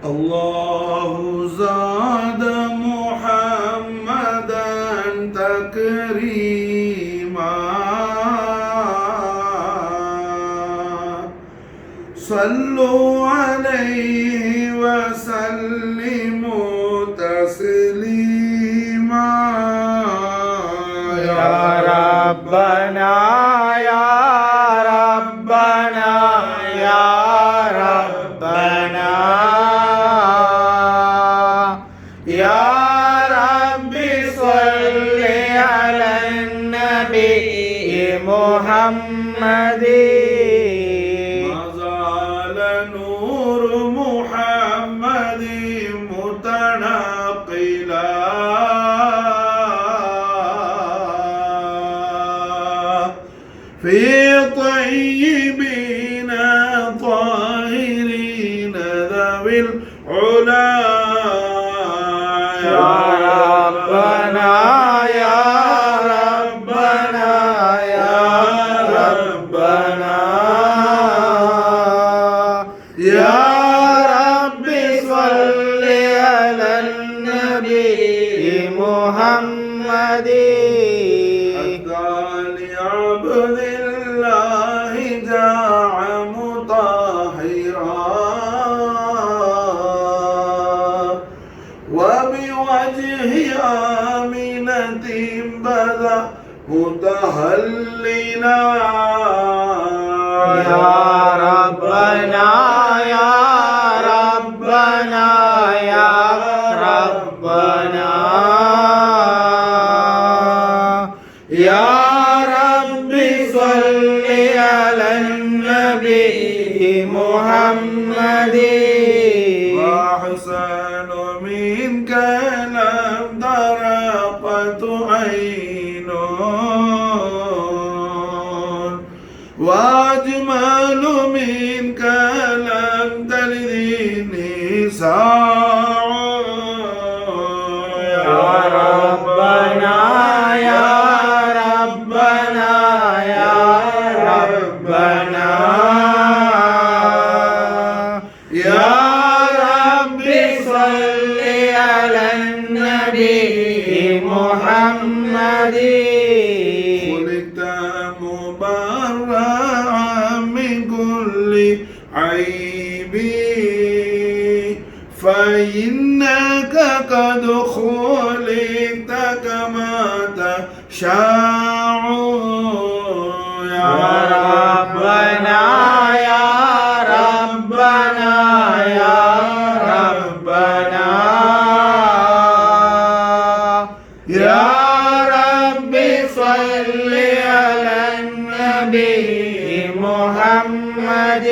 الله زاد محمدا تكريما صلوا عليه وسلموا تسليما يا ربنا يا ربنا يا ربنا يا رب صل على النبي محمد ما زال نور محمد متنقلا في طيبين طاهرين ذوي العلا يا ربنا يا ربنا يا ربنا يا رب صل على النبي محمد لعبد الله جاع مطهرا وبوجه آمنة بدا متهللا يا ربنا يا ربنا يا ربنا يا رب صل على النبي محمد وأحسن منك لم درقت عين وأجمل منك لم تلد النساء يا ربنا يا ربنا يا ربنا يا رب صل على النبي محمد خلقت مبرعا من كل عيب فإنك قد خلقت كما تشاء يا ربنا يا ربنا يا ربنا يا رب صل على النبي محمد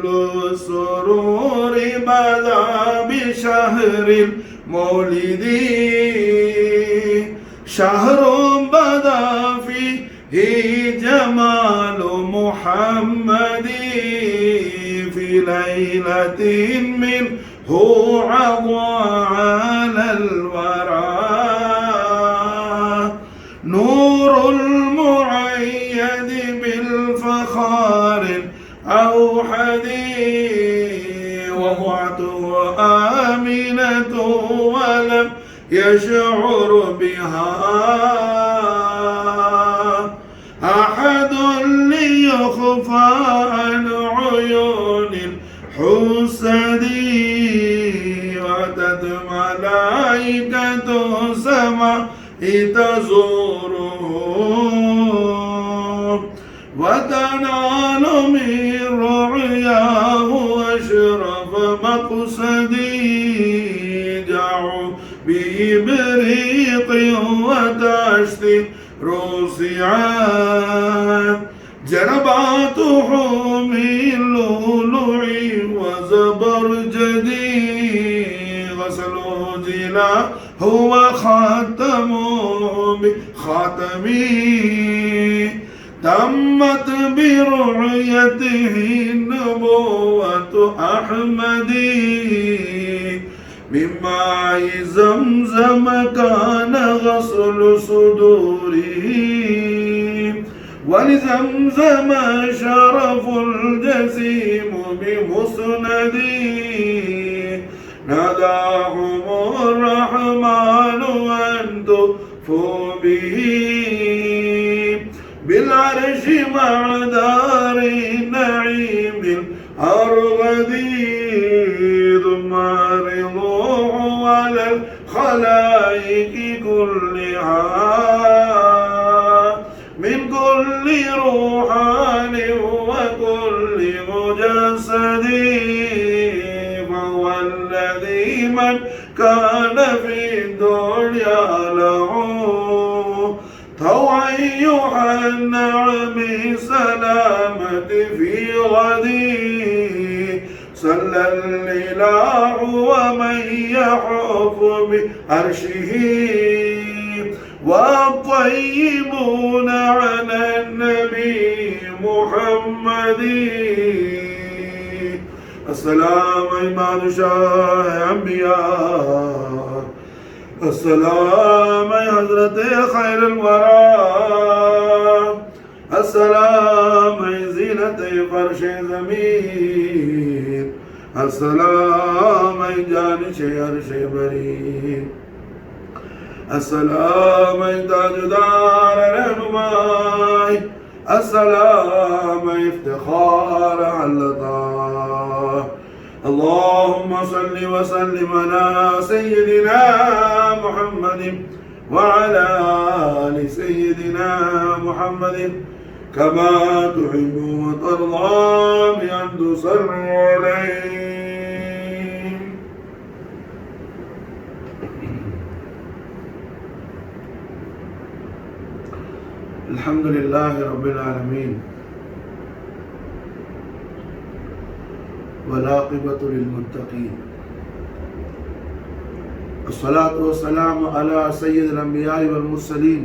كل سرور بدا بشهر المولد شهر بدا فيه جمال محمد في ليلة منه عضى على الورى نور المعيد بالفخار الأوحد وضعته آمنة ولم يشعر بها أحد ليخفى عن عيون الحسد وأتت ملائكة سماء تزوره وتنال من رعياه أشرف مقصدي جعوا بإبريق وتشتي رصعات جرباته من لؤلؤ وزبرجدي غسله جلاه هو خاتمه بخاتمي تمت برعيته النبوة أحمدي من ماء زمزم كان غسل صدوره ولزمزم شرف الجسيم بمسندي ناداهم الرحمن أن تطفوا به بالعرش مع دار النعيم الأرغدي ثم رضوه على الخلائق كلها من كل روحان وكل مجسد فهو الذي من كان في الدنيا له طوعا يحنع بسلامة في غدي صلى الإله ومن يحف بعرشه والطيبون على النبي محمد. السلام إمام شاه أنبياء، السلام حضرت خير الورى، السلام زينة فرش زمين، السلام جانش عرش برين، السلام تاجدار رحماي، السلام افتخار علطاه. اللهم صل وسلم على سيدنا محمد وعلى آل سيدنا محمد كما تحب وترضى بأن تصلوا عليه. الحمد لله رب العالمين والعاقبة للمتقين، الصلاة والسلام على سيد الأنبياء والمرسلين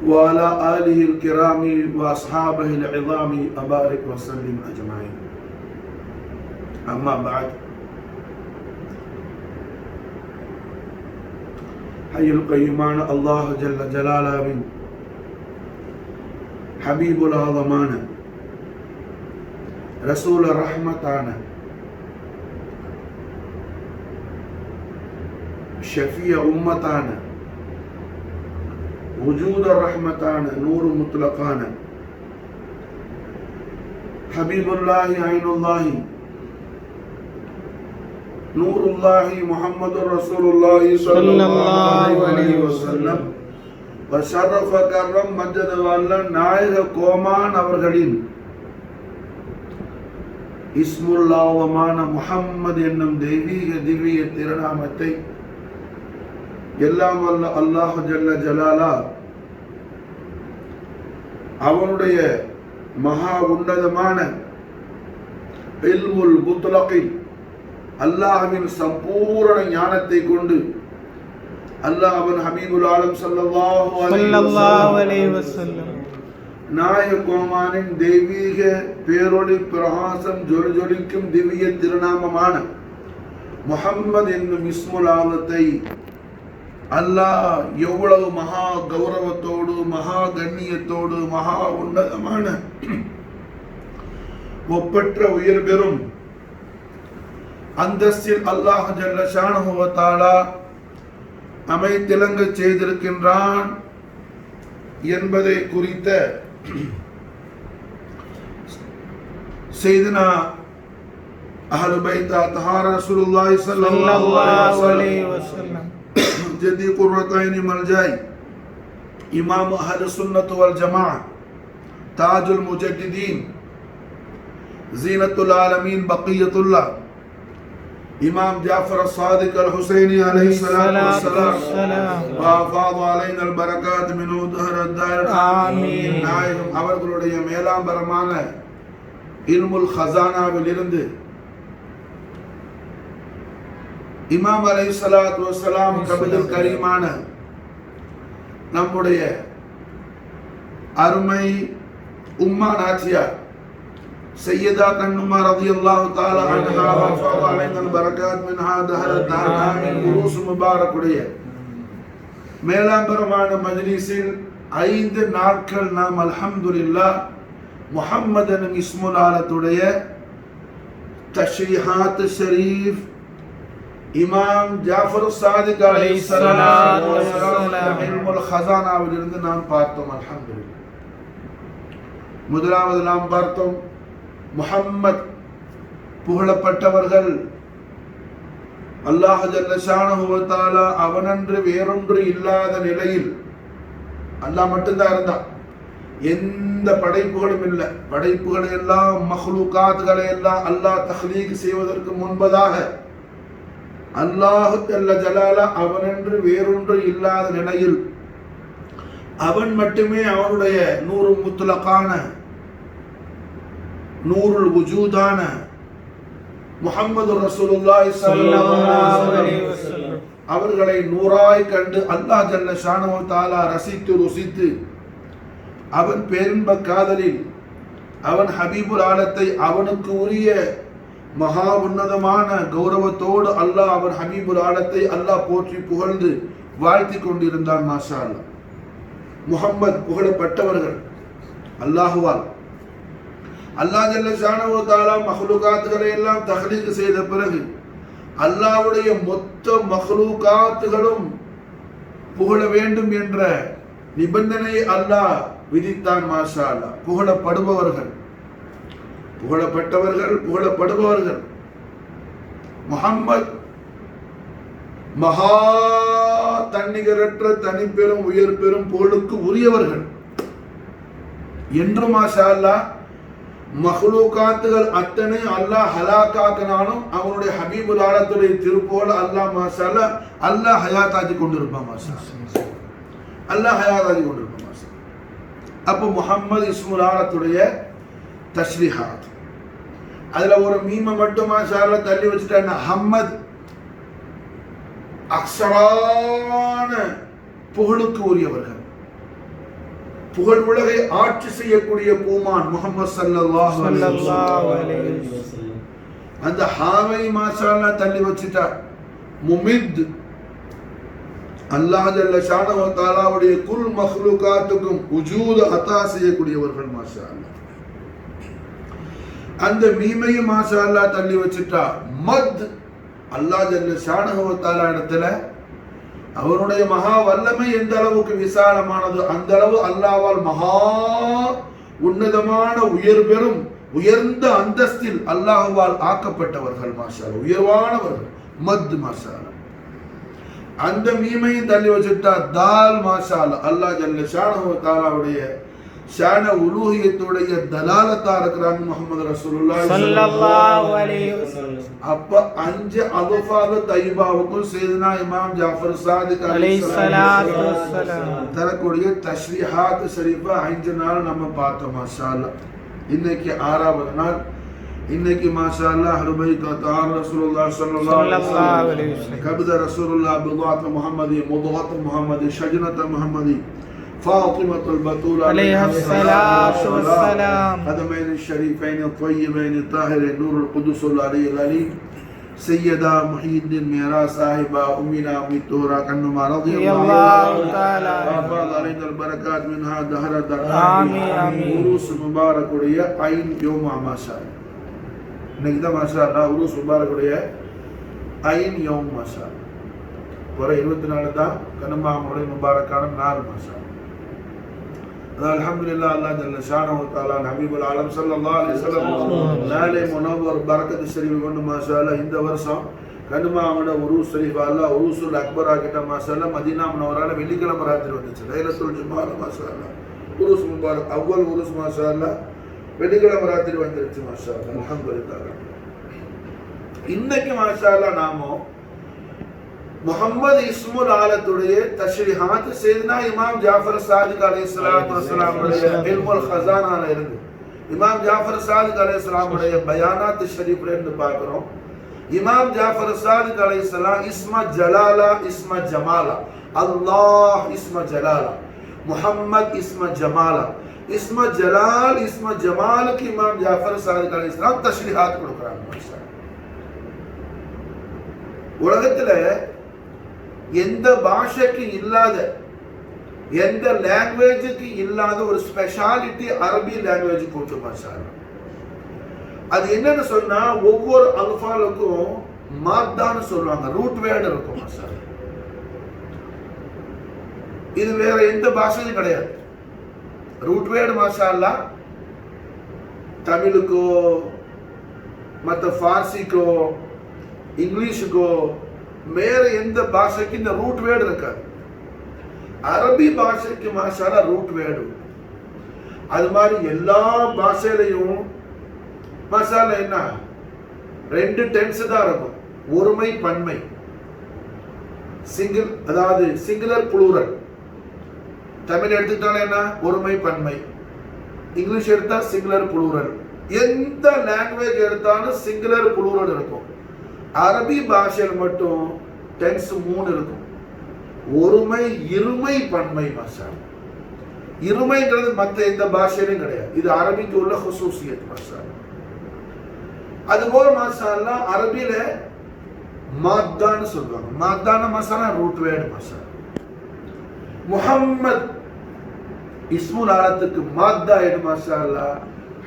وعلى آله الكرام وأصحابه العظام أبارك وسلم أجمعين. أما بعد، حي القيومان الله جل جلاله حبيب العظمان رسول الرحمتان شفيع أمتان وجود الرحمتان نور مطلقان حبيب الله عين الله نور الله محمد رسول الله صلى الله عليه وسلم وشرف كرم مجد والله நாயக கோமான் அவர்களின் இஸ்முல்லாஹ்வான முஹம்மது என்னும் தெய்வீக திவ்ய திருநாமத்தை எல்லாம் வல்ல அல்லாஹ் ஜல்ல ஜலாலா அவனுடைய மகா உன்னதமான இல்முல் முத்லகில் அல்லாஹ்வின் சம்பூரண ஞானத்தை கொண்டு அல்லாஹ் அவன் ஹபீபுல் ஆலம் ஸல்லல்லாஹு அலைஹி வஸல்லம் நாயக கோமானின் தெய்வீக பேரொளி பிரகாசம் ஜொலிக்கும் திவ்ய திருநாமமான முஹம்மது என்னும் இஸ்முல் ஆலத்தை அல்லாஹ் எவ்வளவு மகா கௌரவத்தோடு மகா கண்ணியத்தோடு மகா உன்னதமான ஒப்பற்ற உயர் பெறும் அந்தஸ்தில் அல்லாஹ் ஜல்ல ஷானஹு வ தஆலா அமைத்திலங்க செய்திருக்கின்றான் என்பதை குறித்த செய்தினா அஹ்லு பைத் அத்ஹார் ரசூலுல்லாஹி ஸல்லல்லாஹு அலைஹி வஸல்லம் ஜதி குர்ரத்தைன் மல்ஜாய் இமாம் அஹ்லு சுன்னத் வல் ஜமாஅ தாஜுல் முஜத்திதீன் زينة العالمين بقية الله إمام جعفر الصادق الحسيني عليه الصلاة والسلام وأفاض علينا البركات من دهر الدار آمين. நாயகம் அவர்களுடைய மேலாம்பரமான இல்முல் ஹஸானாவில் இருந்து இமாம் அலைஹிஸ்ஸலாத்து வஸ்ஸலாம் கபில் கரீமான நம்முடைய அருமை உம்மா நாச்சியார் سيدة النمى رضي الله تعالى عنها وفاض علينا البركات منها دهر الدهر آمين. உருஸ் முபாரக்குடைய மேலாம்பரமான மஜ்லிஸில் 5 நாட்கள் நாம் அல்ஹம்துலில்லாஹ் முஹம்மது எனும் இஸ்முல் ஆலத்துடைய தஷ்ரீஹாத் ஷரீஃப் இமாம் ஜாஃபர் சாதிக் அலைஹிஸ்ஸலாத்து வஸ்ஸலாம் இல்முல் ஹஸானாவிலிருந்து நாம் பார்த்தோம். அல்ஹம்துலில்லாஹ். முதலாவது நாம் பார்த்தோம் முஹம்மத் புகழப்பட்டவர்கள், அல்லாஹ் ஜல்ல ஷானஹு வ தஆலா அவனன்று வேறொன்று இல்லாத நிலையில் அல்லாஹ் மட்டும்தான் இருந்தான். எந்த படைப்புகளும் இல்லை. படைப்புகளை எல்லாம் மஹ்லூகாத்களை எல்லாம் அல்லாஹ் தஹ்லீக் செய்வதற்கு முன்பதாக அல்லாஹ் ஜல்ல ஜலாலா அவனன்று வேறொன்று இல்லாத நிலையில் அவன் மட்டுமே அவனுடைய நூறு முத்லகான நூறுல் வுஜூதான முஹம்மது ரசூலுல்லாஹி ஸல்லல்லாஹு அலைஹி வஸல்லம் அவர்களை நூறாய் கண்டு அல்லாஹ் ஜல்ல ஷானஹு வ தஆலா ரசித்து ருசித்து அவன் பேரின்ப காதலில் அவன் ஹபீபுல் ஆலத்தை அவனுக்கு உரிய மகா உன்னதமான கௌரவத்தோடு அல்லாஹ் அவன் ஹபீபுல் ஆலத்தை அல்லாஹ் போற்றி புகழ்ந்து வாழ்த்தி கொண்டிருந்தான். மாஷா அல்லாஹ். முஹம்மத் புகழப்பட்டவர்கள் அல்லாஹுவால். அல்லாஹ் ஜல்ல ஷானஹு வ தஆலா மஹ்லூகாத்துகளை எல்லாம் தஹ்லீக் செய்த பிறகு அல்லாஹ்வுடைய மொத்த மஹ்லூகாத்துகளும் புகழ வேண்டும் என்ற நிபந்தனையை அல்லாஹ் விதித்தான். மாஷா அல்லாஹ். புகழப்படுபவர்கள், புகழப்பட்டவர்கள், புகழப்படுபவர்கள். முஹம்மத் மகா தன்னிகரற்ற தனிப்பெரும் உயர் பெரும் புகழுக்கு உரியவர்கள் என்று மாஷா அல்லாஹ் மஹ்லூகாத்துகள் அத்தனை அல்லாஹ் ஹலாக்காக்கினாலும் அவனுடைய ஹபீபுல் ஆலத்துடைய திருப்புகழ் அல்லாஹ் மாஷா அல்லாஹ் அல்லாஹ் ஹயாத்தாக்கி கொண்டிருப்பான். மாஷா அல்லாஹ் ஹயாத்தாக்கி கொண்டிருப்பான். மாஷா. அப்போ முஹம்மது இஸ்முல் ஆலத்துடைய தஷ்ரீஹாத், அதுல ஒரு மீம மட்டும் மாஷா அல்லாஹ் தள்ளி வச்சுட்டாங்க. ஹம்மத் அக்ஸரான புகழுக்கு உரியவர்கள், புகழ் உலகை ஆட்சி செய்யக்கூடிய பூமான் முஹம்மது ஸல்லல்லாஹு அலைஹி வஸல்லம். அந்த ஹாவை மாஷா அல்லாஹ் தள்ளி வச்சுட்டா. முமித் அல்லாஹ் ஜல்ல ஷானஹு வ தஆலாவுடைய குல் மஹ்லூகாத்துக்கும் வஜூத் அத்தா செய்யக்கூடியவர்கள். மாஷா அல்லாஹ். அந்த மீமையும் மாஷா அல்லாஹ் தள்ளி வச்சுட்டா. மத் அல்லாஹ் ஜல்ல ஷானஹு வ தஆலா இடத்துல அவருடைய மகா வல்லமை எந்த அளவுக்கு விசாலமானது அந்த அளவு அல்லாஹ்வால் மகா உன்னதமான உயர் பெரும் உயர்ந்த அந்தஸ்தில் அல்லாஹ்வால் ஆக்கப்பட்டவர்கள். மாஷா அல்லாஹ். உயர்வானவர்கள். மத் மாஷா அல்லாஹ். அந்த மீமையும் தள்ளி வச்சுட்டா. தால் மாஷா அல்லாஹ். அல்லாஹ் ஜல்ல ஷானஹு வ தஆலாவுடைய ஷான உலூஹியத்துடைய தலாலத்தா இருக்கிறாங்க முஹம்மது ரசூலுல்லாஹி ஸல்லல்லாஹு அலைஹி வஸல்லம். அப்ப அஞ்சு அல்ஃபாத தைபாவுக்கும் சையதுனா இமாம் ஜாஃபர் சாதிக் அலைஹிஸ்ஸலாத்து வஸ்ஸலாம் தரக்கூடிய தஷ்ரீஹாத் ஷரீஃபா 5 நாள் நம்ம பார்த்தோம். மாஷா அல்லாஹ். இன்னைக்கு 6வது நாள். இன்னைக்கு மாஷா அல்லாஹ் அஹ்லுபைத் தார் ரசூலுல்லாஹி ஸல்லல்லாஹு அலைஹி வஸல்லம் கபத ரசூலுல்லாஹ் பிதாத் முஹம்மதி முதகத் முஹம்மதி ஷஜனத் முஹம்மதி فاطمة البتول عليها الصلاة والسلام قدمين الشريفين الطيبين الطاهرين نور القدس العلي العليم سيدا محي الدين ميراث صاحبة أمنا أم الطهرة كنما رضي الله تعالى وفاض علينا البركات منها دهر الدهر. آمين آمين. உருஸ் முபாரக் உடைய ஐன் யோம் மாஷா அல்லாஹ். இன்னைக்கு தான் மாஷா அல்லாஹ் உருஸ் முபாரக் உடைய ஐன் யோம் மாஷா அல்லாஹ். வர 24 தான் கனமாவுடைய முபாரக்கான நாள். மாஷா அல்லாஹ். அல்ஹம்துலில்லாஹ். அல்லாஹ் ஜல்ல ஷானஹு வ தஆலா ஹபீபுல் ஆலம் ஸல்லல்லாஹு அலைஹி வஸல்லம் நாளை முனவ்வர் பரக்கத் ஷரீஃப் கொண்டு மாஷா அல்லாஹ் இந்த வருஷம் கனுமாவோட உருஸ் ஷரீஃப் அல்லாஹ் உருஸுல் அக்பர் ஆகிட்ட மாஷா அல்லாஹ் மதீனா முனவரால வெள்ளிக்கிழமை ராத்திரி வந்துச்சு. லைலத்துல் ஜும்ஆல மாஷா அல்லாஹ் உருஸ் முபாரக் அவ்வல் உருஸ் மாஷா அல்லாஹ் வெள்ளிக்கிழமை ராத்திரி வந்துருச்சு. மாஷா அல்லாஹ். அல்ஹம்துலில்லாஹ். இன்னைக்கு மாஷா அல்லாஹ் நாம முஹம்மது இஸ்முல் ஆலத்துடைய தஷ்ரீஹாத் சையதுனா இமாம் ஜாஃபர் சாதிக் அலைஹிஸ்ஸலாத்து வஸ்ஸலாம் உடைய இல்முல் ஹஸானால இருந்து இமாம் ஜாஃபர் சாதிக் அலைஹிஸ்ஸலாம் உடைய பயானாத் ஷரீஃப்ல இருந்து பார்க்கிறோம். இமாம் ஜாஃபர் சாதிக் அலைஹிஸ்ஸலாம் இஸ்ம ஜலாலா இஸ்ம ஜமாலா, அல்லாஹ் இஸ்ம ஜலாலா, முஹம்மத் இஸ்ம ஜமாலா, இஸ்ம ஜலால் இஸ்ம ஜமாலுக்கு இமாம் ஜாஃபர் சாதிக் அலைஹிஸ்ஸலாம் தஷ்ரீஹாத் கொடுக்குறாங்க. உலகத்துல எந்த பாஷைக்கு இல்லாத எந்த லாங்குவேஜுக்கு இல்லாத ஒரு ஸ்பெஷாலிட்டி அரபி லாங்குவேஜுக்கு உண்டு மாஷாஅல்லாஹ். அது என்னன்னு சொன்னா ஒவ்வொரு அல்ஃபாலுக்கும் மாத்தான்னு சொல்லுவாங்க, ரூட் வேர்டு இருக்கும் மாஷாஅல்லாஹ். இது வேற எந்த பாஷையும் கிடையாது. ரூட் வேர்டு மாஷாஅல்லாஹ் தமிழுக்கோ மற்ற ஃபார்சிக்கோ இங்கிலீஷுக்கோ வேற எந்த பாஷைக்கு இந்த ரூட் வேர்டு இருக்காது. அரபி பாஷைக்கு மாஷாஅல்லாஹ் ரூட் வேர்டு. அது மாதிரி எல்லா பாஷையிலையும் மாஷாஅல்லாஹ் என்ன ரெண்டு டென்ஸ் தான் இருக்கும், ஒருமை பன்மை, சிங்கிள் அதாவது சிங்குலர் புளூரல். தமிழ் எடுத்துக்கிட்டாலும் என்ன ஒருமை பன்மை, இங்கிலீஷ் எடுத்தா சிங்குலர் புளூரல். எந்த லாங்குவேஜ் எடுத்தாலும் சிங்குலர் புளூரல் இருக்கும். அரபி பாஷையில் மட்டும் டென்ஸ் 3 இருக்கும், ஒருமை இருமை பன்மை மாஷாஅல்லாஹ். இருமைங்கிறது மற்ற எந்த பாஷையிலும் கிடையாது, இது அரபிக்கு உள்ள ஹுசூசியத் மாஷாஅல்லாஹ். அதுபோல் மாஷாஅல்லாஹ் அரபியில மாத்தான்னு சொல்லுவாங்க, மாத்தான மசாலா ரூட் வேர்டு மாஷாஅல்லாஹ். முஹம்மத் இஸ்முல் ஆலத்துக்கு மாத்தா எது மாஷாஅல்லாஹ்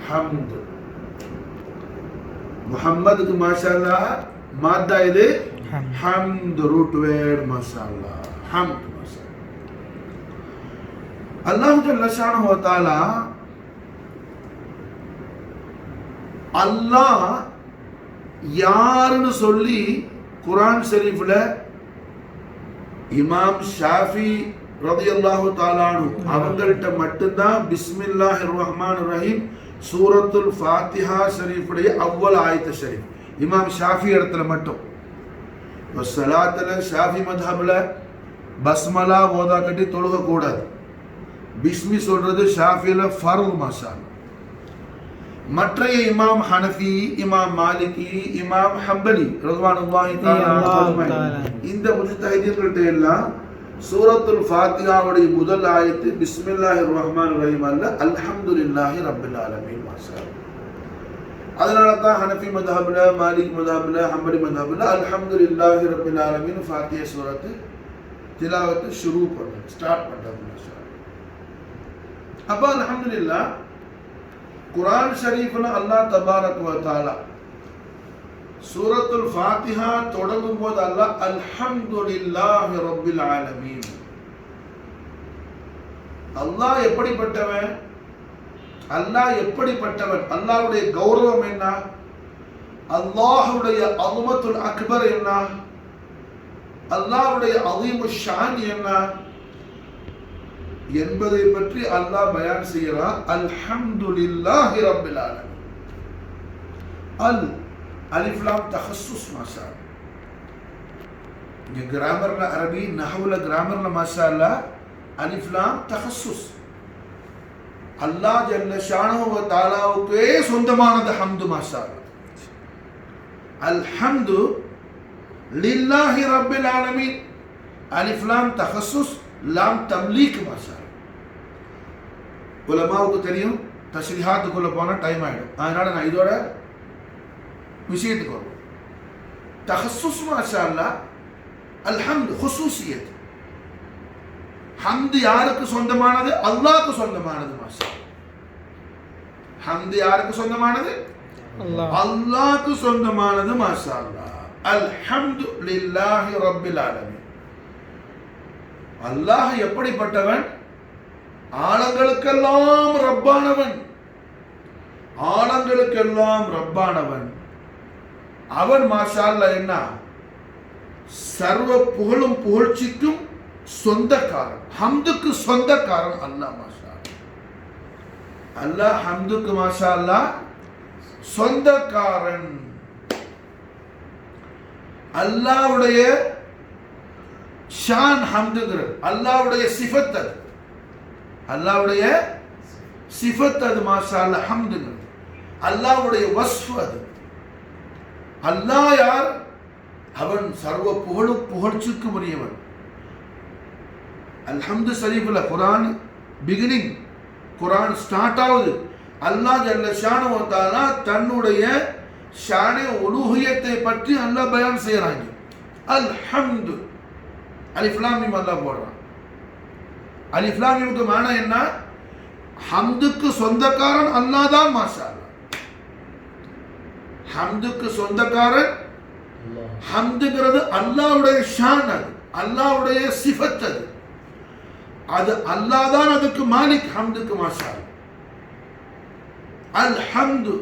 ஹம்து. முஹம்மதுக்கு மாஷாஅல்லாஹ் மாத்தா எது ஹம்து, ரூட் வேர்டு மாஷாஅல்லாஹ் ஹம்து மாஷாஅல்லாஹ். அல்லாஹ் ஜல்ல ஷானஹு வ தஆலா அல்லாஹ் யாருன்னு சொல்லி குர்ஆன் ஷரீஃப்ல இமாம் ஷாஃபி ரலியல்லாஹு தஆலா அன்ஹு அவங்கள்ட்ட மட்டும்தான் பிஸ்மில்லாஹிர் ரஹ்மானிர் ரஹீம் சூரத்துல் ஃபாத்திஹா ஷரீஃபுடைய அவ்வல் ஆயத்து ஷரீஃப் இமாம் ஷாஃபி இடத்துல மட்டும். சலாத்துல ஷாஃபி மத்ஹப்ல பஸ்மலா ஓதா கட்டி தொழுக கூடாது. பிஸ்மி சொல்றது ஷாஃபில ஃபர்ல் மாஷாஅல்லாஹ். மற்றைய இமாம் ஹனஃபி, இமாம் மாலிகி, இமாம் ஹம்பலி ரஹ்மத்துல்லாஹி தஆலா இந்த முஜ்தஹிதீன்கிட்ட எல்லாம் சூரத்துல் ஃபாத்திஹாவுடைய முதல் ஆயத்து பிஸ்மில்லாஹிர் ரஹ்மானிர் ரஹீம் அல்ல அல்ஹம்துலில்லாஹி ரப்பில் ஆலமீன் மாஷாஅல்லாஹ். அதனால தான் ஹனஃபி மத்ஹப்ல, மாலிக் மத்ஹப்ல, ஹம்பலி மத்ஹப்ல அல்ஹம்துலில்லாஹி ரப்பில் ஆலமீன் ஃபாத்திஹா சூரத்து திலாவத் ஷுரூ பண்ண ஸ்டார்ட் பண்றாங்க மாஷாஅல்லாஹ். அப்ப அல்ஹம்துலில்லாஹ் குர்ஆன் ஷரீஃப்ல அல்லாஹ் தபாரக் வ தஆலா சூரத்துல் ஃபாத்திஹா தொடங்கும் போது அல்லாஹ் அல்ஹம்துலில்லாஹி ரப்பில் ஆலமீன். அல்லாஹ் எப்படிப்பட்டவன், அல்லாஹ் எப்படிப்பட்டவன், அல்லாஹ்வுடைய கௌரவம் என்ன, அல்லாஹ்வுடைய அஸமத்துல் அக்பர் என்ன, அல்லாஹ்வுடைய அஸீமுஷ் ஷான் என்ன என்பதை பற்றி அல்லாஹ் பயான் செய்கிறார். அல்ஹம்துலில்லாஹி ரப்பில் ஆலமீன். அல் அலிஃப் லாம் தஹஸ்ஸுஸ் மாஷாஅல்லாஹ். இங்க கிராமர்ல அரபி நஹ்வுல கிராமர்ல மாஷாஅல்லாஹ் அலிஃப் லாம் தஹஸ்ஸுஸ். அல்லாஹ் ஜல்ல ஷானஹு வ தஆலாவுக்கே சொந்தமானது ஹம்து மாஷாஅல்லாஹ். அல்ஹம்து லில்லாஹி ரப்பில் ஆலமீன். அலிஃப் லாம் தஹஸ்ஸுஸ், லாம் தம்லீக் மாஷாஅல்லாஹ். உலமாவுக்கு தெரியும், தஷ்ரீஹாத்துக்குள்ள போனா டைம் ஆயிடும், அதனால நான் இதோட விஷயத்துக்கு வருவோம். தஹஸ்ஸுஸ் மாஷாஅல்லாஹ். அல்ஹம்து ஹுசூசியத். ஹம்து யாருக்கு சொந்தமானது, அல்லாஹ்க்கு சொந்தமானது மாஷாஅல்லாஹ். ஹம்து யாருக்கு சொந்தமானது, அல்லாஹ்க்கு சொந்தமானது மாஷாஅல்லாஹ். அல்ஹம்து லில்லாஹி ரப்பில் ஆலமீன். அல்லாஹ் எப்படிப்பட்டவன், ஆலங்களுக்கெல்லாம் ரப்பானவன், ஆலங்களுக்கெல்லாம் ரப்பானவன் அவன் மாஷாஅல்லாஹ். என்ன சர்வ புகழும் புகழ்ச்சிக்கும் சொந்தக்காரன், ஹம்துக்கு சொந்தக்காரன் அல்லாஹ் மாஷாஅல்லாஹ். அல்லாஹ் ஹம்துக்கு மாஷாஅல்லாஹ் சொந்தக்காரன். அல்லாஹ்வுடைய ஷான் ஹம்துங்கிறது, அல்லாஹ்வுடைய சிஃபத் அது, அல்லாஹ்வுடைய சிஃபத் அது மாஷாஅல்லாஹ் ஹம்துங்கிறது, அல்லாஹ்வுடைய வஸ்ஃப் அது. அல்லாஹ் யார், அவன் சர்வ புகழும் புகழ்ச்சிக்கு உரியவன். அல்ஹம்து ஷரீஃப்ல குர்ஆன் பிகினிங், குர்ஆன் ஸ்டார்ட் ஆகுது. அல்லாஹ் ஜல்ல ஷானஹு வ தஆலா தன்னுடைய ஷானே உலூஹியத்தை பற்றி அல்லாஹ் பயான் செய்றாங்க. அல்ஹம்து அலிஃப் லாம் மீம் அல்லாஹ் போடுறான். அலிஃப் லாம் மீமுக்கு மானா என்ன? ஹம்துக்கு சொந்தக்காரன் அல்லாஹ் தான். மாஷா அல்லாஹ், ஹம்துக்கு சொந்தக்காரன். ஹம்துங்கிறது அல்லாஹ்வுடைய ஷான், அது அல்லாஹ்வுடைய சிஃபத், அது அல்லாஹ் தான் அதுக்கு மாலிக். ஹம்துக்கு மாஷா அல்லாஹ். அல்ஹம்து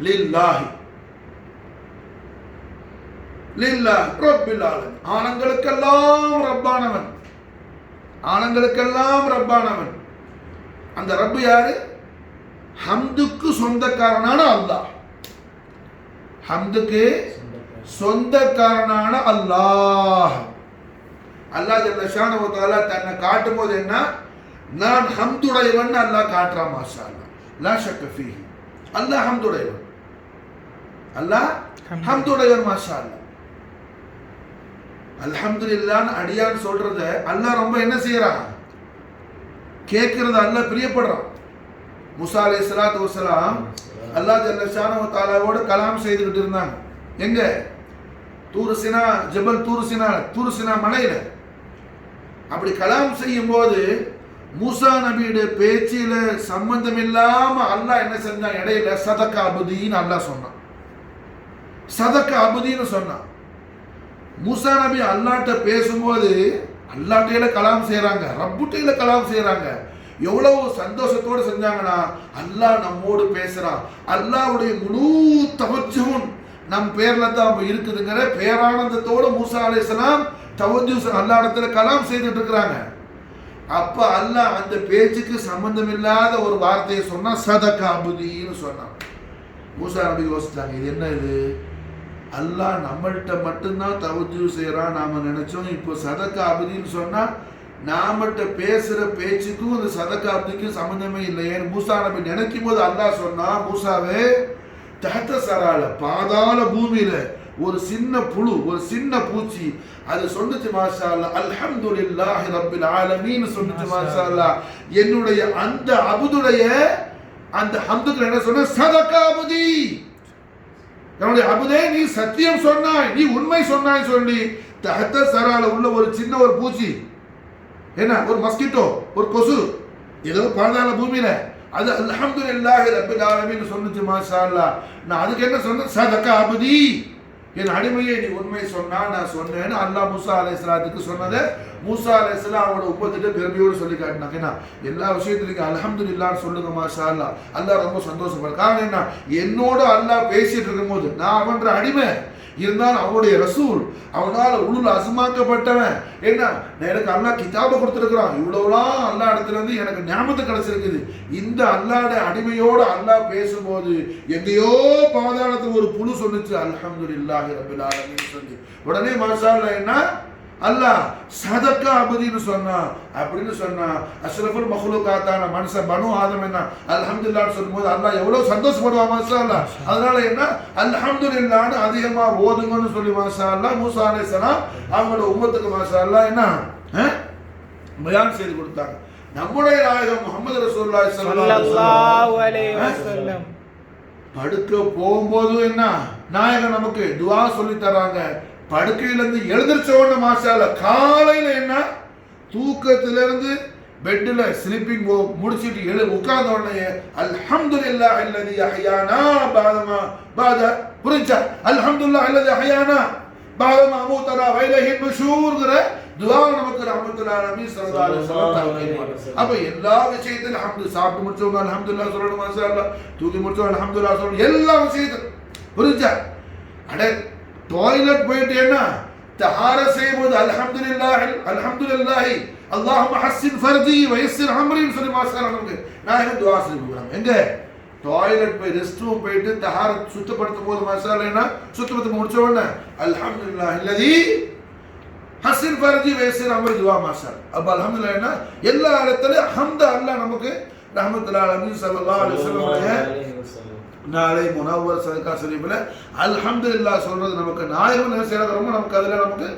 லில்லாஹி லில்லாஹ் ரப்பில் ஆலமீன். ஆலங்களுக்கெல்லாம் ரப்பானவன், ஆலங்களுக்கெல்லாம் ரப்பானவன். அந்த ரப்பு யாரு? ஹம்துக்கு சொந்தக்காரனான அல்லாஹ். ஹம்துக்கு சொந்தக்காரனான அல்லாஹ். அல்லாஹ் ஜல்ல ஷானஹு வ தஆலா தன்னை காட்டும் போது என்ன? நான் ஹம்துடையவன் அல்லாஹ் காட்டுறான். மாஷா அல்லாஹ், லா ஷக்க ஃபீஹி. அல்லாஹ் ஹம்துடையவன், அல்லாஹ் ஹம்துடையவன். மாஷா அல்லாஹ். அல்ஹம்துலில்லாஹ் அடியான் சொல்றத அல்லாஹ் ரொம்ப என்ன செய்யறான்? கேட்கறது அல்லாஹ் பிரியப்படுறான். மூசா அலைஹிஸ்ஸலாத்து வஸ்ஸலாம் அல்லாஹ் ஜல்ல ஷானஹு வ தஆலாவோட கலாம் செய்துகிட்டு இருந்தாங்க. எங்க? தூர் சினா, ஜபல் தூர் சினா மலையில. அப்படி கலாம் செய்யும் போது மூசா நபியுடைய பேச்சில சம்பந்தம் இல்லாம அல்லாஹ் என்ன செஞ்சான்? இடையில சதக்க அபுதின்னு அல்லாஹ் சொன்னான். சதக்க அபுதின்னு சொன்னான். மூசா நபி அல்லாஹ்ட்ட பேசும்போது அல்லாஹ்ட்டையில கலாம் செய்யறாங்க, ரப்புட்டையில கலாம் செய்யறாங்க. எவ்வளவு சந்தோஷத்தோடு செஞ்சாங்கன்னா, அல்லாஹ் நம்மோடு பேசுறான், அல்லாஹ்வுடைய முழு தவஜ்ஜும் நம் பேர்ல தான் இருக்குதுங்கிற பேரானந்தத்தோடு மூசா அலைஹிஸ்ஸலாம் தவஜ்ஜு அல்லாஹ் இடத்துல கலாம் செய்துட்டு இருக்கிறாங்க. அப்ப அல்லாஹ் அந்த பேச்சுக்கு சம்பந்தம் இல்லாத ஒரு வார்த்தையை சொன்னா, சதக்கா அபுதின்னு சொன்னான். மூசா நபி யோசிச்சாங்க, இது என்ன? இது அல்லாஹ் நம்மள்கிட்ட மட்டும்தான் தவஜ்ஜு செய்யறான் நாம நினைச்சோம். இப்போ சதக்கா அபுதின்னு சொன்னா நாமட்ட பேசுற பேச்சுக்கும் அந்த சதக்கா அபுதிக்கும் சம்பந்தமே இல்லையேன்னு மூசா நபி நினைக்கும் போது அல்லாஹ் சொன்னா, மூசாவே, தஹ்த சரால பாதாள பூமியில ஒரு சின்ன புழு, ஒரு சின்ன பூச்சி அது சொன்னுச்சு, மாஷா அல்லாஹ், அல்ஹம்துலில்லாஹி ரப்பில் ஆலமீன் சொன்னுச்சு. மாஷா அல்லாஹ், என்னுடைய அந்த அபுதுடைய அந்த ஹம்துக்கு என்ன சொன்ன? சதக்கா அபுதி, என்னுடைய அபுதே, நீ சத்தியம் சொன்னாய், நீ உண்மை சொன்னாய் சொல்லி தஹ்த சரால உள்ள ஒரு சின்ன ஒரு பூச்சி, என்ன, ஒரு மஸ்கிட்டோ, ஒரு கொசு, ஏதோ பாதாள பூமியில அது அல்ஹம்துலில்லாஹி ரப்பில் ஆலமீன் சொன்னுச்சு. மாஷா அல்லாஹ், நான் அதுக்கு என்ன சொன்னேன்? சதக்கா அபுதி, என் அடிமையை நீ உண்மை சொன்னா நான் சொன்னேன்னு அல்லாஹ் மூசா அலைஹிஸ்ஸலாத்துக்கு சொன்னதை மூசா அலைஹிஸ்ஸலாம் அவனோட உப்பத்திட்டு பெருமையோடு சொல்லி காட்டினாங்க. எல்லா விஷயத்துலையும் அல்ஹம்துலில்லாஹ்னு சொல்லுங்க. மாஷா அல்லாஹ், அல்லாஹ் ரொம்ப சந்தோஷப்படுற காரணம் என்ன? என்னோட அல்லாஹ் பேசிட்டு இருக்கும் போது நான் அவன்ற அடிமை இருந்தாலும் அவனுடைய ரசூல், அவனால் உளுல அசுமாக்கப்பட்டவன். என்ன, எனக்கு அல்லாஹ் கிதாபை கொடுத்துருக்கிறான், இவ்வளவுலாம் அல்லாஹ் இடத்துல இருந்து எனக்கு ஞாபகத்து கிடைச்சிருக்குது. இந்த அல்லாஹ்ட அடிமையோட அல்லாஹ் பேசும்போது எங்கேயோ பாதாளத்துல ஒரு புழு சொன்னுச்சு, அல்ஹம்துலில்லாஹி ரப்பில் ஆலமீன் சொல்லி. உடனே மாஷா அல்லாஹ் என்ன? அல்லாஹ் சதக்கா அபுதின்னு சொன்னா. அப்படின்னு சொன்னா அஷ்ரஃபுல் மக்லூகாத்தான மனுஷன் பனு ஆதம் என்ன அல்ஹம்துலில்லாஹ் சொல்லும்போது அல்லாஹ் எவ்வளவு சந்தோஷப்படுவான். மாஷா அல்லாஹ், அதனால என்ன, அல்ஹம்துலில்லாஹ்னு அதிகமா ஓதுங்கன்னு சொல்லி மாஷா அல்லாஹ் மூசா அலைஹிஸ்ஸலாம் அவங்களோட உம்மத்துக்கு மாஷா அல்லாஹ் என்ன பயான் செய்து கொடுத்தாங்க. நம்முடைய நாயகம் முஹம்மது ரசூலுல்லாஹி ஸல்லல்லாஹு அலைஹி வஸல்லம் படுக்க போகும்போது என்ன, நாயகம் நமக்கு துஆ சொல்லி தராங்க. படுக்கையிலிருந்து எழுந்திருச்ச உடனே மாஷா அல்லாஹ் காலையில என்ன, தூக்கத்திலிருந்து பெட்ல ஸ்லீப்பிங் முடிச்சிட்டு உட்கார்ந்த உடனே அல்ஹம்துலில்லாஹி அல்லதி அஹ்யானா பாத புரிஞ்சா, அல்ஹம்துலில்லாஹி அல்லதி அஹ்யானா பாதமா அமூதனா வைலஹி நுஷூர்ங்கற துஆ நமக்கு ரஹ்மத்துல்லாஹி அலைஹி ஸல்லல்லாஹு அலைஹி வஸல்லம். அப்ப எல்லா விஷயத்திலும் அல்ஹம்து, சாப்பிட்டு முடிச்சவங்க அல்ஹம்துலில்லாஹ் சொல்லணும். மாஷா அல்லாஹ், தூக்கி முடிச்சவங்க அல்ஹம்துலில்லாஹ் சொல்லணும். எல்லா விஷயத்திலும் புரிஞ்சா. அட டாய்லெட் போயிட்டு என்ன தஹார செய்யும்போது அல்ஹம்துலில்லாஹி அல்லாஹும்ம ஹஸ்ஸின் ஃபர்ஜி வயஸ்ஸிர் அம்ரின்னு சொல்லி மாஷா அல்லாஹ் நமக்கு நாயகம் துஆ சொல்லி கொடுக்குறாங்க. எங்க? டாய்லெட் போய் ரெஸ்ட் ரூம் போயிட்டு தஹார சுத்தப்படுத்தும் போது மாஷா அல்லாஹ் என்ன சுத்தப்படுத்த முடிச்ச உடனே அல்ஹம்துலில்லாஹி அல்லதி ஹஸ்ஸின் ஃபர்ஜி வயஸ்ஸிர் அம்ரி துஆ மாஷா அல்லாஹ். அப்ப அல்ஹம்துலில்லாஹ் என்ன, எல்லா இடத்துலயும் ஹம்து அல்லாஹ் நமக்கு ரஹ்மத்துல்லாஹி அலைஹி ஸல்லல்லாஹு அலைஹி வஸல்லம் நாளை முனவ்வர் சதகா ஷரீஃப்ல அல்ஹம்துலில்லாஹ் சொல்றது நமக்கு நாயகம் என்ன செய்யறது, ரொம்ப நமக்கு அதுல நமக்கு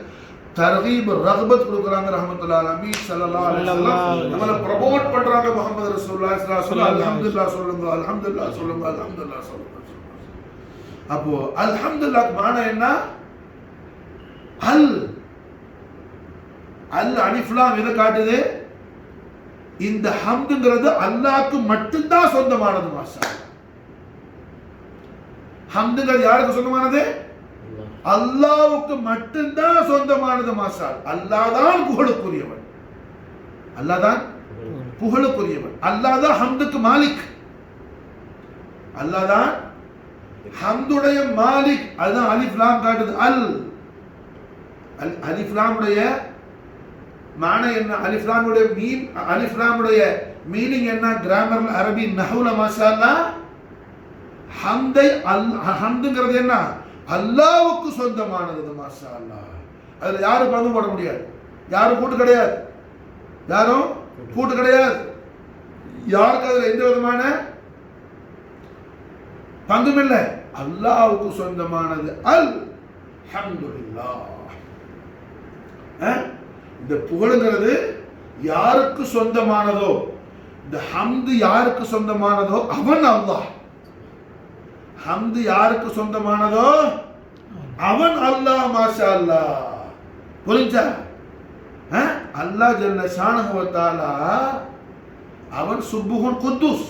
தர்கீப் ரக்பத் கொடுக்குறாங்க. ரஹ்மத்துல்லாஹி அலைஹி ஸல்லல்லாஹு அலைஹி வஸல்லம் நம்மள ப்ரோமோட் பண்றாங்க. முஹம்மது ரசூலுல்லாஹி ஸல்லல்லாஹு அலைஹி வஸல்லம் அல்ஹம்துலில்லாஹ் சொல்லுங்க, அல்ஹம்துலில்லாஹ் சொல்லுங்க, அல்ஹம்துலில்லாஹ் சொல்லுங்க. அப்போ அல்ஹம்துலில்லாஹ் மானா என்ன? அல் அலிஃப் லாம் எதை காட்டுது? இந்த ஹம்துங்கிறது அல்லாஹ்க்கு மட்டும்தான் சொந்தமானது. மாஷா அல்லாஹ். ஹம்துங்கிறது யாருக்கு சொந்தமானது? அல்லாஹ்வுக்கு மட்டும்தான் சொந்தமானது. மாஷா அல்லாஹ். அல்லாஹ் தான் புகழுக்குரியவன். அல்லாஹ் தான் புகழுக்குரியவன். அல்லாஹ் தான் ஹம்துக்கு மாலிக். அல்லாஹ் தான் ஹம்துடைய மாலிக். அதுதான் அலிஃப் லாம் காட்டுது. அலிஃப் லாமுடைய மானா என்ன? அலிஃப் லாமுடைய அலிஃப் லாமுடைய மீனிங் என்ன? கிராமர்ல அரபி நஹ்வுல மாஷா அல்லாஹ் ஹம்தை ஹம்துங்கிறது என்ன? அல்லாஹ்வுக்கு சொந்தமானது. மாஷா அல்லாஹ். அதுல யாரும் பங்கு போட முடியாது. யாரும் கூட்டு கிடையாது. யாரும் கூட்டு கிடையாது. யாருக்கு அதுல எந்த விதமான பங்கும் இல்லை. அல்லாஹ்வுக்கு சொந்தமானது. அல்ஹம்துலில்லாஹ். இந்த புகழுங்கிறது யாருக்கு சொந்தமானதோ, இந்த ஹம்து யாருக்கு சொந்தமானதோ அவன் அல்லாஹ். ஹம்து யாருக்கு சொந்தமானதோ அவன் அல்லாஹ். மாஷா அல்லாஹ். புரிஞ்சா? அல்லாஹ் ஜல்ல ஷானஹு வ தஆலா அவன் சுப்ஹுன் குத்தூஸ்,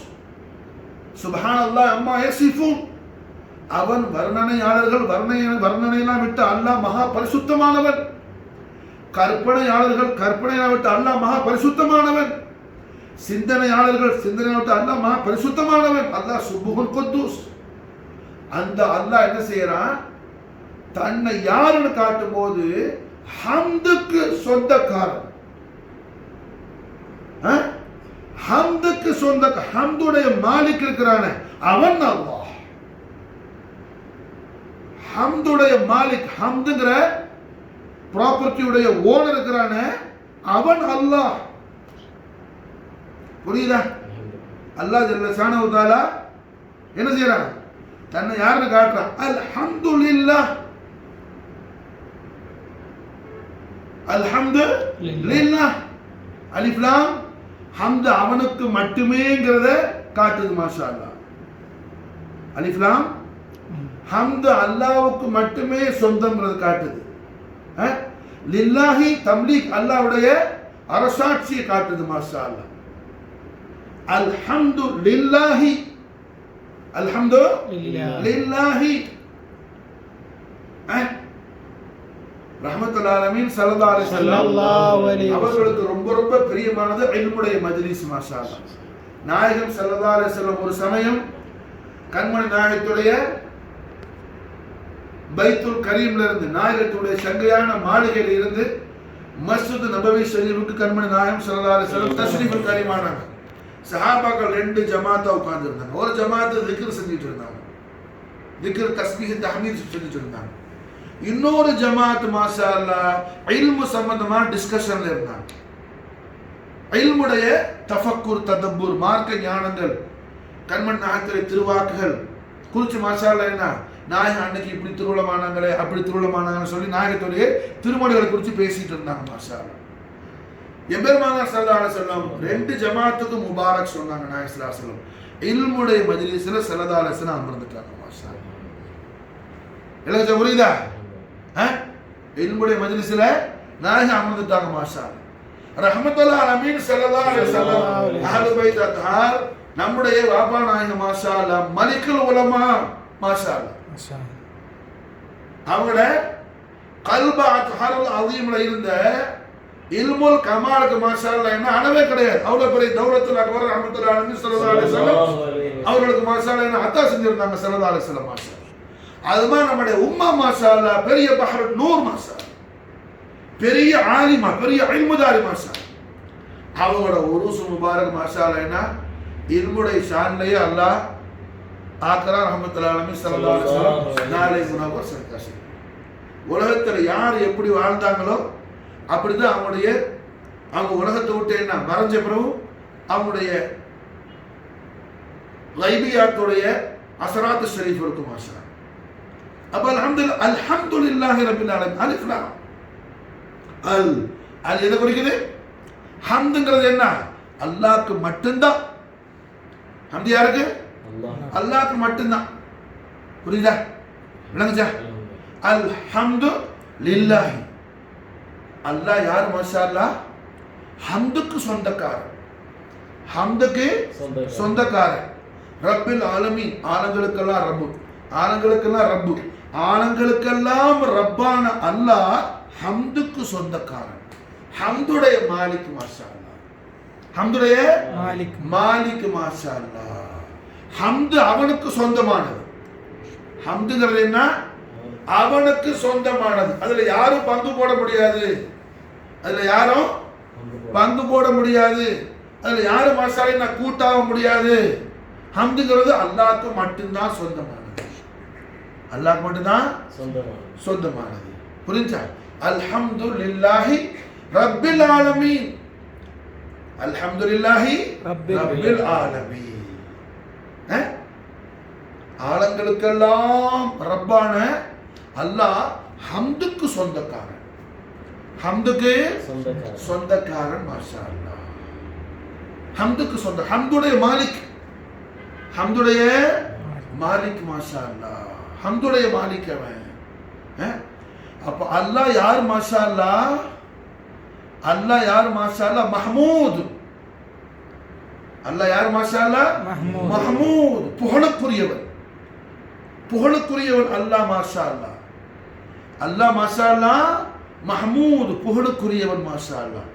சுப்ஹானல்லாஹ் அம்மா யசிஃபூன். அவன் வர்ணனையாளர்கள் வர்ணனையெல்லாம் விட்டு அல்லாஹ் மகா பரிசுத்தமானவன். கற்பனையாளர்கள் கற்பனையை விட்டு அல்லாஹ் மகா பரிசுத்தமானவன். சிந்தனையாளர்கள் சிந்தனை விட்டு அல்லாஹ் மகா பரிசுத்தமானவன். அல்லாஹ் சுப்ஹுன் குத்தூஸ். அந்த அல்லாஹ் என்ன செய்யறான்? தன்னை யாருன்னு காட்டும் போது ஹம்துக்கு சொந்தக்காரன், ஹம்துக்கு சொந்த ஹம்துடைய மாலிக் இருக்கிறானே அவன் அல்லாஹ். ஹம்துடைய மாலிக், ஹம்துங்கிற ப்ராப்பர்ட்டியுடைய ஓனர் இருக்கிறானே அவன் அல்லாஹ். புரியுதா? அல்லாஹ் ஜல்ல ஷானஹு வ தஆலா என்ன செய்யறான்? தன்னை யாருன்னு காட்டுறான். அல்ஹம்துலில்லாஹ், அல்ஹம்துலில்லாஹ். அலிஃப் லாம் ஹம்து அவனுக்கு மட்டுமேங்கிறத காட்டுது. மாஷா அல்லாஹ். அலிஃப் லாம் ஹம்து அல்லாஹ்வுக்கு மட்டுமே சொந்தம்ங்கிறது காட்டுது. லில்லாஹி தம்லீக் அல்லாஹ்வுடைய அரசாட்சியை காட்டுது. மாஷா அல்லாஹ். அல்ஹம்து லில்லாஹி, அல்ஹம்து லில்லாஹி. ரஹ்மத்துல் ஆலமீன் ஸல்லல்லாஹு அலைஹி வஸல்லம் அவர்களுக்கு ரொம்ப ரொம்ப பிரியமானது இல்முடைய மஜ்லிஸ். மாஷா அல்லாஹ். நாயகம் ஸல்லல்லாஹு அலைஹி வஸல்லம் ஒரு சமயம் கண்மணி நாயகத்துடைய பைத்துல் கரீம்ல இருந்து, நாயகத்துடைய சங்கையான மாளிகையில் இருந்து மஸ்ஜித் நபவி ஷரீஃபுக்கு கண்மணி நாயகம் ஸல்லல்லாஹு அலைஹி வஸல்லம் தஸ்ரீஃபுல் கரீமானாங்க. சஹாபாக்கள் 2 ஜமாத்தா உட்கார்ந்து இருந்தாங்க. ஒரு ஜமாத்து திக்ர் செஞ்சுட்டு இருந்தாங்க, திக்ர் தஸ்பீஹ் தஹ்மீத் செஞ்சுட்டு இருந்தாங்க. இன்னொரு ஜமாத் மாஷா அல்லாஹ் இல்மு சம்பந்தமா டிஸ்கஷன்ல இருந்தாங்க. இல்முடைய தஃபக்குர் ததப்புர் மார்க்க ஞானங்கள் கண்மணி நாயகத்துடைய திருவாக்குகள் குறிச்சு மாஷா அல்லாஹ் என்ன நாயகம் அன்னைக்கு இப்படி திருவிழமானாங்களே அப்படி திருவிழமானாங்கன்னு சொல்லி நாயகத்துடைய திருமணிகளை குறித்து பேசிட்டு இருந்தாங்க. மாஷா அல்லாஹ். எம்பெருமானார் ஸல்லல்லாஹு அலைஹி வஸல்லம் 2 ஜமாத்துக்கு முபாரக் சொன்னாங்க. நாயகம் ஸல்லல்லாஹு அலைஹி வஸல்லம் இல்முடைய மஜ்லிஸ்ல ஸல்லல்லாஹு அலைஹி வஸல்லம் அமர்ந்துட்டாங்க. மாஷா அல்லாஹ். எல்லாம் புரியுதா? இல்முடைய மஜ்லிஸ்ல நாயகம் அமர்ந்துட்டாங்க. மாஷா அல்லாஹ். ரஹ்மத்துல் ஆலமீன் ஸல்லல்லாஹு அலைஹி வஸல்லம் அஹ்லுல் பைத் அத்ஹார் நம்முடைய வாப்பா நாயகம் மாஷா அல்லாஹ் மலிக்குல் உலமா. மாஷா அல்லாஹ். அவங்கள கல்ப அத்ஹாருல் அஸீம்ல இருந்த இல்முல் கமாலுக்கு மாஷா அல்லாஹ் என்ன அளவே கிடையாது. அவ்வளவு பெரிய தௌலத்துல் அக்பர் ரஹ்மத்துல் ஆலமீன் ஸல்லல்லாஹு அலைஹி வஸல்லம் அவங்களுக்கு மாஷா அல்லாஹ் என்ன அத்தா செஞ்சிருந்தாங்க. ஸல்லல்லாஹு அலைஹி வஸல்லம் மாஷா அல்லாஹ். அதுமா நம்முடைய உம்மா மாஷா அல்லாஹ் பெரிய பஹர் நூர் மாஷா அல்லாஹ், பெரிய ஆலிமா, பெரிய இல்முதாரி மாஷா அல்லாஹ். அவங்களோட உருஸ் முபாரக் மாஷா அல்லாஹ் என்ன இல்முடைய ஷான்லயே அல்லாஹ் ஆக்கரா ரஹ்மத்துல் ஆலமீன் ஸல்லல்லாஹு அலைஹி வஸல்லம் நாளை முனவர் சர்க்காசி. உலகத்துல யார் எப்படி வாழ்ந்தாங்களோ அப்படிதான் அவங்க உலகத்தை விட்டு என்ன மறைஞ்ச பிறகு அவங்களுடைய கைபியாத்துடைய அசராத் ஷரீஃப் இருக்கும். மாஷா அல்லாஹ். அப்ப அல்ஹம்துலில்லாஹி ரப்பில் ஆலமீன். அலிஃப் லாம் அல் எதை குறிக்குது? ஹம்துங்கிறது என்ன? அல்லாஹ்க்கு மட்டும்தான். ஹம்து யாருக்கு? அல்லாஹ்க்கு மட்டும்தான். புரியுதா? விளங்குச்சா? அல்ஹம்து லில்லாஹி. அல்லாஹ் யார்? மாஷா அல்லாஹ் ஹம்துக்கு சொந்தக்காரன். ஹம்துக்கு சொந்தக்காரன். ரப்பில் ஆலமீன், ஆலங்களுக்கெல்லாம் ரப்பு, ஆலங்களுக்கெல்லாம் ரப்பு, ஆலங்களுக்கெல்லாம் ரப்பான அல்லாஹ் ஹம்துக்கு சொந்தக்காரன். ஹம்துடைய மாலிக் மாஷா அல்லாஹ், ஹம்துடைய மாலிக் மாஷா அல்லாஹ். ஹம்து அவனுக்கு சொந்தமானது. ஹம்துங்கிறது என்ன? அவனுக்கு சொந்தமானது. அதுல யாரும் பங்கு போட முடியாது, அதுல யாரும் பங்கு போட முடியாது, அதுல யாரும் மாஷா கூட்டாக முடியாது. ஹம்துங்கிறது அல்லாஹ்க்கு மட்டும்தான் சொந்தமானது, அல்லாஹ்க்கு மட்டும்தான் சொந்தமானது. புரிஞ்சா? அல்ஹம்துலில்லாஹி ரப்பில் ஆலமீன், அல்ஹம்துலில்லாஹி ரப்பில் ஆலமீன். ஆலங்களுக்கெல்லாம் ரப்பான அல்லாஹ் ஹம்துக்கு சொந்தக்காரன், ஹம்துக்கு சொந்தக்காரன் மாஷா அல்லாஹ். ஹம்துக்கு சொந்த, ஹம்துடைய மாலிக், ஹம்துடைய மாலிக் மாஷா அல்லாஹ். ஹம்துடைய மாலிக் அவன். அப்ப அல்லாஹ் யார் மாஷா அல்லாஹ்? அல்லாஹ் யார் மாஷா அல்லாஹ்? மஹ்மூத். அல்லாஹ் யார் மாஷா அல்லாஹ்? மஹ்மூத், புகழுக்குரியவன், புகழுக்குரியவன் அல்லாஹ் மாஷா அல்லாஹ். அல்லாஹ் மாஷா அல்லாஹ் மஹ்மூத், புகழுக்குரியவன் மாஷா அல்லாஹ்.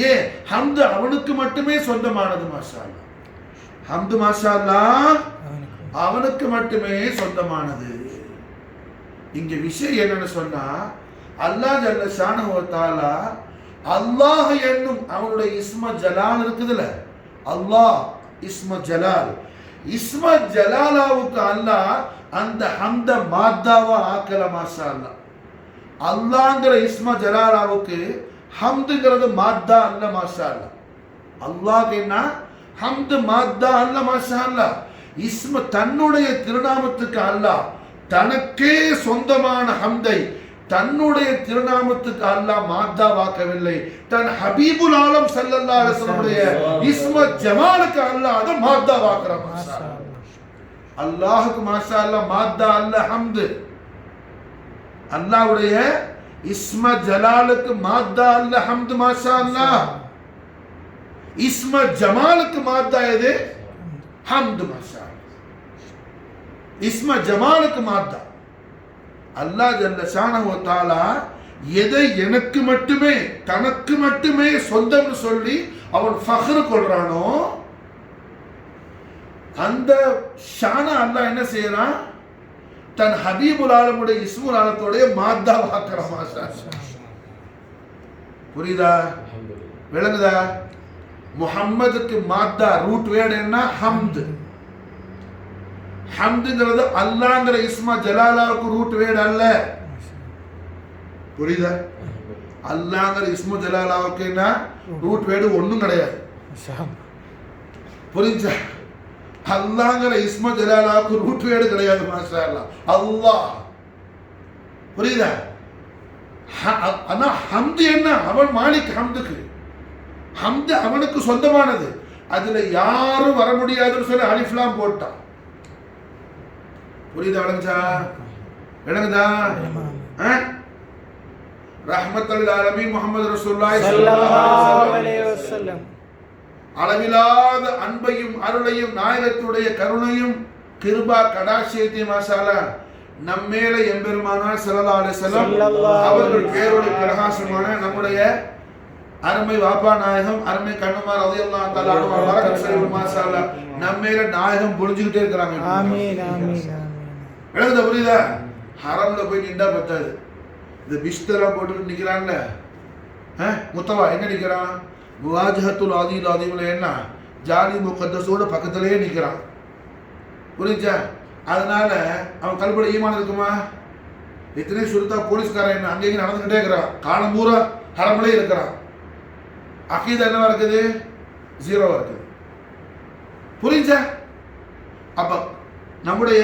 ஏன்? ஹம்து அவனுக்கு மட்டுமே சொந்தமானது மாஷா அல்லாஹ். ஹம்து மாஷா அல்லாஹ் அவனுக்கு மட்டுமே சொந்தமானது. இங்க விஷயம் என்னன்னு சொன்னா, அல்லாஹ் ஜல்ல ஷானஹு வ தஆலா அல்லாஹ் என்னும் அவனுடைய இஸ்ம ஜலால் இருக்குதுல, அல்லாஹ் இஸ்ம ஜலால், இஸ்ம ஜலாலாவுக்கு அல்லாஹ் அந்த ஹம்த மாத்தாவா ஆக்கல மாஷா அல்லாஹ். அல்லாஹ்ங்கிற இஸ்ம ஜலாலாவுக்கு ஹம்துங்கிறது மாத்தா அல்ல மாஷா அல்லாஹ். அல்லாஹ் என்ன ஹம்து மாத்தா அல்ல மாஷா அல்லாஹ். இஸ்ம தன்னுடைய திருநாமத்துக்கு அல்லாஹ் தனக்கே சொந்தமான ஹம்தை தன்னுடைய திருநாமத்துக்கு அல்லாஹ் மாத்தா வாக்கவில்லை. தன் ஹபீபுல் ஆலம் ஸல்லல்லாஹு அலைஹி வஸல்லம் இஸ்ம ஜமாலுக்கு அல்லாஹ் அத மாத்தா வாக்குறான் மாஷா அல்லாஹ். அல்லாஹ்வுக்கு மாஷா அல்லாஹ் மாத்தா அல்ல ஹம்து. அல்லாஹ்வுடைய இஸ்ம ஜலாலுக்கு மாத்தா அல்ல ஹம்து மாஷா அல்லாஹ். இஸ்ம ஜமாலுக்கு மாத்தா எது? ஹம்து மாஷா அல்லாஹ். இஸ்ம ஜமாலுக்கு மாத்தா. அல்லாஹ் ஜல்ல ஷானஹு வ தஆலா எதை எனக்கு மட்டுமே தனக்கு மட்டுமே சொந்தம்னு சொல்லி அவன் ஃபஹ்ர் கொள்றானோ அந்த ஷான அல்லாஹ் என்ன செய்யறான்? தன் ஹபீபுல் ஆலமுடைய இஸ்முல் ஆலத்தோடைய மாத்தா வாக்குறான் மாஷா அல்லாஹ். புரியுதா? விளங்குதா? முஹம்மதுக்கு மாத்தா ரூட் வேர்டு என்ன? ஹம்து. ஹம்துங்கிறது அல்லாஹ்ங்கிற இஸ்ம ஜலாலாவுக்கு ரூட் வேர்டு அல்ல. புரியுதா? அல்லாஹ்ங்கிற இஸ்ம ஜலாலாவுக்கு என்ன ரூட் வேர்டு? ஒண்ணும் கிடையாது. புரிஞ்சா? அல்லாஹ்ங்கிற இஸ்ம ஜலாலாவுக்கு ரூட் வேர்டு கிடையாது மாஷா அல்லாஹ். அல்லாஹ். புரியுதா? ஆனா ஹம்து என்ன? அவன் மாலிக் ஹம்துக்கு. ஹம்து அவனுக்கு சொந்தமானது. அதுல யாரும் வர முடியாதுன்னு சொல்லி அலிஃப்லாம் போட்டான். புரியுதா? விளங்குதா? விளங்குதா? ரஹ்மத்துல் ஆலமீன் முஹம்மது ரசூலுல்லாஹி ஸல்லல்லாஹு அலைஹி வஸல்லம் அளவிலாத அன்பையும் அருளையும் நாயகத்துடைய கருணையும் கிருபா கடாட்சியத்தையும் மாஷா அல்லாஹ் நம்மேல எம்பெருமானார் ஸல்லல்லாஹு அலைஹி வஸல்லம் அவர்கள் பேரோடு பிரகாசமான நம்முடைய அருமை வாப்பா நாயகம் அருமை கண்ணுமார் ரலியல்லாஹு தஆலா அன்ஹு வரக்கத் செய்து மாஷா அல்லாஹ் நம்மேல நாயகம் பொழிஞ்சிட்டே இருக்காங்க. ஆமீன் ஆமீன் ஆமீன். விளங்குதா? புரியுதா? ஹரம்ல போய் நின்றா பத்தாது. இந்த பிஸ்தெல்லாம் போட்டு நிக்கிறான்ல, முத்தவா என்ன நிக்கிறான்? முவாஜஹத்துல் ஆதில் ஆதிம்ல என்ன ஜாலி முகத்தஸோட பக்கத்திலேயே நிக்கிறான். புரிஞ்சா? அதனால அவன் கல்புல ஈமான் இருக்குமா? இத்தனை சுருத்தா போலீஸ்காரன் என்ன அங்கேயும் நடந்துகிட்டே இருக்கிறான், காலம் பூரா ஹரம்லே இருக்கிறான். அகீதா என்னவா இருக்குது? ஜீரோவா இருக்குது. புரிஞ்சா? அப்ப நம்முடைய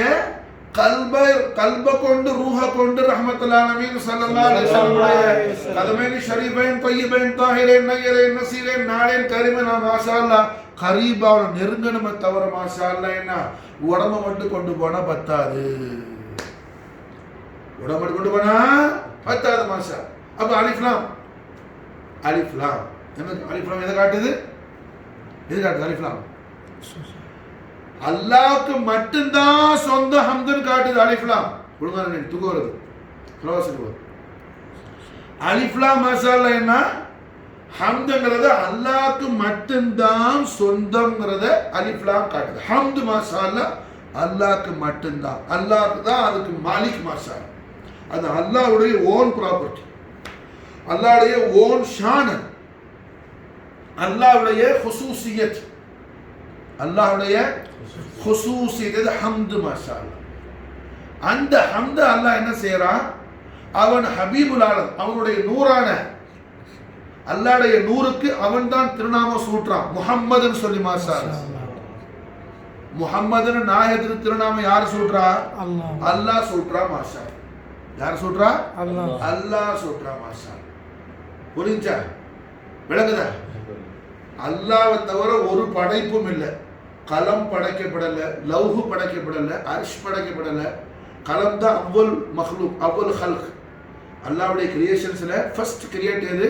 கல்ப கொண்டு ரூஹ கொண்டு ரஹ்மத்துல் ஆலமீன் ஸல்லல்லாஹு அலைஹி வஸல்லம் கதமைன் ஷரீஃபைன் தய்யிபைன் தாஹிரைன் நய்யிரைன் நஸீரைன் நாளைன் கரீமனா மாஷா அல்லாஹ் கரீபாவுல நெருங்கணுமே தவிர மாஷா அல்லாஹ் என்ன உடம்ப மட்டும் கொண்டு போனா பத்தாது. உடம்ப மட்டும் கொண்டு போனா பத்தாது மாஷா. அப்ப அலிஃப் லாம், அலிஃப் லாம் என்ன? அலிஃப் லாம் எதை காட்டுது? எது காட்டுது அலிஃப்லாம்? அல்லாஹ்க்கு மட்டும்தான் சொந்த ஹம்துன்னு காட்டுது அலிஃப்லாம். ஒழுங்கா நீங்க தூக்க வருது பிரவாசத்துக்கு வருது. அலிஃப்லாம் மசாலா என்ன? ஹம்துங்கிறத அல்லாஹ்க்கு மட்டும்தான் சொந்தம்ங்கிறத அலிஃப்லாம் காட்டுது. ஹம்து மசாலா அல்லாஹ்க்கு மட்டும்தான், அல்லாஹ்க்கு தான் அதுக்கு மாலிக் மசாலா. அது அல்லாஹ்வுடைய ஓன் ப்ராப்பர்ட்டி, அல்லாஹ்வுடைய ஓன் ஷான், அல்லாஹ்வுடைய ஹுசூசியத், அல்லாஹ்வுடைய ஹுசூசியத் ஹம்து மசாலா. அந்த ஹம்த அல்லாஹ் என்ன செய்யறான்? அவன் ஹபீபுல் ஆலம், அவனுடைய நூறான அல்லாஹ்வுடைய நூருக்கு அவன் தான் திருநாமம் சூட்டுறான். முஹம்மதுன்னு சொல்லி மாஷாஅல்லா. முஹம்மதுன்னு நாயகத்துக்கு திருநாமம் யார் சூட்டுறா? அல்லாஹ் சூட்டுறா மாஷாஅல்லா. யார் சூட்டுறா? அல்லாஹ் சூட்டுறா மாஷாஅல்லா. புரிஞ்சா? விளங்குதா? அல்லாஹ்வை தவிர ஒரு படைப்பும் இல்லை. கலம் படைக்கப்படல, லவ்ஹு படைக்கப்படல, அர்ஷ் படைக்கப்படல. கலம் தான் அவ்வல் மஹ்லூக், அவ்வல் ஹல்க். அல்லாஹ்வுடைய கிரியேஷன்ஸ்ல ஃபர்ஸ்ட் கிரியேட் எது?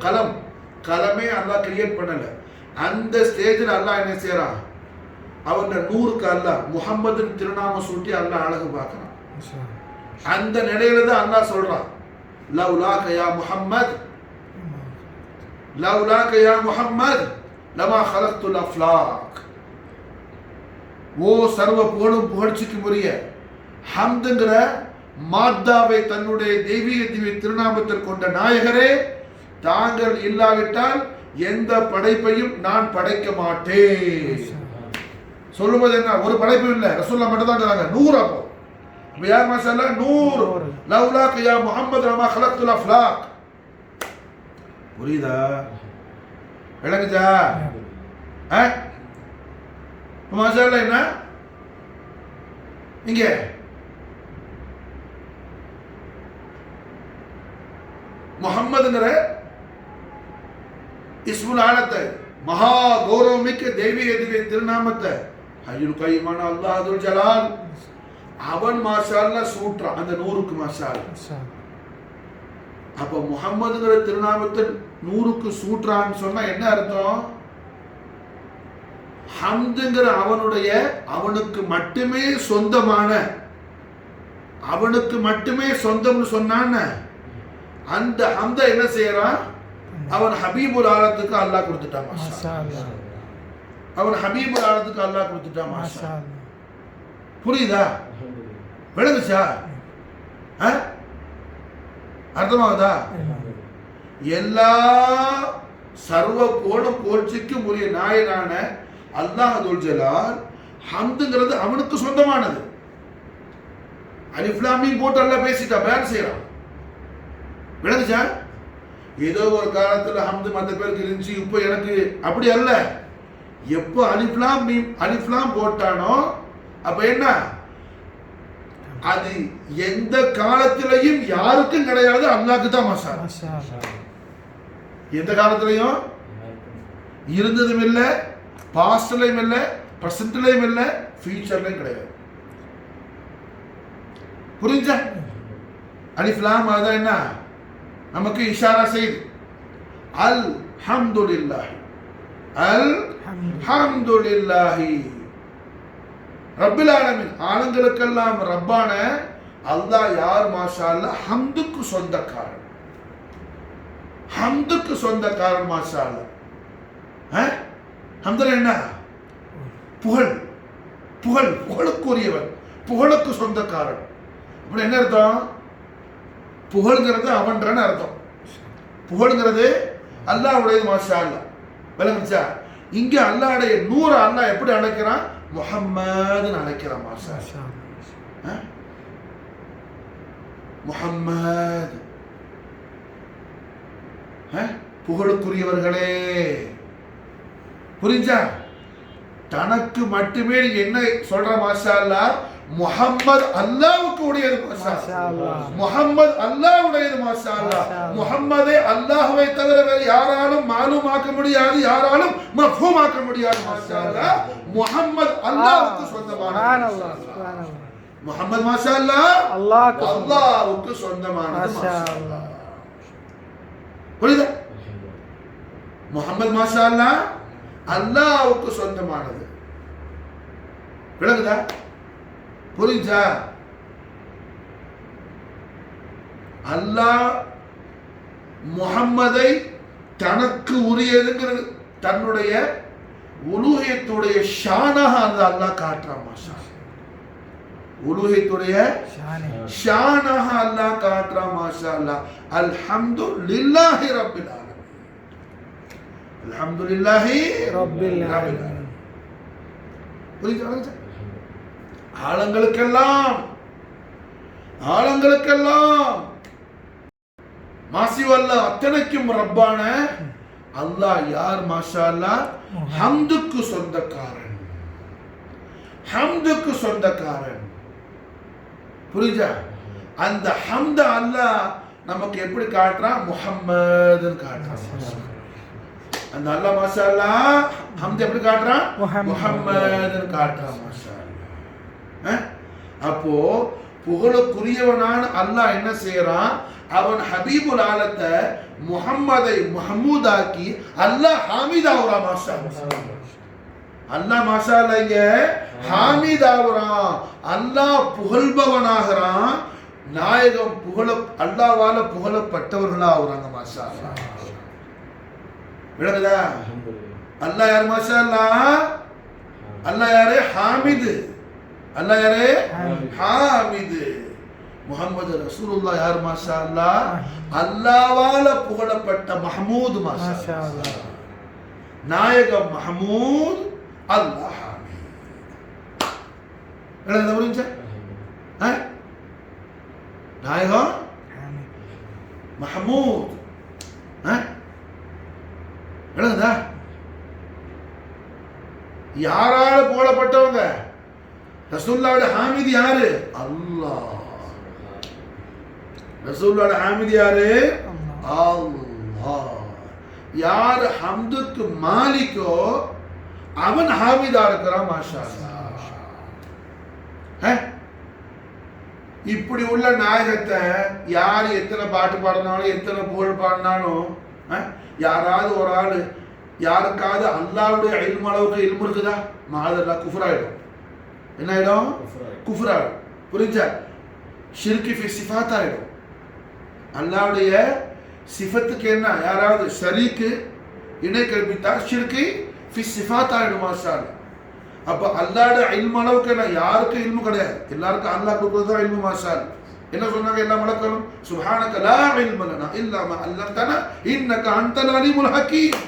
கலம். கலமே அல்லாஹ் கிரியேட் பண்ணல. அந்த ஸ்டேஜில் அல்லாஹ் என்ன செய்யறான்? அவன் நூறுக்கு அல்லாஹ் முஹம்மதுன்னு திருநாமம் சூட்டி அல்லாஹ் அழகு பார்க்கறான். அந்த நிலையில தான் அல்லாஹ் சொல்றான், லவ்லாக யா முஹம்மத், லவ்லாக யா முஹம்மத் லமா ஹலக்துல் அஃப்லாக். ஓ சர்வ புகழும் புகழ்ச்சிக்கு உரிய ஹம்துங்கிற மாத்தாவை தன்னுடைய தெய்வீக திருநாமத்தில் கொண்ட நாயகரே, தாங்கள் இல்லாவிட்டால் எந்த படைப்பையும் நான் படைக்க மாட்டேன். சொல்லும்போது என்ன? ஒரு படைப்பும் இல்லை, ரசூலுல்லாஹ் மட்டும் தான் சொல்றாங்க. நூறு. அப்போ யா மாஷாஅல்லா நூறு. லவ்லாக யா முஹம்மத் லமா ஹலக்துல் அஃப்லாக். புரியுதா? விளங்குதா? மாஷாஅல்லா என்ன இங்க முஹம்மதுங்கிற இஸ்முல் ஆலத்தை, மகா கௌரவமிக்க தெய்வீக திருநாமத்தை ஹய்யுல் கய்யூமான அல்லாஹ் துல் ஜலால் அவன் மாஷாஅல்லா சூட்றான் அந்த நூறுக்கு மாஷாஅல்லா. அப்ப முஹம்மதுங்கிற திருநாமத்தை நூறுக்கு சூட்றான்னு சொன்னா என்ன அர்த்தம்? ஹம்துங்கிற அவனுடைய அவனுக்கு மட்டுமே சொந்தமான, அவனுக்கு மட்டுமே சொந்தம்னு சொன்னான். அந்த ஹம்த என்ன செய்யறான்? அவன் ஹபீபுல் ஆலத்துக்கு அல்லாஹ் கொடுத்துட்டான் மாஷாஅல்லா. அவன் ஹபீபுல் ஆலத்துக்கு அல்லாஹ் கொடுத்துட்டான் மாஷாஅல்லா. புரியுதா? விளங்குச்சா? அர்த்தமாகுதா? எல்லா சர்வ புகழும் புகழ்ச்சிக்கும் உரிய நாயனான அல்லாஹ் துல் ஜலால் ஹம்துங்கிறது அவனுக்கு சொந்தமானது. அலிஃப் லாம் மீம் போட்டு அல்லாஹ் பேசிட்டா, பயான் செய்யறான். விளங்குச்சா? ஏதோ ஒரு காலத்துல ஹம்து மற்ற பேருக்கு இருந்துச்சு, இப்போ எனக்கு அப்படி அல்ல. எப்போ அலிஃப்லாம் மீம் அலிஃப்லாம் போட்டானோ அப்ப என்ன? அது எந்த காலத்திலையும் யாருக்கும் கிடையாது, அல்லாஹ்க்கு தான் மாஷாஅல்லா. எந்த காலத்திலையும் இருந்ததும் இல்லை, பாஸ்ட்லயும் இல்லை, பிரசன்ட்லயும் இல்லை, ஃபியூச்சர்லயும் கிடையாது. புரிஞ்சா? அலிஃப்லாம் அதான் என்ன நமக்கு இஷாரா செய்து அல்ஹம்துலில்லாஹ், அல்ஹம்துலில்லாஹ் ரப்பில் ஆலமீன், ஆலங்களுக்கெல்லாம் ரப்பான அல்லாஹ் யார் மாஷாஅல்லா? ஹம்துக்கு சொந்தக்காரன், ஹம்துக்கு சொந்தக்காரன் மாஷாஅல்லா. ஹம்துல என்ன? புகழ், புகழ், புகழுக்குரியவன், புகழுக்கு சொந்தக்காரன். அப்படி என்ன அர்த்தம்? புகழ்ங்கிறது அவன்றன்னு அர்த்தம். புகழ்ங்கிறது அல்லாஹ்வுடையது மாஷாஅல்லா. விளங்குச்சா? இங்க அல்லாஹ்வுடைய நூற அல்லாஹ் எப்படி அழைக்கிறான்? முஹம்மதுன்னு அழைக்கிறான் மாஷாஅல்லா. முஹம்மது புகழுக்குரியவர்களே. புரிஞ்சா? தனக்கு மட்டுமே என்ன சொல்ற மாஷாஅல்லா? முஹம்மது அல்லாஹ்வுக்கு உடையது மாஷாஅல்லா. முஹம்மது அல்லாஹ்வுடையது மாஷாஅல்லா. முஹம்மதே அல்லாஹ்வை தவிர வேறு யாராலும் மாலூமாக்க முடியாது, யாராலும் மஃஹூமாக்க முடியாது மாஷாஅல்லா. முஹம்மது அல்லாஹ்வுக்கு சொந்தமானது. சுப்ஹானல்லாஹ். முஹம்மது மாஷாஅல்லா அல்லாஹ்வுக்கு சொந்தமானது மாஷாஅல்லா. புரியுதா? முஹம்மது மாஷாஅல்லா அல்லாஹ்வுக்கு சொந்தமானது. விளங்குதா? புரிஞ்சா? அல்லாஹ் முஹம்மதை தனக்கு உரியதுங்கிறது தன்னுடைய உலூஹியத்துடைய ஷானாக அந்த அல்லாஹ் காட்டுறான். மாஷா உலூஹியத்துடைய ஷானாக அல்லாஹ் காட்டுறான். மாஷா அல்லாஹ். அல்ஹம்துலில்லாஹி ரப்பில் ஆலமீன். அல்ஹம்துலில்லாஹி ரப்பில் ஆலமீன். புரியுதா? ஆழங்களுக்கெல்லாம் மாசிவல்ல அத்தனைக்கும் ரப்பான அல்லாஹ் யார்? மாஷா அல்லாஹ் ஹம்துக்கு சொந்தக்காரன். ஹம்துக்கு சொந்தக்காரன். புரியுதா? அந்த ஹம்த அல்லாஹ் நமக்கு எப்படி காட்டுறான்? முஹம்மதுன்னு காட்டுறான். அந்த அல்லாஹ் மாஷா அல்லாஹ் ஹம்த எப்படி காட்டுறான்? முஹம்மதுன்னு காட்டுறான். மாஷா அல்லாஹ். அப்போ புகழுக்குரியவனான அல்லாஹ் என்ன செய்யறான்? அவன் ஹபீபுல் ஆலத்தை முஹம்மதை மஹமூதாக்கி அல்லாஹ் ஹாமிதாவுரா. மாஷா அல்லாஹ் மாஷா அல்லாஹ் இங்க ஹாமிதாவுரான். அல்லாஹ் புகழ்பவனாகிறான். நாயகம் புகழ அல்லாஹ்வால புகழப்பட்டவர்களா ஆகுறாங்க. மாஷா அல்லாஹ். விளங்குதா? அல்லாஹ் யார்? மாஷா அல்லாஹ். அல்லாஹ் யாரு? ஹாமிது. அல்லாஹ் யாரு? ஹாமிது. முஹம்மது ரசூலுல்லாஹ் யார்? மாஷா அல்லாஹ் அல்லாஹ்வால புகழப்பட்ட மஹமூத். மாஷா அல்லாஹ். நாயகம் மஹமூத், அல்லாஹ் ஹாமித். என்ன புரிஞ்சா? நாயகம் மஹமூத். என்னதா? யாரால புகழப்பட்டவங்க? ரசூலுல்லாஹ்வுடைய ஹாமித் யாரு? அல்லாஹ். ரசூலுல்லாஹ்வுடைய ஹாமித் யாரு? அல்லாஹ். யார் ஹம்துக்கு மாலிக்கோ அவன் ஹாமிதா இருக்கிறான். மாஷா அல்லாஹ். இப்படி உள்ள நாயகத்தை யார் எத்தனை பாட்டு பாடினாலும் எத்தனை புகழ் பாடினாலும் யாராவது ஒரு ஆள் யாருக்காவது அல்லாஹ்வுடைய இல்மு அளவுக்கு இல்மு இருக்குதா? மாதல்லா குஃப்ராயிடும். என்ன ஆயிடும்? குஃப்ராயிடும். புரிஞ்சா? ஷிர்கி ஃபி சிஃபாத் ஆயிடும். அல்லாஹ்வுடைய சிஃபத்துக்கு என்ன யாராவது ஷரீக்கு இணை கற்பித்தா ஷிர்கி ஃபி சிஃபாத் ஆயிடும். மாஷா அல்லாஹ். அப்ப அல்லாஹ்வுடைய இல்மு அளவுக்கு என்ன யாருக்கு இல்மு கிடையாது. எல்லாருக்கும் அல்லாஹ் கொடுக்கிறதா இல்மு. மாஷா அல்லாஹ். என்ன சொன்னாங்க எல்லா மலக்களும்? சுப்ஹானக லா இல்ம லனா இல்லா மா அல்லம்தனா இன்னக அன்தல் அலீமுல் ஹகீம்.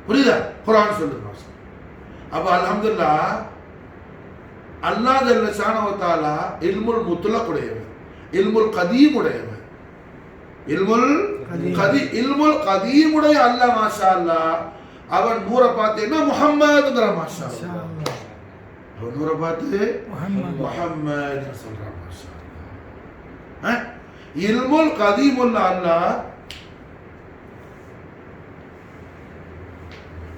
புரியுதா? குர்ஆன் சொல்லுது. அப்ப அல்ஹம்துலில்லாஹ் அல்லாஹ் ஜல்ல ஷானஹு வ தஆலா இல்முல் முத்லக் உடையவன், இல்முல் கதீம் உடையவன். இல்முல் கதீம் உடைய அல்லாஹ் மாஷா அல்லாஹ் அவன் நூரை பார்த்தேன்னா முஹம்மதுங்கிற. மாஷா அல்லாஹ். அவன் நூரை பார்த்து முஹம்மது சொல்றான். மாஷா அல்லாஹ். இல்முல் கதீமுல் அல்லாஹ்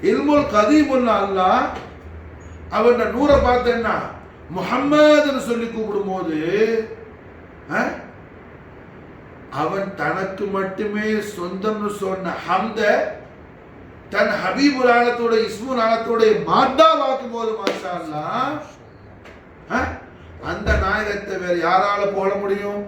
இல்முல் கதீமுல் அல்லாஹ் அவன் நூரை பார்த்தேன்னா முஹம்மதுன்னு சொல்லி கூப்பிடும் போது அவன் தனக்கு மட்டுமே சொந்தம்னு சொன்ன ஹம்த தன் ஹபீபுல் ஆலத்தோட இஸ்முல் ஆலத்தோட மாத்தா வாக்கும் போது மாஷா அல்லாஹ் அந்த நாயகத்தை வேற யாரால போட முடியும்?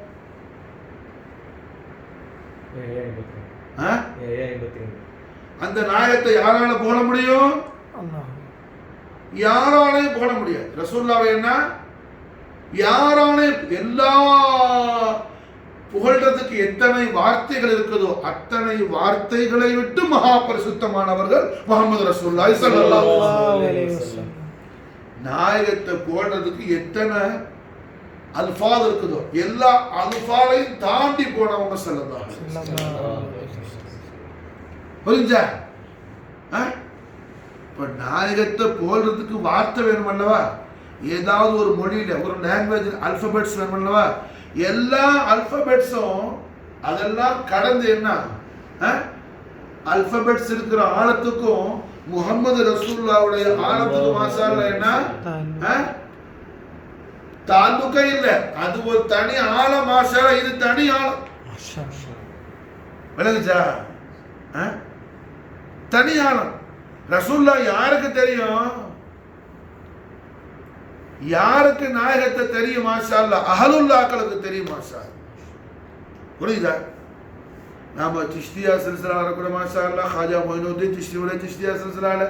அந்த நாயகத்தை யாரால போட முடியும்? யாராலையும் போட முடியாது. ரசூலுல்லாஹ் என்ன யாராலையும் எல்லா புகழ்றதுக்கு எத்தனை வார்த்தைகள் இருக்குதோ அத்தனை வார்த்தைகளை விட்டு மகா பரிசுத்தமானவர்கள் முஹம்மது ரசூலுல்லாஹி ஸல்லல்லாஹு அலைஹி வஸல்லம். நாயகத்தை போடுறதுக்கு எத்தனை அல்ஃபாஸ் இருக்குதோ எல்லா அல்ஃபாலையும் தாண்டி போனவங்க ஸல்லல்லாஹு அலைஹி வஸல்லம். புரிஞ்சா? இப்ப நாயகத்தை போடுறதுக்கு வார்த்தை வேணும் அல்லவா? ஏதாவது ஒரு மொழியில ஒரு லாங்குவேஜ் அல்பபெட்ஸ் வேணும் அல்லவா? எல்லா அல்பபெட்ஸும் அதெல்லாம் கடந்து என்ன அல்பபெட்ஸ் இருக்கிற ஆழத்துக்கும் முஹம்மது ரசூலுல்லாஹ்வுடைய ஆழத்துக்கு மாஷா அல்லாஹ் என்ன தாலுக்கே இல்லை. அது ஒரு தனி ஆழம். மாஷா அல்லாஹ். இது தனி ஆழம். விளங்குச்சா? தனியாளம். ரசூல்லா யாருக்கு தெரியும்? யாருக்கு நாயகத்தை தெரியும்? மாஷா அல்லாஹ் அஹலுல்லாக்களுக்கு தெரியும். மாஷா புரியுதா? நாம சிஷ்தியா சில்சிலால கூட மாஷா அல்லாஹ் ஹாஜா மொயினுddin சிஷ்தியோட சிஷ்தியா சில்சிலால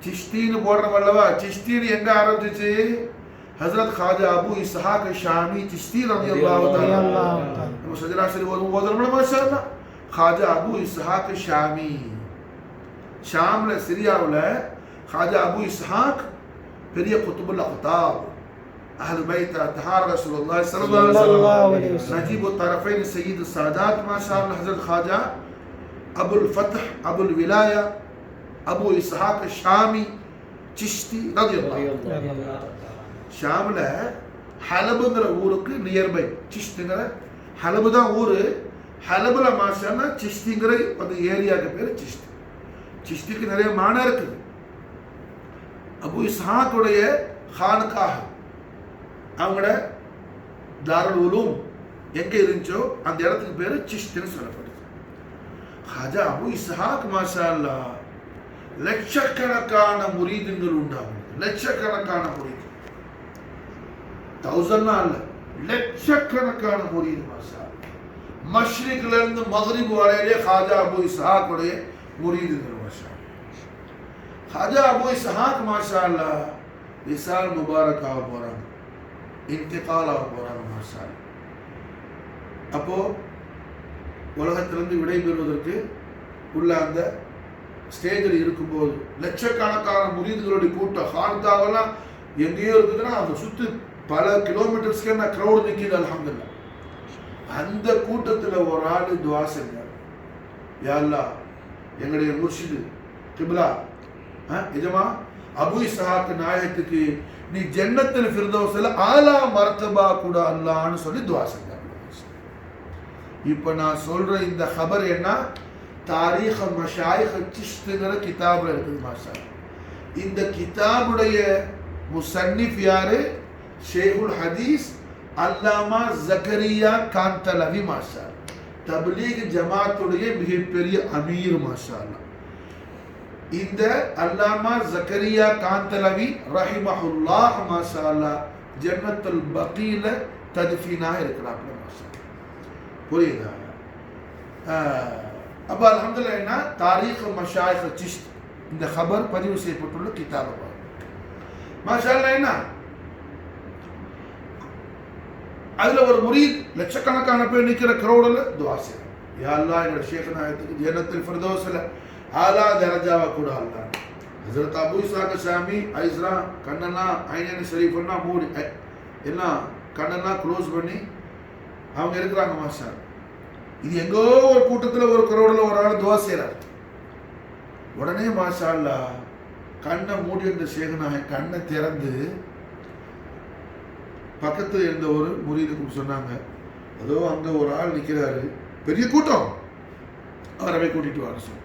சிஷ்தின்னு போடுறோம் அல்லவா? சிஷ்தின்னு எங்க ஆரம்பிச்சிச்சு? ஹஜ்ரத் ஹாஜா அபு இஸ்ஹாக் ஷாமி சிஷ்தி ரலியல்லாஹு தஆலா நம்ம சஜரா ஷரீஃப் ஓதுறோம் மாஷா அல்லாஹ். ஹாஜா அபு இஸ்ஹாக் ஷாமி, ஷாம்ல சிரியாவுல ஹாஜா அபு இஸ்ஹாக் பெரிய குத்துபுல் அக்தாப், அஹ்லு பைத் அத்ஹார் ரசூலுல்லாஹி ஸல்லல்லாஹு அலைஹி வஸல்லம், நஜீபு தரஃபைன் சய்யிது சாதாத் மாஷா அல்லாஹ் ஹஜ்ரத் ஹாஜா அபுல் ஃபத்ஹ் அபுல் விலாயா அபு இஸ்ஹாக் ஷாமி சிஷ்தி ரலியல்லாஹு. ஷாம்ல ஹலபுங்கிற ஊருக்கு நியர்பை சிஷ்திங்கிற ஹலபு தான் ஊரு. ஹலபுல மாஷா அல்லாஹ் சிஷ்திங்கிற அந்த ஏரியாவுக்கு பேர் சிஷ்தி. சிஷ்திக்கு நிறைய மானா இருக்குது. அபு இஸ்ஹாக்குடைய ஹானுக்காக அவங்களோட தாருல் உலூம் எங்க இருந்துச்சோ அந்த இடத்துக்கு பேரு சிஷ்தின்னு சொல்லப்படுது. ஹாஜா அபு இஸ்ஹாக் மாஷா அல்லாஹ் லட்சக்கணக்கான முரீதுங்கள் உண்டாகும். லட்சக்கணக்கான முரீது, 1000 அல்ல, லட்சக்கணக்கான முரீது. மாஷா மஷ்ரிக்ல இருந்து மக்ரிப் வரையிலே ஹாஜா அபு இஸ்ஹாக்குடைய முரீதுங்கள். மாஷா ஹாஜா அபு இஸ்ஹாக் மாஷா அல்லாஹ் விசால் முபாரக் ஆக போறாங்க, இன்திகால் ஆக போறாங்க. மாஷா அப்போ உலகத்திலிருந்து விடைபெறுவதற்கு உள்ள அந்த ஸ்டேஜில் இருக்கும்போது லட்சக்கணக்கான முரீதுகளுடைய கூட்டம் ஹான்காவெல்லாம் எங்கேயோ இருக்குதுன்னா அந்த சுற்றி பல கிலோமீட்டர்ஸ்க்கு என்ன க்ரௌட் நிற்கிது. அல்ஹம்துலில்லாஹ். அந்த கூட்டத்தில் ஒரு ஆள் துவா செஞ்சார், யா அல்லாஹ் எங்களுடைய முர்ஷிது கிப்லா எஜமா அபு இஸ்ஹாக் நாயகத்துக்கு நீ ஜன்னத்துல் ஃபிர்தௌஸ்ல ஆலா மர்தபா கூட அல்லாஹ்னு சொல்லி துவா செஞ்சார். இப்போ நான் சொல்ற இந்த खबर என்ன? தாரீഖ் மஷாயிக் சிஷ்திங்கிற கிதாபில் இருக்குது. மாஷா இந்த கிதாபுடைய முசன்னிஃப் யாரு? ஷேகுல் ஹதீஸ் அல்லாமா ஜக்கரியா காந்தலவி. மாஷா தப்லீக் ஜமாத்துடைய மிகப்பெரிய அமீர். மாஷா அல்லாஹ். இந்த அல்லாமா ஜக்கரியா காந்தலவி ரஹிமஹுல்லாஹ் மாஷா அல்லாஹ் ஜன்னத்துல் பகீல தத்ஃபீனாக இருக்கிறாங்க. மாஷா புரியுதா? அப்போ அல்ஹம்துலில்லாஹ் என்ன தாரீഖ் மஷாயிக் சிஷ்த் இந்த खबर பதிவு செய்யப்பட்டுள்ள கிதாபு. மாஷா அல்லாஹ் என்ன அதுல ஒரு முரீத் லட்சக்கணக்கான பேர் நிற்கிற கிரௌடில் துவா செய்யணும், யா அல்லாஹ் என்னோட ஷேக் நாயகத்துக்கு ஜன்னத்துல் ஃபிர்தௌஸ்ல ஆலா தரஜாவை கூட அல்லாஹ். ஹஜ்ரத் அபு இஸ்ஹாக் ஷாமி ஐஸ்ரா கண்ணெல்லாம் ஐனன் ஷரீஃப்னா மூடி எல்லாம் கண்ணெல்லாம் க்ளோஸ் பண்ணி அவங்க இருக்கிறாங்க. மாஷா இது எங்கோ ஒரு கூட்டத்தில் ஒரு கிரௌடில் ஒரு ஆள் துவா செய்கிறார். உடனே மாஷா அல்லாஹ் கண்ணை மூடி இருந்த ஷேக் நாயக் கண்ணை திறந்து பக்கத்தில் இருந்த ஒரு முரீதுக்கு சொன்னாங்க, அதோ அங்கே ஒரு ஆள் நிற்கிறாரு, பெரிய கூட்டம், அவரை போய் கூட்டிட்டு வர சொன்ன.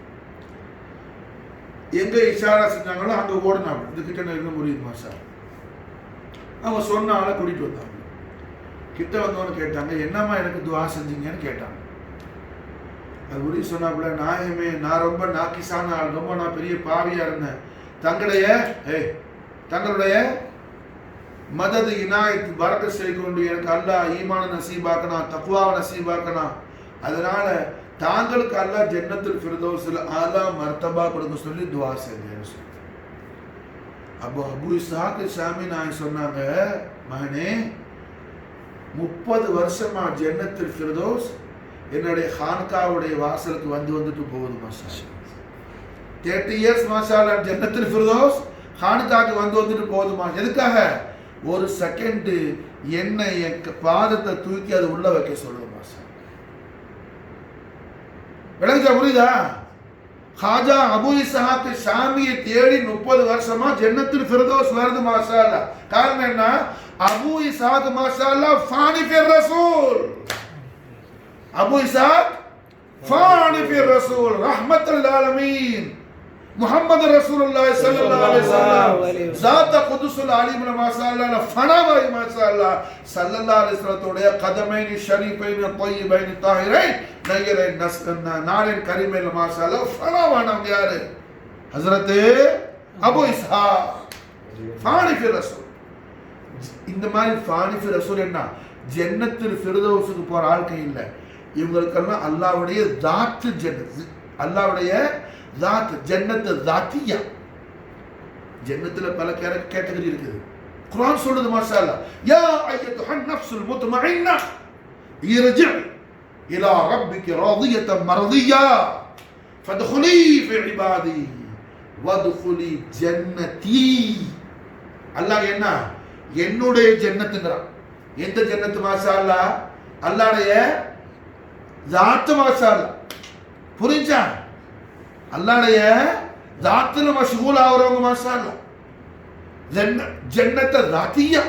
எங்க இஷாரா செஞ்சாங்களோ அங்கே ஓடினாங்க. இந்த கிட்ட இருந்த முரீது மாஷா அவங்க சொன்ன ஆளை கூட்டிட்டு வந்தாங்க. கிட்ட வந்தவன்னு கேட்டாங்க, என்னம்மா எனக்கு துவா செஞ்சீங்கன்னு கேட்டாங்க. அது முரீது சொன்னாப்புல, நாயகமே நான் ரொம்ப நாக்கிசான ஆள், ரொம்ப நான் பெரிய பாவியா இருந்தேன், தங்களுடைய மதது இனாயத் பரக்கத் செய்து கொண்டு எனக்கு அல்லாஹ் ஈமான நசீபாக்கணும், தக்வாவை நசீபாக்கணும், அதனால தாங்களுக்கு அல்லாஹ் ஜன்னத்துல் ஃபிர்தௌஸ்ல ஆலா மர்தபா கொடுக்க சொல்லி துவா செஞ்சேன்னு சொல்லி. அப்போ அபு இஸ்ஹாக் ஷாமி நாயக் சொன்னாங்க, மகனே 30 வருஷமா ஜன்னத்துல் ஃபிர்தௌஸ் என்னுடைய ஹான்காவுடைய வாசலுக்கு வந்துட்டு போகுது. மாஷா 30 இயர்ஸ் மாஷா அல்லாஹ் ஜன்னத்துல் ஃபிர்தௌஸ் ஹான்காவுக்கு வந்துட்டு போகுதுமா. எதுக்காக? ஒரு செகண்ட் என்னை என் பாதத்தை தூக்கி அது உள்ள வைக்க சொல்லுது. மாஷா விளங்குச்சா? புரியுதா? ஹாஜா அபு இஸ்ஹாக் ஷாமியை தேடி 30 வருஷமா ஜன்னத்துல் ஃபிர்தௌஸ் வருது. மாஷா அல்லாஹ். காரணம் என்ன? அபு இஸ்ஹாக் மாஷா அல்லாஹ் ஃபானி ஃபிர் ரசூல். அபு இஸ்ஹாக் ஃபானி ஃபிர் ரசூல் ரஹ்மத்துல் ஆலமீன். முஹம்மது ரசூலுல்லாஹி ஸல்லல்லாஹு அலைஹி வஸல்லம் ஸாத குதுஸுல் அலீம் மாஷாஅல்லாஹ் ஃபனாவாய் மாஷாஅல்லாஹ் ஸல்லல்லாஹு அலைஹி வஸல்லத்துடைய கதமைனி ஷரீஃபைனி தய்யிபைனி தாஹிரைன் நயரை நஸ்கன்னா நாரின் கரீமைன் மாஷாஅல்லாஹ் ஃபனாவானவங்க யாரு? ஹஜ்ரத் அபு இஸ்ஹா ஃபானிஃபி ரசூல். இந்த மாதிரி ஃபானிஃபி ரசூல் என்ன ஜன்னத்துல் ஃபிர்தௌஸுக்கு போற ஆள்கை இல்லை. இவங்களுக்கெல்லாம் அல்லாஹ்வுடைய தாத்து ஜன்னத், அல்லாஹ்வுடைய தாத் ஜன்னத்து தாத்தியா. ஜன்னத்துல பல கேட்டகரி இருக்குது. குர்ஆன் சொல்லுது மாஷாஅல்லாஹ், யா அய்யத்துஹன் நஃப்ஸுல் முத்மஇன்னா இர்ஜி இலா ரப்பிக ராதியத்தன் மர்தியா ஃபத்குலி ஃபி இபாதி வத்குலி ஜன்னதி. அல்லாஹ் என்ன என்னுடைய ஜன்னத்துங்கறான். எந்த ஜன்னத்து மாஷாஅல்லாஹ்? அல்லாஹ்வுடைய தாத் மாஷாஅல்லாஹ். புரிஞ்சா? அல்லாஹ்வுடைய தாத்துல மஷ்கூல் ஆவறவங்க மாஷாஅல்லாஹ். ஜன்னத் தாத்தியா,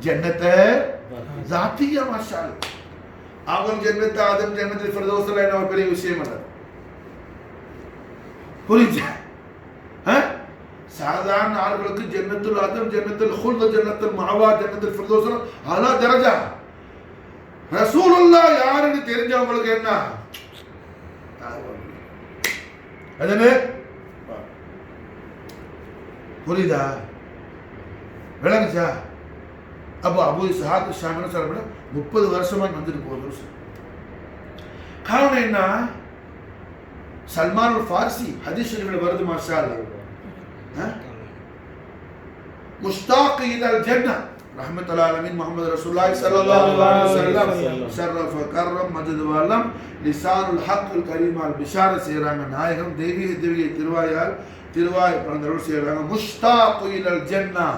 ஜன்னத் தாத்தியா மாஷாஅல்லாஹ். அவங்க ஜன்னத் ஆதம் ஜன்னத்துல் ஃபிர்தௌஸ்ல என்ன பெரிய விஷயம் அல்ல. புரிஞ்சா? சாதாரண ஆளுகளுக்கு ஜன்னத்துல் ஆதம் ஜன்னத்துல் ஹுல்த் ஜன்னத்துல் மஅவா ஜன்னத்துல் ஃபிர்தௌஸ் அலா தரஜா. ரசூலுல்லாஹ் யாருன்னு தெரிஞ்சவங்களுக்கு என்ன அதுன்னு புரியுதா? விளங்குச்சா? அப்போ அபு இஸ்ஹாக் ஷாமின்னு சொல்லப்பட 30 வருஷமா வந்துட்டு போகுது. காரணம் என்ன? சல்மான் ஃபாரிசி ஹதீஸ் ஷரீஃப்ல வருது மாஷாஅல்லாஹ், முஷ்தாக் இலல் ஜன்னah ரஹ்மத்துல் ஆலமீன் முஹம்மது ரசூலுல்லாஹி ஸல்லல்லாஹு அலைஹி வஸல்லம் ஷரஃப கர்ரம் மஜ்து வலம் லிசானுல் ஹக்குல் கரீமால் பிஷார செய்றாங்க. நாயகம் தெய்வீக திருவாய் பிறந்தவர்கள் செய்றாங்க. முஷ்தாக் இலல் ஜன்னah,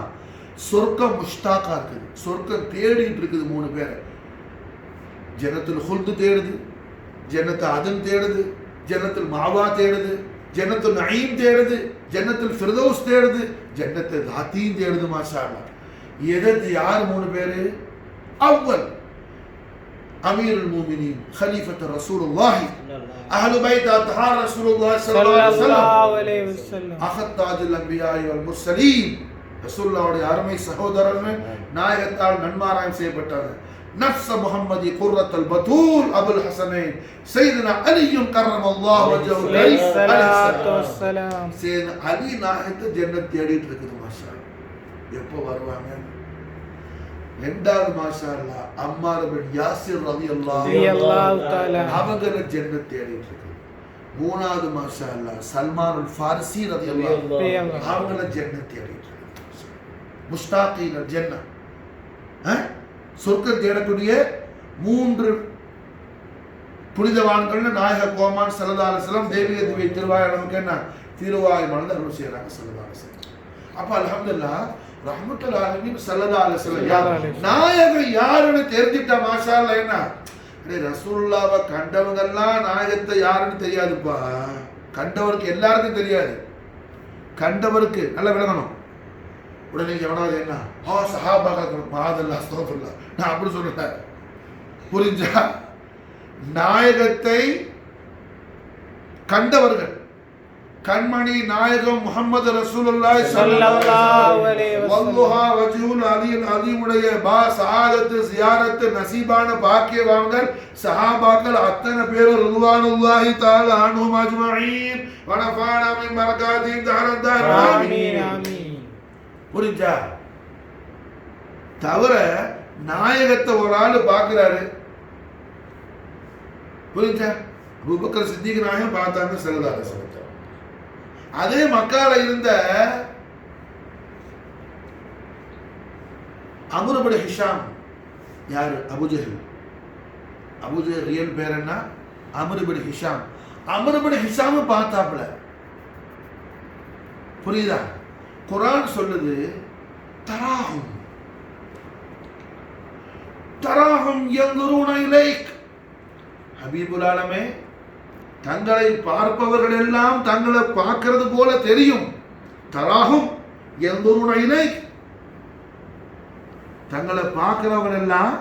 சொர்க்கம் முஷ்தாக்கா இருக்குது, சொர்க்கம் தேடிட்டு இருக்குது. 3 பேர் ஜன்னத்துல் ஹுல்த் தேடுது, ஜன்னத் அதன் தேடுது, ஜன்னத்துல் மஅவா தேடுது, ஜன்னத்துல் நஈம் தேடுது, ஜன்னத்துல் ஃபிர்தௌஸ் தேடுது, ஜன்னத் தாத்தீன் தேடுது. மாஷாஅல்லாஹ். எது யார் 3 பேரு? அவ்வல் அமீருல் முஃமினீன் خليفة رسول الله اهل بيت اطهار رسول الله صلى الله عليه وسلم اخذ تاج الانبياء والمرسلين. ரசூலுல்லாஹ்வுடைய அருமை சகோதரர்கள் நாயகத்தால் நன்மாராயம் செய்யப்பட்டார்கள். நஃப்ஸ முஹம்மதி குர்ரத்துல் பதூல் அபுல் ஹஸனைன் சையதுனா அலியும் கர்ரமல்லாஹு வஜஹு அலைஹிஸ்ஸலாத்து வஸ்ஸலாம். சையதுனா அலி நாயகத்தை ஜன்னத் தேடிட்டு இருக்குது. மாஷாஅல்லாஹ். எப்போ வருவாங்க? 2வது மாஷாஅல்லாஹ் அம்மார் பின் யாசிர் ரலியல்லாஹு தஆலா அவங்க ஜன்னத் தேடிட்டு இருக்குது. 3வது மாஷாஅல்லாஹ் சல்மானுல் ஃபாரிசி ரலியல்லாஹு அவங்க ஜன்னத் தேடிட்டு இருக்குது. முஷ்தாகீன ஜன்னah, சொர்க்கம் தேடக்கூடிய 3 புனிதவான்கள் நாயக கோமான் ஸல்லல்லாஹு அலைஹி வஸல்லம் தெய்வீக திருவாய் நமக்கு என்ன திருவாய் மலர்ந்து அருள் செய்றாங்க ஸல்லல்லாஹு அலைஹி வஸல்லம். அப்ப அல்ஹம்துலில்லாஹ் ரஹ்மத்துல் ஆலமீன் ஸல்லல்லாஹு அலைஹி வஸல்லம் நாயகம் யாருன்னு தெரிஞ்சிட்டா மாஷாஅல்லாஹ். என்ன ரசூலுல்லாஹ்வை கண்டவங்க எல்லாம் நாயகத்தை யாருன்னு தெரியாதுப்பா. கண்டவருக்கு எல்லாருக்கும் தெரியாது. கண்டவருக்கு நல்லா விளங்கணும். உடனே எவனாவது என்ன சஹாபாக்கள் மாதல்லா அஸ்தக்ஃபிருல்லாஹ் நான் அப்படி சொல்றேன். புரிஞ்சா? நாயகத்தை கண்டவர்கள் கண்மணி நாயகம் முஹம்மது ரசூலுல்லாஹி ஸல்லல்லாஹு அலைஹி வஸல்லம் வல்லுஹா வஜ்ஹுல் அலில் அலீமுடைய பா சஆதத்து ஜியாரத்து நசீபான பாக்கியவான்கள் சஹாபாக்கள் அத்தனை பேர் ரிதுவானுல்லாஹி தஆலா அன்ஹும் அஜ்மஈன் வ நஃபானா மின் பரகாத்திஹிம் தஹரத் ஆமீன் ஆமீன். புரிஞ்சா? தவிர நாயகத்தை ஒரு ஆளு பார்க்கிறாரு. புரிஞ்சா? அபூபக்கர் சித்திக் நாயகம் பார்த்தாங்க ஸல்லல்லாஹு அலைஹி வஸல்லம். அதே மக்கால இருந்த அம்ர் இப்னு ஹிஷாம் யாரு? அபூஜஹல். அபூஜஹல் ரியல் பேர் என்ன? அம்ர் இப்னு ஹிஷாம். அம்ர் இப்னு ஹிஷாம் பார்த்தாப்ல. புரியுதா? குர்ஆன் சொல்லுது தராஹும் தராஹும் யன்துரூன இலைக். ஹபீபுல் ஆலமே, தங்களை பார்ப்பவர்கள் எல்லாம் தங்களை பார்க்கிறது போல தெரியும். தராஹும் யன்துரூன இலைக். தங்களை பார்க்கிறவங்க எல்லாம்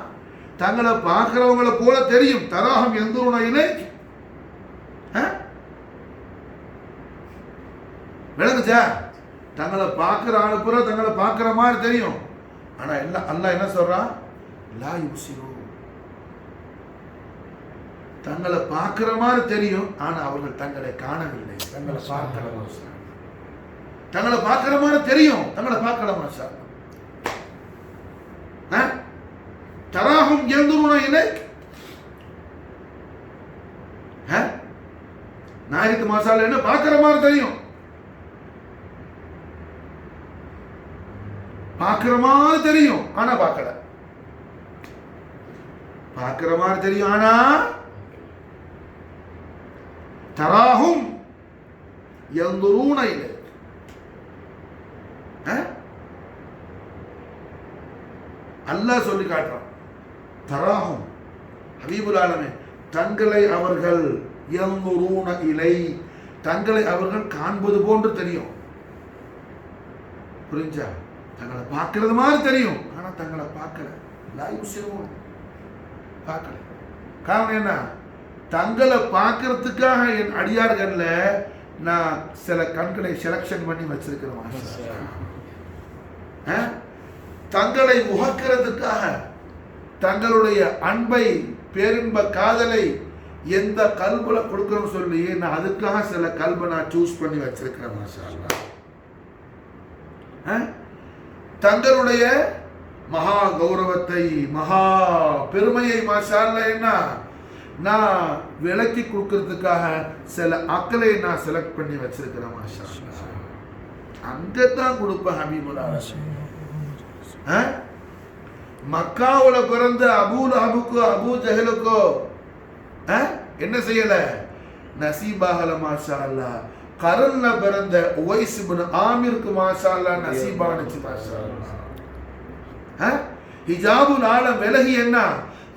தங்களை பார்க்கிறவங்களை போல தெரியும். தராஹும் யன்துரூன இலைக். விளங்குச்சா? தங்களை பார்க்குற ஆளு பூரா தங்களை பார்க்குற மாதிரி தெரியும். ஆனா எல்லாம் அல்லாஹ் என்ன சொல்றான்? லா யுப்சிரூன். தங்களை பார்க்கிற மாதிரி தெரியும், ஆனா அவர்கள் தங்களை காணவில்லை. தங்களை பார்க்கல. தங்களை பார்க்கிற மாதிரி தெரியும், தங்களை பார்க்கல. மாஷா தராஹும் யன்துருன இலைக். நாயகத்து மாசால என்ன பார்க்கிற மாதிரி தெரியும், பார்க்கிற மாதிரி தெரியும், ஆனா பார்க்கல. பார்க்கிற மாதிரி தெரியும், ஆனா தராஹும் யன்துருன இலைக். அல்லாஹ் சொல்லி காட்டுறான். தராஹும் ஹபீபுல் ஆலமீன் தங்களை அவர்கள் யன்துருன இலை, தங்களை அவர்கள் காண்பது போன்று தெரியும். புரிஞ்சா? தங்களை பார்க்கிறது மாதிரி தெரியும், ஆனா தங்களை பார்க்கல. லா யுப்சிரூன், பார்க்கல. காரணம் என்ன? தங்களை பார்க்கறதுக்காக என் அடியார்கள்ல நான் சில கண்களை செலக்ஷன் பண்ணி வச்சிருக்கிறேன். தங்களை முகக்கிறதுக்காக தங்களுடைய அன்பை, பேரின்ப காதலை எந்த கல்புல கொடுக்கணும்னு சொல்லி நான் அதுக்காக சில கல்பை நான் சூஸ் பண்ணி வச்சிருக்கிறேன். மாஷா அல்லாஹ். தங்களுடைய மகா கௌரவத்தை, மகா பெருமையை மாஷா அல்லாஹ் என்ன நான் விளக்கி கொடுக்கறதுக்காக சில அக்களை நான் செலக்ட் பண்ணி வச்சிருக்கிறேன். மாஷா அல்லாஹ். அங்கதான் கொடுப்பேன் ஹபீபுல் ஆலமீன். மக்காவுல பிறந்த அபூ லஹபுக்கோ அபூ ஜஹலுக்கோ என்ன செய்யல? நசீபாகல. மாஷா அல்லாஹ். கரல்ல பிறந்த உவைஸ் இப்னு ஆமிருக்கு மாஷா அல்லாஹ் நசீபானுச்சு. மாஷா அல்லாஹ். ஹிஜாபுல் ஆலம் விலகி என்ன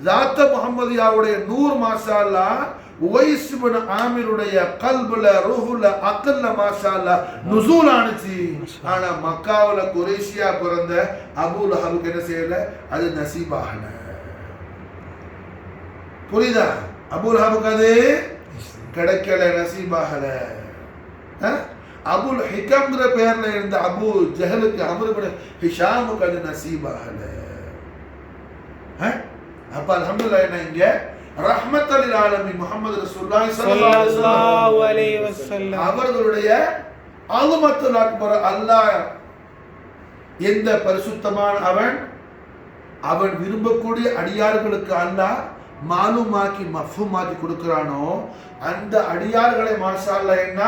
ஜாத்த முஹம்மதியாவுடைய நூர் மாஷா அல்லாஹ் உவைஸ் இப்னு ஆமிருடைய கல்புல, ரூஹுல, அக்கல்ல மாஷா அல்லாஹ் நுசூல் ஆனுச்சு. ஆனா மக்காவுல குறைஷியா பிறந்த அபூ லஹபுக்கு என்ன செய்யல? அது நசீபாகல. புரியுதா? அபூ லஹபுக்கு அது கிடைக்கல, நசீபாகல. அபுல் ஹிகம்ங்கிற பெயர்ல இருந்த அபூ ஜஹலுக்கு, அம்ர் இப்னு ஹிஷாமுக்கு அது நசீபாகல. அப்ப அல்ஹம்துலில்லாஹ் என்ன இங்க ரஹ்மத்தல் லில் ஆலமீன் முஹம்மது ரசூலுல்லாஹி ஸல்லல்லாஹு அலைஹி வஸல்லம் அவர்களுடைய அல்மத்துல் அக்பர் அல்லாஹ் எந்த பரிசுத்தமான அவன் விரும்பக்கூடிய அடியார்களுக்கு அல்லாஹ் மாலுமாக்கி மஃபூமாக்கி கொடுக்கிறானோ அந்த அடியார்களை மாஷா அல்லாஹ் என்ன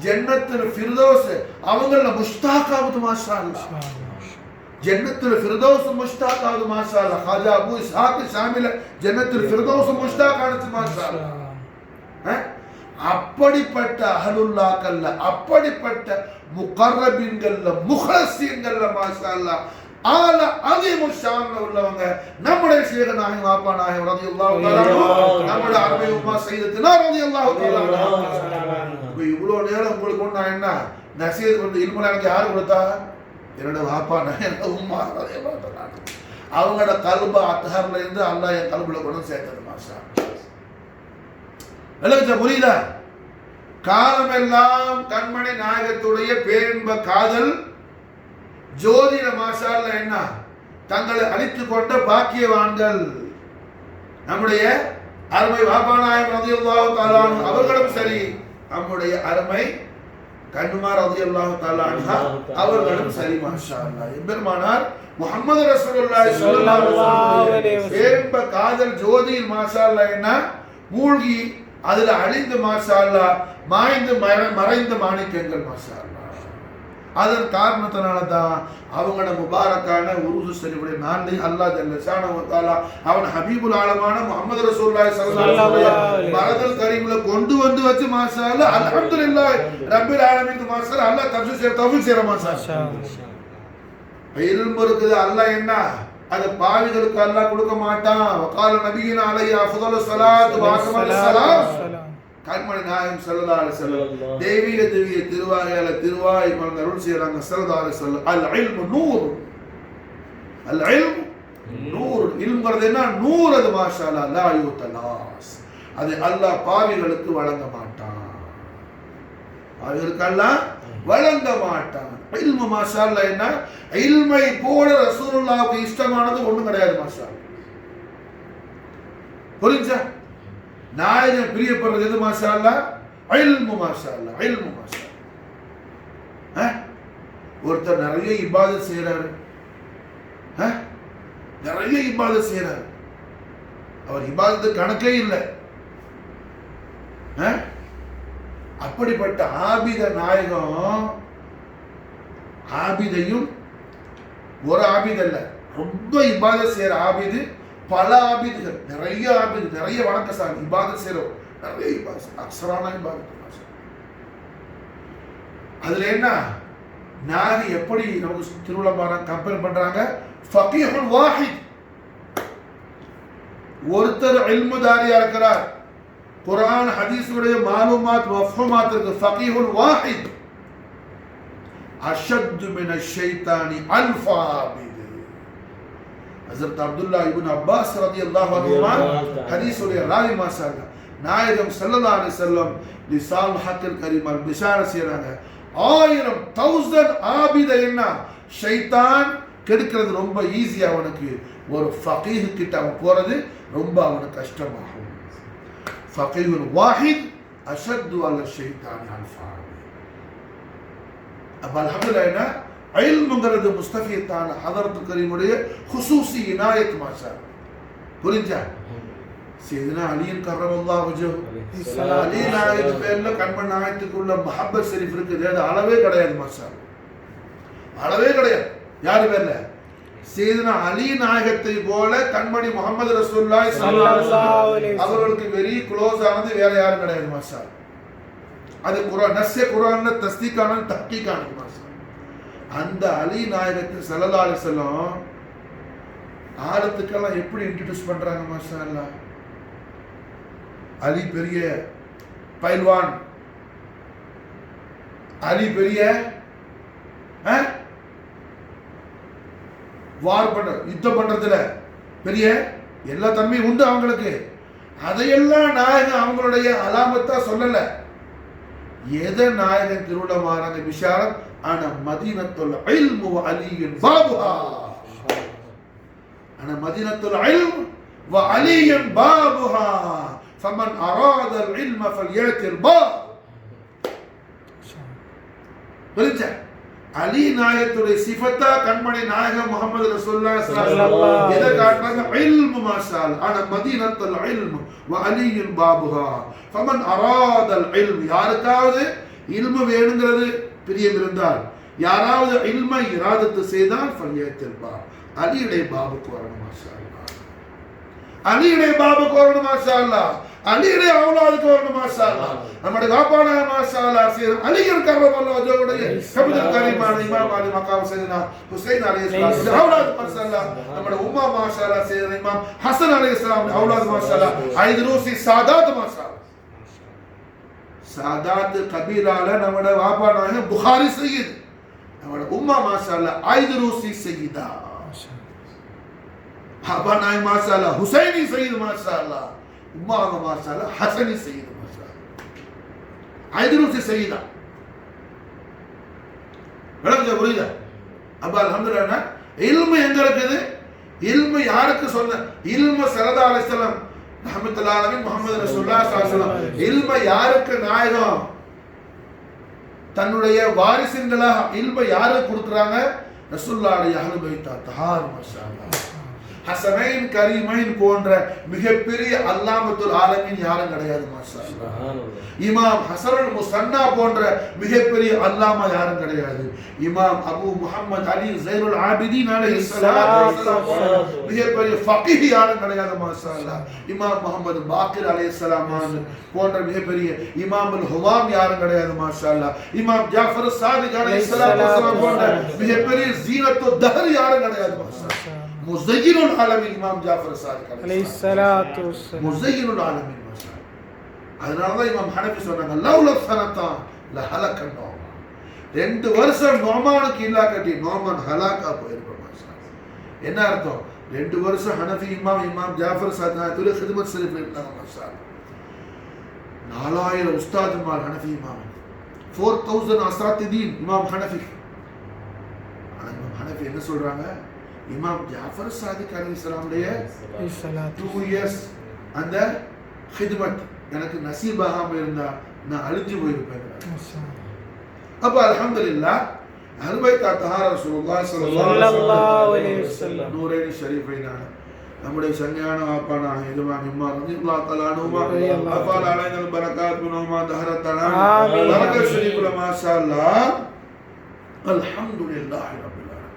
ஜன்னத்துல் ஃபிர்தௌஸ் அவங்கள முஸ்தாகாவது. மாஷா அல்லாஹ். ஜன்னத்துல் ஃபிர்தௌஸ் முஸ்தாகாவது. மாஷா அல்லாஹ். ஹாஜா அபூ இஸ்ஹாக் ஷாமில ஜன்னத்துல் ஃபிர்தௌஸ் முஸ்தாகானது. மாஷா அல்லாஹ். அப்படிப்பட்ட அஹ்லுல்லாஹ்கல்ல, அப்படிப்பட்ட முகர்ரபீன்கள்ல, முஹ்லஸீன்கள்ல மாஷா அல்லாஹ் ஆல அதீமு ஷான்ல உள்ளவங்க நம்முடைய ஷேக் நாயகம் வாப்பா நாயகம் ரலியல்லாஹு தஆலா அன்ஹு, நம்முடைய அரபி உம்மா சையதத்துனா ரலியல்லாஹு தஆலா அன்ஹு. இவ்வளவு நேரம் உங்களுக்கு ஒண்ணு என்ன நசீஹத் வந்து இல்முல எனக்கு யார் கொடுத்தா? என்னோட வாப்பா நாயகம் உம்மா ரலியல்லாஹு தஆலா அன்ஹு. அவங்களோட கல்ப அத்ஹர்ல இருந்து அல்லாஹ் என் கல்புல கொண்டு சேர்த்தது. மாஷா அல்லாஹ். புரியுதா? காலமெல்லாம் கண்மணி நாயகத்துடைய பேரின்ப காதல் ஜோதிட மாஷா அல்லாஹ் என்ன தங்களை அழித்துக் கொண்ட பாக்கியவான்கள் நம்முடைய அருமை வாப்பா நாயகம் ரலியல்லாஹு தஆலா அன்ஹு அவர்களும் சரி, நம்முடைய அருமை கண்ணுமார் ரலியல்லாஹு தஆலா அன்ஹா அவர்களும் சரி. மாஷா அல்லாஹ். எம்பெருமானார் முஹம்மது ரசூலுல்லாஹி ஸல்லல்லாஹு அலைஹி வஸல்லம் பேரின்ப காதல் ஜோதியில் மாஷா அல்லாஹ் என்ன மூழ்கி அதுல அழிந்து மாஷா அல்லாஹ் மாய்ந்து மறைந்த மாணிக்கங்கள். மாஷா அல்லாஹ். அதன் காரணத்தினால தான் அவங்களோட முபாரக்கான உருது ஷரீஃபுடைய நாளில் அல்லாஹ் ஜல்ல ஷானஹு வ தஆலா அவன் ஹபீபுல் ஆலமான முஹம்மது ரசூலுல்லாஹி ஸல்லல்லாஹு அலைஹி வஸல்லம் பரதல் கரீம்ல கொண்டு வந்து வச்சு மாஷா அல்லாஹ் அல்ஹம்துலில்லாஹ் ரப்பில் ஆலமீன். மாஷா அல்லாஹ் அல்லாஹ் தஃசீர் செய்ற மாஷா அல்லாஹ். இல்மு இருக்குது. அல்லாஹ் என்ன அது பாவிகளுக்கு அல்லாஹ் கொடுக்க மாட்டான். வகால நபியினா அலைஹி அஃதலு ஸலாத்து வ அக்மலு ஸலாம் கண்மணி நாயகம் ஸல்லல்லாஹு அலைஹி வஸல்லம் தெய்வீக திருவாயால திருவாய் மலர்ந்து அருள் செய்யறாங்க. ஸல்லல்லாஹு அலைஹி வஸல்லம் அல் இல்மு நூர், அல் இல்மு நூர். இல்ம்ங்கிறது என்ன? நூர். அது மாஷா அல்லாஹ் லா யுதலாஸ். அது அல்லாஹ் பாவிகளுக்கு வழங்க மாட்டான். பாவிகளுக்கு அல்லாஹ் வழங்க மாட்டான். இல்மு மாஷா அல்லாஹ் என்ன? இல்மை போல ரசூலுல்லாஹ்வுக்கு இஷ்டமானது ஒண்ணும் கிடையாது மாஷா அல்லாஹ். புரிஞ்சா? நாயகம் பிரியப்படுறது எது மாஷா அல்லாஹ்? இல்மு மாஷா அல்லாஹ், இல்மு மாஷா அல்லாஹ். ஒருத்தர் நிறைய இபாதத் செய்யறாரு, நிறைய இபாதத் செய்யறாரு, அவர் இபாதத்து கணக்கே இல்லை. அப்படிப்பட்ட ஆபித நாயகம், ஆபிதையும் ஒரு ஆபித இல்ல, ரொம்ப இபாதத் செய்யற ஆபிது, பல ஆபிதுகள், நிறைய ஆபிது, நிறைய வணக்க சாமி இபாதத் செய்யறோம், நிறைய இபாதத், அக்ஸரான இபாதத். அதுல என்ன நாயகம் எப்படி நமக்கு திருவிழா கம்பேர் பண்றாங்க? ஃபகீஹுல் வாஹித், ஒருத்தர் இல்முதாரியா இருக்கிறார், குர்ஆன் ஹதீஸுடைய மாலூமாத் மஃஹூமாத்துக்கு ஃபகீஹுல் வாஹித் அஷத்து மினஷ் ஷைத்தானி அல்ஃப் ஆபித். ஹஜ்ரத் அப்துல்லா இப்னு அப்பாஸ் ரலியல்லாஹு அன்ஹுமா ஹதீஸுடைய ராவி மாஷாஅல்லாஹ் நாயகம் ஸல்லல்லாஹு அலைஹி வஸல்லம் லிசான் ஹக்கில் கரீமல் பிஷார செய்றாங்க, 1000 ஆபித என்ன ஷைத்தான் கெடுக்கிறது ரொம்ப ஈஸியா, அவனுக்கு ஒரு ஃபகீஹ் கிட்ட அவன் போறது ரொம்ப அவனுக்கு கஷ்டமாகும். ஃபகீஹுல் வாஹித் அஷத்து அல ஷைத்தானி அல்ஃப் ஆபித். அப்ப அல்ஹம்துலில்லாஹ் என்ன இல்முங்கிறது முஸ்தஃபியத்தான ஹதரத்து கரீமுடைய குசூசி இனாயத் மாஷா. புரிஞ்சா? சையதுனா அலியின் கர்ரமல்லாஹு வஜஹு, அலி நாயகத்து பேர்ல கண்மண் நாயகத்துக்குள்ள மஹப்பத் ஷரீஃப் இருக்குது, அது அளவே கிடையாது மாஷா, அளவே கிடையாது. யாரு பேர்ல? சையதுனா அலி நாயகத்தை போல கண்மணி முஹம்மது ரசூலுல்லாஹி ஸல்லல்லாஹு அலைஹி வஸல்லம் அவர்களுக்கு வெரி க்ளோஸ் ஆனது வேற யாரும் கிடையாது மாஷா. அது குர்ஆன் நஸ்ஸே குர்ஆன்ல தஸ்தீகான தஹ்கீகான மாஷா. அந்த அலி நாயகத்தை ஸல்லல்லாஹு அலைஹி வஸல்லம் ஆலத்துக்கெல்லாம் எப்படி இன்ட்ரோடியூஸ் பண்றாங்க மாஷா அல்லாஹ். அலி பெரிய பைல்வான், அலி பெரிய வார் பண்ற யுத்தம் பண்றதுல பெரிய எல்லா தன்மையும் உண்டு அவங்களுக்கு. அதையெல்லாம் நாயகன் அவங்களுடைய அலாமத்தா சொல்லல. எதை நாயகன் திருவிழா மாறாங்க பிஷாரத் ஆனா மதீனத்துல் இல்மு வ அலியின் பாபுஹா, ஆனா மதீனத்துல் இல்ம் வ அலியின் பாபுஹா ஃபமன் அராதல் இல்ம ஃபல்யத்தில் பாப். புரிஞ்சா? அலி நாயகத்துடைய சிஃபத்தா கண்மணி நாயகம் முஹம்மது ரசூலுல்லாஹி ஸல்லல்லாஹு அலைஹி வஸல்லம் எதை காட்டுறாங்க? இல்மு மாஷா அல்லாஹ், ஆனா மதீனத்துல் இல்ம் வ அலியின் பாபுஹா ஃபமன் அராதல் இல்ம். யாருக்காவது இல்மு வேணுங்கிறது பிரியம் இருந்தால், யாராவது இல்மை இராதத்து செய்தால் ஃபல்யத்தில் பாப், அலியுடைய பாபுக்கு வரணும் மாஷா அல்லாஹ், அலியுடைய பாபுக்கு வரணும் மாஷா அல்லாஹ், அலியுடைய அவுலாதுக்கு வரணும் மாஷா அல்லாஹ். நம்முடைய வாப்பான மாஷா அல்லாஹ் சையத் அலியின் கர்ரமல்லாஹு வஜஹுடைய கபீர் கரீமான இமாம் அலி மகாம் சையதுனா ஹுசைன் அலைஹிஸ்ஸலாம் அவுலாது மாஷா அல்லாஹ். நம்முடைய உம்மா மாஷா அல்லாஹ் சையத் இமாம் ஹசன் அலைஹிஸ்ஸலாம் அவுலாது மாஷா அல்லாஹ். ஐதுரூசி சாதாத் மாஷா அல்லாஹ். சாதாத் கபீரால நம்முடைய வாப்பான புகாரி சையத், நம்முடைய உம்மா மாஷா அல்லாஹ் ஐதுரூசி சையதா, பாபா நாய் மாஷா அல்லாஹ் ஹுசைனி சையத் மாஷா அல்லாஹ், உம்மா மாஷா அல்லாஹ் ஹசனி சையத் மாஷா அல்லாஹ், ஐதுரூசி சையதா. விளங்குதா? புரியுதா? அப்ப அல்ஹம்துலில்லாஹ் இல்மு எங்க இருக்குது? இல்மு யாருக்கு சொன்ன? இல்மு ஸல்லல்லாஹு அலைஹி வஸல்லம் ரஹ்மத்துல்லாஹி அலைஹி முஹம்மது ரசூலுல்லாஹி ஸல்லல்லாஹு அலைஹி வஸல்லம் இல்மு யாருக்கு நாயகம் தன்னுடைய வாரிசுகளாக இல்மு யாருக்கு கொடுக்கறாங்க? ரசூலுல்லாஹி அஹ்லு பைத் தஹார் மாஷா அல்லாஹ். ஹசனைன் கரீமைன் போன்ற மிகப்பெரிய அல்லாமத்துல் ஆலமீன் யாரும் கிடையாது மாஷா அல்லாஹ். இமாம் ஹசனுல் முஸன்னா போன்ற மிகப்பெரிய அல்லாமா யாரும் கிடையாது. இமாம் அபு முஹம்மது அலி ஸைனுல் ஆபிதீன் அலைஹிஸ்ஸலாத்து வஸலாம் மிகப்பெரிய ஃபகீஹ் யாரும் கிடையாது மாஷா அல்லாஹ். இமாம் முஹம்மது பாக்கிர் அலைஹிஸ்ஸலாம் போன்ற மிகப்பெரிய இமாமுல் ஹுமாம் யாரும் கிடையாது மாஷா அல்லாஹ். இமாம் ஜாஃபர் சாதிக் அலைஹிஸ்ஸலாத்து வஸலாம் போன்ற மிகப்பெரிய ஜீனத்து தஹர் யாரும் கிடையாது மாஷா அல்லாஹ். முஸய்யினுல் ஆலமீன் இமாம் ஜாஃபர் சாதிக் அலைஹிஸ்ஸலாத்து வஸலாம் முஸய்யினுல் ஆலமீன் மாஷா அல்லாஹ். அதனாலதான் இமாம் ஹனஃபி சொன்னாங்க லவ்ல ஸனதா லஹலக நோமான். 2 வருஷம் நோமானுக்கு இல்லா கட்டி நோமான் ஹலாக்கா போயிருப்பான் மாஷா அல்லாஹ். என்ன அர்த்தம்? 2 வருஷம் ஹனஃபி இமாம் ஜாஃபர் சாதிக் ஹிதமத் ஷரீஃப்ல இருந்தாங்க மாஷா அல்லாஹ். 4000 உஸ்தாதுமார் ஹனஃபி இமாம், 4000 அசாத்திதீன் இமாம் ஹனஃபி. ஆனா இமாம் ஹனஃபி என்ன சொல்றாங்க, இமாம் ஜாஃபர் சாதிக் அலைஹிஸ்ஸலாமுடைய 2 இயர்ஸ் அந்த ஹித்மத் எனக்கு நசீபாகாம இருந்தா நான் அழிஞ்சு போயிருப்பேன். அப்ப அல்ஹம்துலில்லாஹ் அஹ்லுல் பைத் தஹார ரசூலுல்லாஹி ஸல்லல்லாஹு அலைஹி வஸல்லம் நூரைனி ஷரீஃபைனான நம்முடைய சன்னியான வாப்பானா இமாம் இமாம் ரலியல்லாஹு தஆலா அன்ஹுமா அஃபால அலைனல் பரகாத் மினஹுமா தஹரத்தனா பரக்கத் ஷரீஃபுல் மாஷாஅல்லாஹ். அல்ஹம்துலில்லாஹி ரப்பில் ஆலமீன்.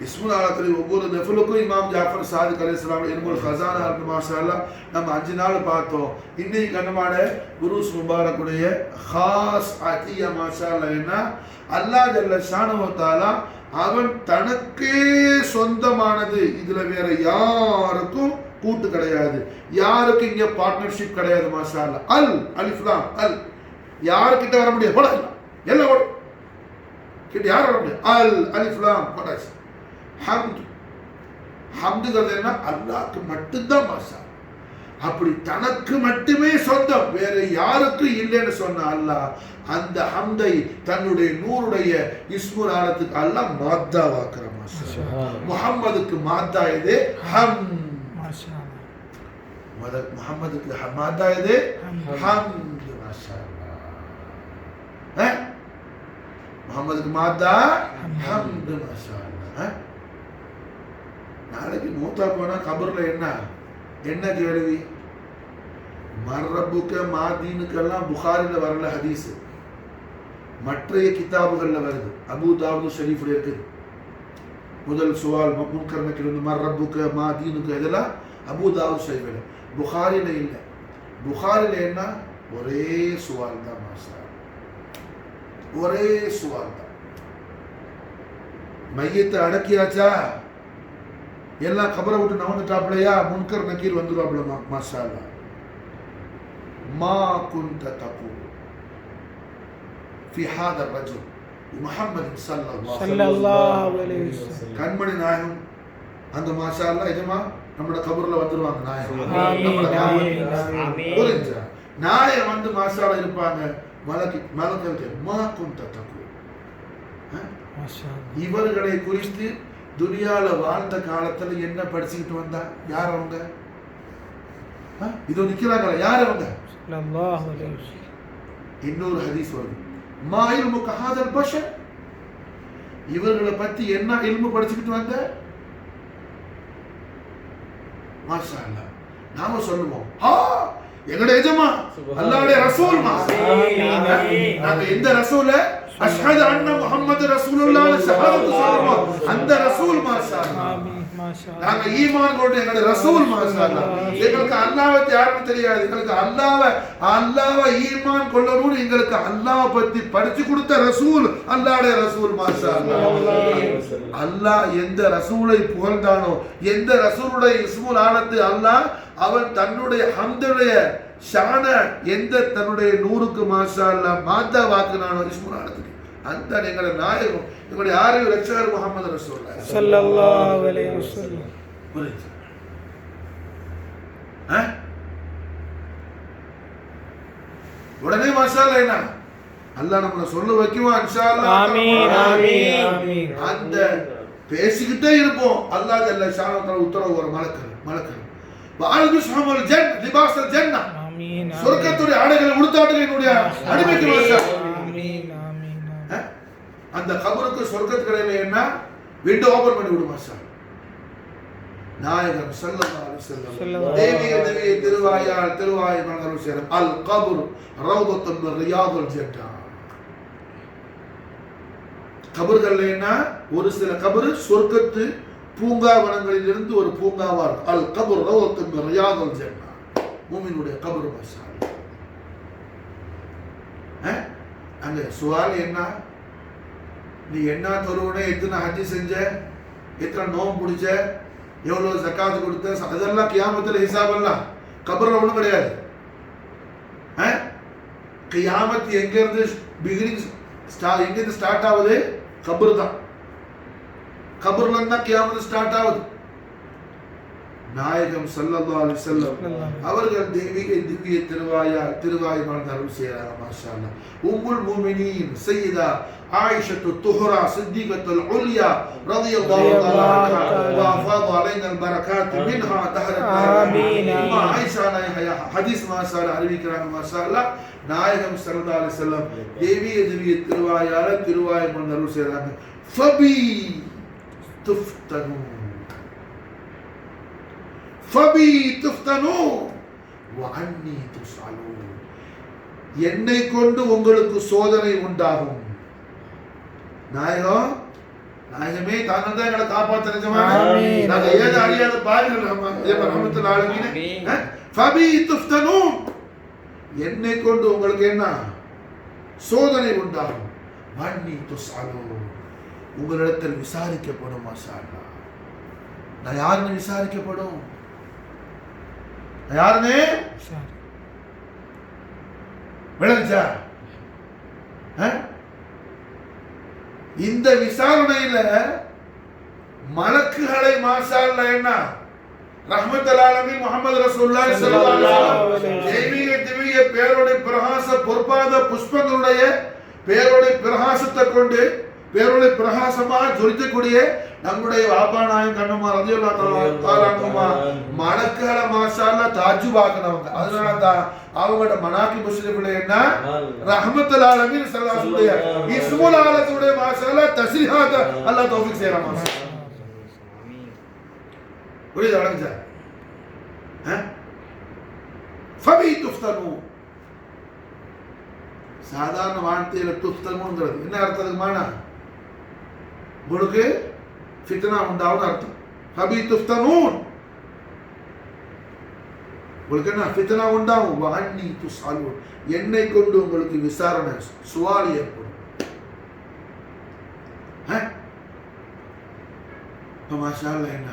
இஸ்முல் ஆலத்தில் ஒவ்வொரு நஃபலுக்கும் இமாம் ஜாஃபர் சாதிக் அலைஹிஸ்ஸலாம் இல்முல் ஹஸானா இருக்கு மாஷாஅல்லாஹ். நம்ம 5 நாள் பார்த்தோம். இன்னைக்கு கண்ணமான குருஸ் முபாரக்குடைய खास அத்தியா மாஷாஅல்லாஹ் என்ன, அல்லாஹ் ஜல்ல ஷானஹு வ தஆலா அவன் தனக்கே சொந்தமானது, இதுல வேற யாருக்கும் கூட்டு கிடையாது, யாருக்கும் இங்க பார்ட்னர்ஷிப் கிடையாது மாஷாஅல்லாஹ். அல் அலிஃப் லாம் அல், யார்கிட்ட வர முடியாது போல எல்லாம் ஓடும் கிட்ட யார் வர முடியாது. அல் அலிஃப் லாம் போடாச்சு. ஹம்து, ஹம்துங்கிறது என்ன, அல்லாஹ்க்கு மட்டும்தான் மாஷா. அப்படி தனக்கு மட்டுமே சொந்தம், வேற யாருக்கும் இல்லைன்னு சொன்ன அல்லாஹ் அந்த ஹம்தை தன்னுடைய நூறுடைய இஸ்முல் ஆலத்துக்கு அல்லாஹ் மாத்தா வாக்குற மாஷா. முஹம்மதுக்கு மாத்தா இது ஹம் மாஷா. முஹம்மதுக்கு மாத்தா இது ஹம்து மாஷா. முஹம்மதுக்கு மாத்தா ஹம்து மாஷா. நாளைக்கு மூத்தா போனா கபர்ல என்ன கேள்வி, மர்ரப்புக்க மாதீனுக்கெல்லாம் புகாரில வரல ஹதீஸ், மற்றைய கிதாபுகள்ல வருது. அபூ தாவூத் ஷரீஃப்ல இருக்குது. முதல் சுவால் முன்கர் நக்கீர் மர்ரப்புக்க மாதீனுக்கு இதெல்லாம் அபூ தாவூத் ஷரீஃப்ல, புகாரில இல்லை. புகாரில என்ன, ஒரே சுவால் தான் மாஷா, ஒரே சுவால் தான். மையத்தை அடக்கியாச்சா, எல்லாம் கபரை விட்டு நவந்துட்டாப்லையா, முன்கர் நக்கீர் வந்துருவாப்ல மாஷா அல்லாஹ். மா குன்த தகூல் ஃபி ஹாதா ரஜுல் முஹம்மது ஸல்லல்லாஹு அலைஹி வஸல்லம். கண்மணி நாயகம் அந்த மாஷா அல்லாஹ் எஜமா நம்மட கபர்ல வந்துருவாங்க நாயகம். புரிஞ்சா, நாயகம் வந்து மாஷா அல்லாஹ் இருப்பாங்க. மலக்கு மா குன்த தகூல், இவர்களை குறித்து துனியால வாழ்ந்த காலத்துல என்ன படிச்சுக்கிட்டு வந்தா, யார் அவங்க, இதோ நிக்கிறாங்க, யார் அவங்க. இன்னொரு ஹதீஸ் வருது, மா இல்முக ஹாதல் பஷர், இவர்களை பத்தி என்ன இல்மு படிச்சுக்கிட்டு வந்த. மாஷா அல்லாஹ் நாம சொல்லுவோம், எங்கட எஜமா அல்லாஹ்வுடைய ரசூல் நாங்க எந்த ரசூல அஷ்ஹது அன்ன முஹம்மது ரசூலுல்லாஹ் ஷஹாதத்து சொல்லுவோம், அந்த ரசூல் மாஷா அல்லாஹ். நாங்க ஈமான் கொண்டு எங்கட ரசூல் மாஷா அல்லாஹ். எங்களுக்கு அல்லாஹ்வை யாருன்னு தெரியாது, எங்களுக்கு அல்லாஹ்வை ஈமான் கொள்ளணும்னு எங்களுக்கு அல்லாஹ் பத்தி படிச்சு கொடுத்த ரசூல் அல்லாஹ்வுடைய ரசூல் மாஷா அல்லாஹ். அல்லாஹ் எந்த ரசூலை புகழ்ந்தானோ, எந்த ரசூலுடைய இஸ்முல் ஆலத்து அல்லாஹ் அவன் தன்னுடைய ஹம்துடைய ஷான எந்த தன்னுடைய நூறுக்கு மாஷா அல்லாஹ் மாத்தா வாக்குனானோ இஸ்முல் ஆலத்துக்கு, அந்த எங்களுடைய நாயகம் எங்களுடைய ஆரியர் ரட்சகர் முஹம்மது ரசூலுல்லாஹ் ஸல்லல்லாஹு அலைஹி வஸல்லம். புரியுது? உடனே மாஷா அல்லாஹ் என்ன அல்லாஹ் நம்மள சொல்ல வைக்குவான் இன்ஷா அல்லாஹ். ஆமீன் ஆமீன் ஆமீன். அந்த பேசிக்கிட்டே இருப்போம். அல்லாஹ் ஜல்ல ஷானஹு உத்தரவு வர மலக்குகள் வால்பிஸ்ஹுல் ஜன் லிபாஸல் ஜன்னah, ஆமீன். சொர்க்கத்துடைய ஆடைகளை உடுத்தாட்டுகளுடைய அடிமைக்கு மாஷா. ஆமீன் ஆமீன். அந்த கபருக்கு சொர்க்கத்துக்கடையில என்ன விண்டோ ஓபன் பண்ணி விடு மாஷா. நாயகம் ஸல்லல்லாஹு அலைஹி வஸல்லம் தேவிய திருவாய் மலரும் சேரும் அல் கபர் ரௌதத்துன் மின் ரியாதுல் ஜன்னah. கபர்கள்ல என்ன, ஒரு சில கபர் சொர்க்கத்து பூங்காவனங்களில் இருந்து ஒரு பூங்காவா இருக்கும். அல் கபர் ரௌதத்துன் மின் ரியாதுல் ஜன்னah, மூமினுடைய கபர் மாஷா அல்லாஹ். அங்க சுவால் என்ன, நீ என்ன தொழுவனே, எத்தனை ஹஜ் செஞ்ச, எத்தனை நோம்பு பிடிச்ச, எவ்வளவு ஜக்காத் கொடுத்த, அதெல்லாம் கியாமத்துல ஹிசாப் எல்லாம் கபர்ல ஒண்ணும் கிடையாது. கியாமத் எங்க இருந்து பிகினிங் எங்க இருந்து ஸ்டார்ட் ஆகுது, கபர் தான். கபர்ல இருந்தா கியாமத் ஸ்டார்ட் ஆகுது. நாயகம் ஸல்லல்லாஹு அலைஹி வஸல்லம் அவர்கள் திவ்ய திருவாய்மொழி அருள் செய்யறாங்க. மாஷா அல்லாஹ். உம்முல் முஃமினீன் சய்யிதா ஆயிஷத்து துஹ்ரா சித்திகத்துல் உல்யா ரலியல்லாஹு தஆலா அன்ஹா வ அஃபாத அலைனா அல் பரகாத் மின்ஹா தஹரத். ஆமீன். ஆயிஷா நாயகா ஹதீஸ் மாஷா அல்லாஹ் அறிவிக்கிறாங்க. மாஷா அல்லாஹ் நாயகம் ஸல்லல்லாஹு அலைஹி வஸல்லம் திவ்ய திருவாய்மொழி அருள் செய்யறாங்க. ஃபபி துஃப்தனூ ஃபபி துஃப்தனூ வ அன்னி துஸ்அலூன். என்னை கொண்டு உங்களுக்கு சோதனை உண்டாகும். நாயகமே தாங்கள் தான் எங்களை காப்பாற்றுங்க. நாங்க ஏது அறியாத பாருங்கள் ரஹ்மத்துல் ஆலமீன். ஃபபி துஃப்தனூ, என்னை கொண்டு உங்களுக்கு என்ன சோதனை உண்டாகும். வ அன்னி துஸ்அலூன், உங்களிடத்தில் விசாரிக்கப்படும். மாஷா அல்லாஹ். நான் யாருன்னு விசாரிக்கப்படும். யாருன்னு விளங்குச்சா? இந்த விசாரணையில மலக்குகளை மாஷா அல்லாஹ் என்ன ரஹ்மத்துல் ஆலமீன் முஹம்மது ரசூலுல்லாஹி ஸல்லல்லாஹு அலைஹி வஸல்லம் திவ்ய பேருடைய பிரகாச பொற்பாத புஷ்பங்களுடைய பேருடைய பிரகாசத்தை கொண்டு பேருடைய பிரகாசமாக ஜொலிக்கக்கூடிய நம்முடைய வாப்பா நாயகம் கண்ணம்மா ரலியல்லாஹு தஆலா அன்ஹுமா மலக்குகளை மாஷா அல்லாஹ் தாஜ்ஜுபாக்குனவங்க. அதனால தான் அவங்களோட மனாகிப் ஷரீஃப்ல என்ன ரஹ்மத்துல் ஆலமீன் ஸல்லல்லாஹு அலைஹி வஸல்லம் இஸ்முல் ஆலத்துடைய மாஷா அல்லாஹ் தஸ்ரீஹாத் அல்லாஹ் தௌஃபீக் செய்யறான். மாஷா புரியுதா? வணக்கம் ஃபபி துஃப்தனூ. சாதாரண வார்த்தையில துஃப்தனூங்கிறது என்ன அர்த்தத்துக்குமான உங்களுக்கு ஃபித்னா உண்டாகும் அர்த்தம். ஃபபி துஃப்தனூன், உங்களுக்கு என்ன ஃபித்னா உண்டாகும். வ அன்னி துஸ்அலூன், என்னை கொண்டு உங்களுக்கு விசாரணை சுவால் ஏற்படும். மாஷா அல்லாஹ். என்ன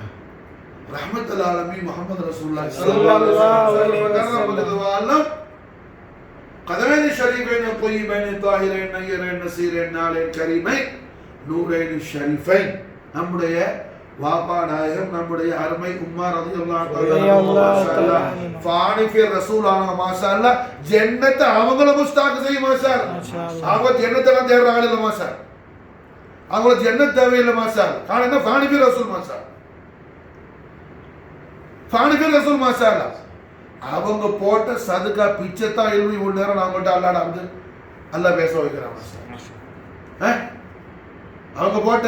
ரஹ்மத்துல் ஆலமீன் முஹம்மது ரசூலுல்லாஹி ஸல்லல்லாஹு அலைஹி வஸல்லம் قدمين الشريفين الطيبين الطاهرين النيرين النسيرين النالين الكريمين نورين الشريفين. நம்முடைய வாப்பா நாயகம் நம்முடைய அருமை உம்மா ரலியல்லாஹு தஆலா ஃபானிஃபி ரசூலான மாஷா அல்லாஹ் ஜன்னத் அவங்கள முஸ்தாக் செய்ய. மாஷா அல்லாஹ். அவங்க ஜன்னத்தெல்லாம் தேடுறாங்க இல்ல. மாஷா அவங்கள ஜன்னத் தேவையில்லை. மாஷா அல்லாஹ். காரணம் ஃபானிஃபி ரசூல். மாஷா ஃபானிஃபி ரசூல். மாஷா அல்லாஹ். அவங்க போட்ட சதுக்கா பிச்சைத்தான் எழுதி ஒரு நேரம் நான் மட்டும் அல்லாட வந்து அல்லாஹ் பேச வைக்கிறான். அவங்க போட்ட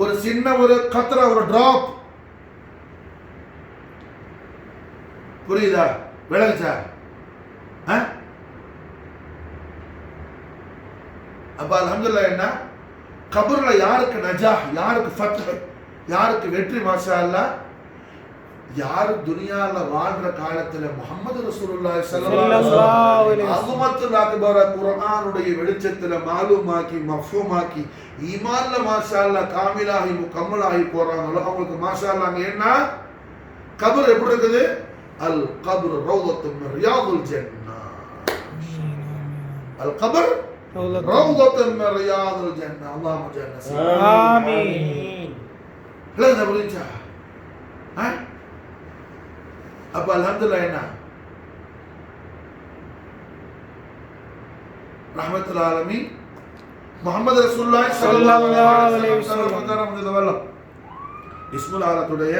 ஒரு சின்ன ஒரு கத்ரா ஒரு டிராப், புரியுதா? விளங்குச்சா? அப்ப அல்ஹம்துலில்லாஹ் என்ன கபர்ல யாருக்கு நஜாஹ், யாருக்கு ஃபத்ஹ், யாருக்கு வெற்றி. மாஷா அல்லாஹ். யாரு துனியால வாழ்ற காலத்துல முஹம்மது ரசூலுல்லாஹி ஸல்லல்லாஹு அலைஹி வஸல்லம் அக்பர குர்ஆனுடைய வெளிச்சத்துல மாலூமாக்கி மஃஹூமாக்கி ஈமான்ல மாஷா அல்லாஹ் காமிலாகி முகம்மலாகி போறாங்களோ அவங்களுக்கு மாஷா அல்லாஹ் என்ன கபர் எப்படி இருக்குது? அல் கபர் ரௌதத்தும் மின் ரியாதுல் ஜன்னah. அல் கபர் ரௌதத்தும் மின் ரியாதுல் ஜன்னah. அல்லாஹும்ம ஜன்னah. ஆமீன். லதா புரிஞ்சா? அப்ப அல்ஹம்துலில்லாஹ் என்ன ரஹ்மத்துல் ஆலமீன் முஹம்மது ரசூலுல்லாஹி ஸல்லல்லாஹு அலைஹி வஸல்லம் இஸ்முல் ஆலத்துடைய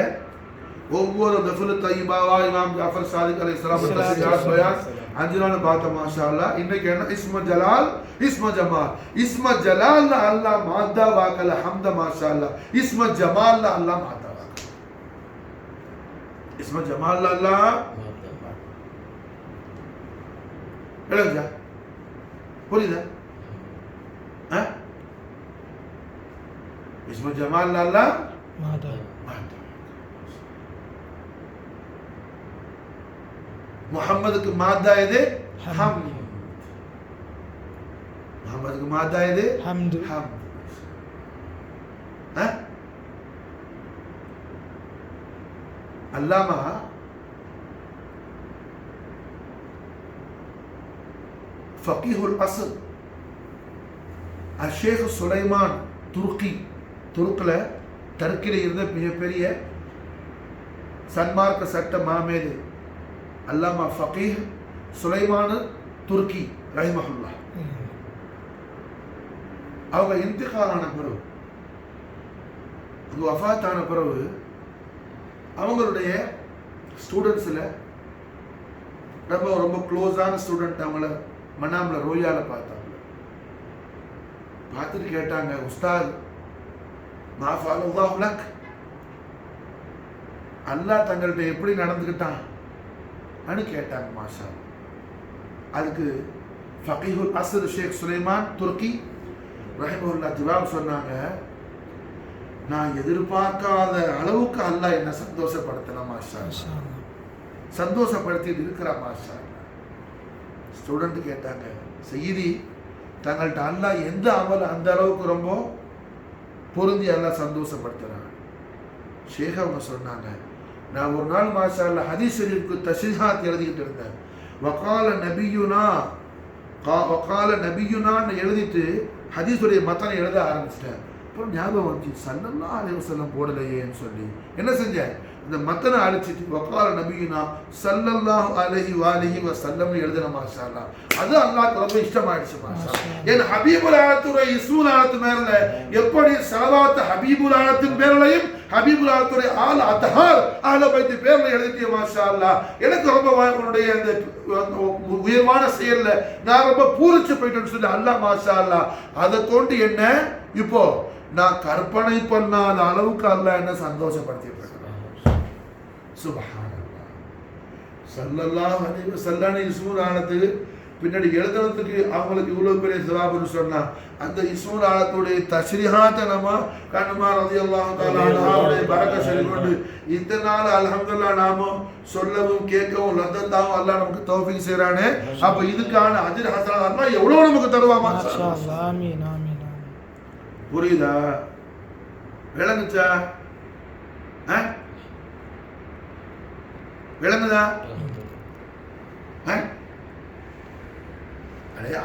ஒவ்வொரு தஃபுல் தய்யிபாவா இமாம் ஜாஃபர் சாதிக் அலைஹிஸ்ஸலாம் தஸ்பீஹாத் பயான் அஞ்சுலான பாத்த மாஷா அல்லாஹ். இன்னைக்கு என்ன இஸ்ம ஜலால் இஸ்ம ஜமால். இஸ்ம ஜலால்ல அல்லாஹ் மாதா வாக்கல ஹம்த. மாஷா அல்லாஹ். இஸ்ம ஜமால்ல அல்லாஹ் மாதா வாக்கல. இஸ்ம ஜமால்ல அல்லாஹ் எழுதுங்க. புரியுதா? இஸ்ம ஜமால்ல அல்லாஹ் மாதா. முஹம்மதுக்கு மாதா எது? ஹம்த். முஹம்மதுக்கு மாதா எது? ஹம்த். அல்லாமா ஃபகீஹுல் அஸ்ர் அஷேக் சுலைமான் துர்க்கி, துருக்கில் டர்க்கில் இருந்த மிகப்பெரிய சன்மார்க்க சட்ட மாமேது அல்லாமா ஃபகீஹ் சுலைமான் துர்க்கி ரஹிமஹுல்லாஹ். அவங்க இன்திகாலான பிறகு, அவங்க வஃபாத்தான பிறகு அவங்களுடைய ஸ்டூடெண்ட்ஸில் ரொம்ப ரொம்ப க்ளோஸான ஸ்டூடெண்ட் அவங்கள மனாமில் ரோயால பார்த்தாங்க. பார்த்துட்டு கேட்டாங்க, உஸ்தாத் மாஃபால் அல்லாஹ் லக், அல்லாஹ் தங்கள்கிட்ட எப்படி நடந்துக்கிட்டான் அனு கேட்டாங்க. மாஷா. அதுக்கு ஃபகீஹுல் அஸ்ர் ஷேக் சுலைமான் துர்க்கி ரஹிமஹுல்லாஹ் ஜவாப் சொன்னாங்க, நான் எதிர்பார்க்காத அளவுக்கு அல்லாஹ் என்ன சந்தோஷப்படுத்தலாம். மாஷா, சந்தோஷப்படுத்திட்டு இருக்கிறா. மாஷா. ஸ்டூடெண்ட் கேட்டாங்க, செய்தி தங்கள்கிட்ட அல்லாஹ் எந்த அமல் அந்த அளவுக்கு ரொம்ப பொருந்தி அல்லாஹ் சந்தோஷப்படுத்துறாங்க. ஷேக் அவங்க சொன்னாங்க, நான் ஒரு நாள் மாஷா அல்லாஹ் ஹதீஸ் ஷரீஃப்க்கு தஸ்ரீஹாத் எழுதிக்கிட்டு இருந்தேன். வகால நபியுனான்னு எழுதிட்டு ஹதீஸுடைய மத்தனை எழுத ஆரம்பிச்சிட்டேன். அப்புறம் ஞாபகம் வந்துச்சு, ஸல்லல்லாஹு அலைஹி வஸல்லம் போடலையேன்னு சொல்லி என்ன செஞ்சேன், இந்த மத்தனை அழிச்சிட்டு வகால நபியுனா ஸல்லல்லாஹு அலைஹி வஸல்லம் எழுதுன. மாஷா அல்லாஹ், அது அல்லாஹ்க்கு ரொம்ப இஷ்டமாயிடுச்சு. மாஷா அல்லாஹ், என் ஹபீபுல் ஆலத்துடைய இஸ்முல் ஆலத்து மேல எப்படி ஸலவாத் ஹபீபுல் ஆலத்தின் பேர்லையும் ஹபீபுல் ஆலத்துடைய ஆல் அத்ஹார் அஹ்ல பைத் பேர்ல எழுதிட்டே. மாஷா அல்லாஹ், எனக்கு ரொம்ப உன்னுடைய அந்த உயர்வான செயல்ல நான் ரொம்ப பூரிச்சு போயிட்டேன்னு சொல்லி அல்லாஹ் மாஷா அல்லாஹ் அதை கொண்டு என்ன இப்போ நான் கற்பனை பண்ணாத அளவுக்கு அல்லாஹ் என்ன சந்தோஷப்படுத்தி சுப்ஹானல்லாஹ். ஸல்லல்லாஹு அலைஹி வஸல்லம் இஸ்முல் ஆலத்துக்கு பின்னாடி எழுதுறதுக்கு அவங்களுக்கு இவ்வளவு பெரிய சவாபுன்னு சொன்னா, அந்த இஸ்முல் ஆலத்துடைய தஸ்ரீஹாத்தை நம்ம கண்ணுமார் ரலியல்லாஹு தஆலா அன்ஹுடைய பரக்கத் ஷரீஃப் கொண்டு இந்த நாள் அல்ஹம்துலில்லாஹ் நாம சொல்லவும் கேட்கவும் லத்தத்தாவும் அல்லாஹ் நமக்கு தௌஃபீக் செய்றானே. அப்ப இதுக்கான அஜ்ர் ஹஸனாத் அல்லாஹ் எவ்வளவு நமக்கு தருவான். மாஷா அல்லாஹ். ஆமீன் ஆமீன். புரியுதா? விளங்குச்சா? விளங்குதா?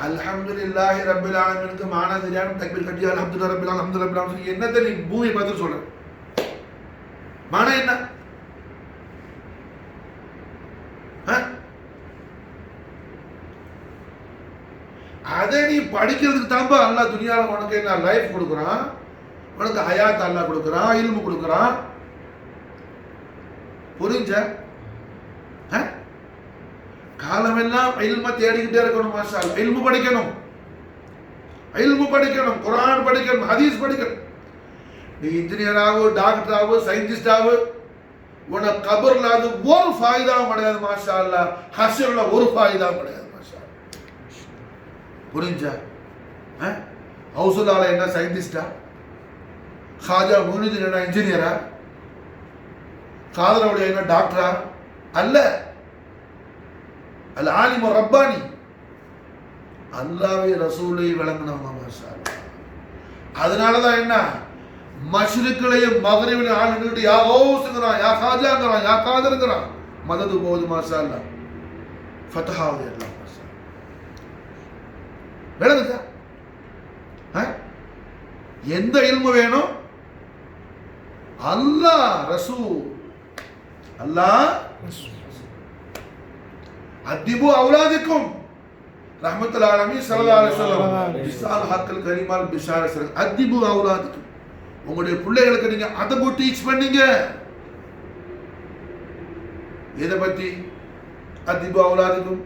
அல்ஹம்துலில்லாஹி ரப்பில் ஆலமீனுக்கு மானா தெரியாம தக்பீர் கட்டி அல்ஹம்துலில்லாஹி ரப்பில் ஆலமீன் என்னத்தை நீ பூமி பார்த்து சொல்ற? மானா என்ன? அதை நீ படிக்கிறதுக்கு தான்பா அல்லாஹ் துனியால உனக்கு என்ன லைஃப் கொடுக்குறான், உனக்கு ஹயாத் அல்லாஹ் கொடுக்குறான், இல்மு கொடுக்குறான். புரிஞ்ச? காலமெல்லாம் இல்ம தேடிக்கிட்டே இருக்கணும். மாஷா அல்லாஹ், இல்மு படிக்கணும், இல்மு படிக்கணும், குர்ஆன் படிக்கணும், ஹதீஸ் படிக்கணும். நீ இன்ஜினியர் ஆகு, டாக்டர் ஆகு, சயின்டிஸ்ட் ஆகு, உனக்கு கபர்ல அது ஒரு ஃபாயிதாவும் கிடையாது. மாஷா அல்லாஹ், ஹஷ்ர்ல ஒரு ஃபாயிதாவும் கிடையாது. மாஷா அல்லாஹ், புரிஞ்சா? ஹவுசுல்லால என்ன சயின்டிஸ்டா, ஹாஜா முஹினுதீன் என்ன இன்ஜினியரா, காதரவுடைய என்ன டாக்டரா? அல்ல. அல் ஆலிம் ரப்பானி, அல்லாஹ்வை ரசூலை விளங்கினவங்க. மாஷா அல்லாஹ், அதனாலதான் என்ன மஷ்ரிக்லையும் மக்ரிபிலையும் ஆள் நின்றுட்டு யா கௌஸ்ங்கிறான், யா ஹாஜாங்கிறான், யா காதருங்கிறான், மதது போகுது. மாஷா அல்லாஹ், ஃபத்ஹாவுது எல்லாம். மாஷா விளங்குதா? எந்த இல்மு வேணும்? அல்லாஹ் ரசூல், அல்லாஹ் அத்திபு அவுலாதிக்கும் ரஹ்மத்துல் ஆலமீன் ஸல்லல்லாஹு அலைஹி வஸல்லம் பிஸால் ஹக்கல் கரீமால் பிஷார சர அத்திபு அவுலாதிக்கும், உங்களுடைய பிள்ளைகளுக்கு நீங்க அதபு டீச் பண்ணீங்க. எதை பத்தி? அத்திபு அவுலாதிக்கும்,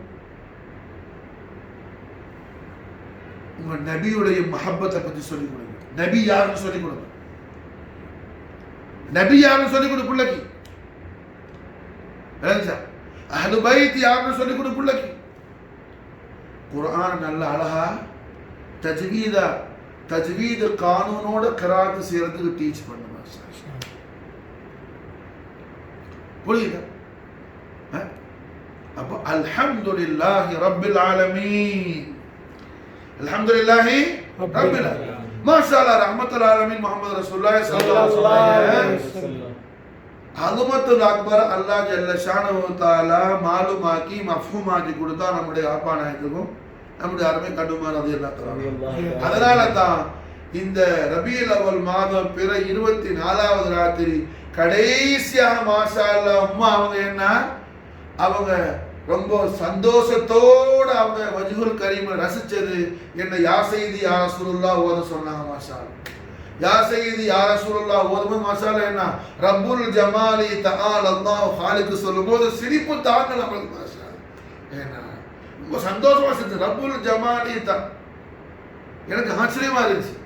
உங்க நபியுடைய மஹப்பத்தை பத்தி சொல்லிக் கொடுங்க. நபி யாருன்னு சொல்லிக் கொடுங்க. நபி யாருன்னு சொல்லிக் கொடு பிள்ளைக்கு. அஹ்லு பைத் யாருன்னு சொல்லிக் கொடு பிள்ளைக்கு. குர்ஆன் நல்ல அழகா தஜ்வீத் கானூனோட கிராத் செய்யறதுக்கு டீச் பண்ணுங்க. புரியுதா? அப்போ அல்ஹம்துலில்லாஹி ரப்பில் ஆலமீன், அல்ஹம்துலில்லாஹி ரப்பில் ஆலமீன். மாஷா அல்லாஹ், ரஹ்மத்துல் ஆலமீன் முஹம்மது ரசூலுல்லாஹி ஸல்லல்லாஹு அலைஹி வஸல்லம் அலுமத்துல் அக்பர் அல்லாஹ் ஜல்ல ஷானஹு தஆலா மாலுமாக்கி மஃஹூமாக்கி கொடுத்தா நம்முடைய ஆப்பாநாயகத்துக்கும் நம்முடைய அருமை கடுமார் ரலியல்லாஹு தஆலா. அதனால தான் இந்த ரபியுல் அவ்வல் மாதம் பிற 24வது ராத்திரி கடைசியாக மாஷா அல்லாஹ் உம்மா அவங்க என்ன, அவங்க ரொம்ப சந்தோஷத்தோட அவங்க வஜ்ஹுல் கரீமை ரசிச்சது என்ன, யா சையதி யா ரசூலுல்லாஹ் ஓத சொன்னாங்க. மாஷா அல்லாஹ் யா சையதி யா ரசூலுல்லாஹ் ஓதும்போது மாஷா அல்லாஹ் என்ன, ரப்புல் ஜமாலி தஆல அல்லாஹ் ஹாலிக்கு சொல்லும்போது சிரிப்பு தாங்கல அவங்களுக்கு. மாஷா அல்லாஹ் என்ன ரொம்ப சந்தோஷமா செஞ்சு ரப்புல் ஜமாலி எனக்கு ஆச்சரியமா இருந்துச்சு.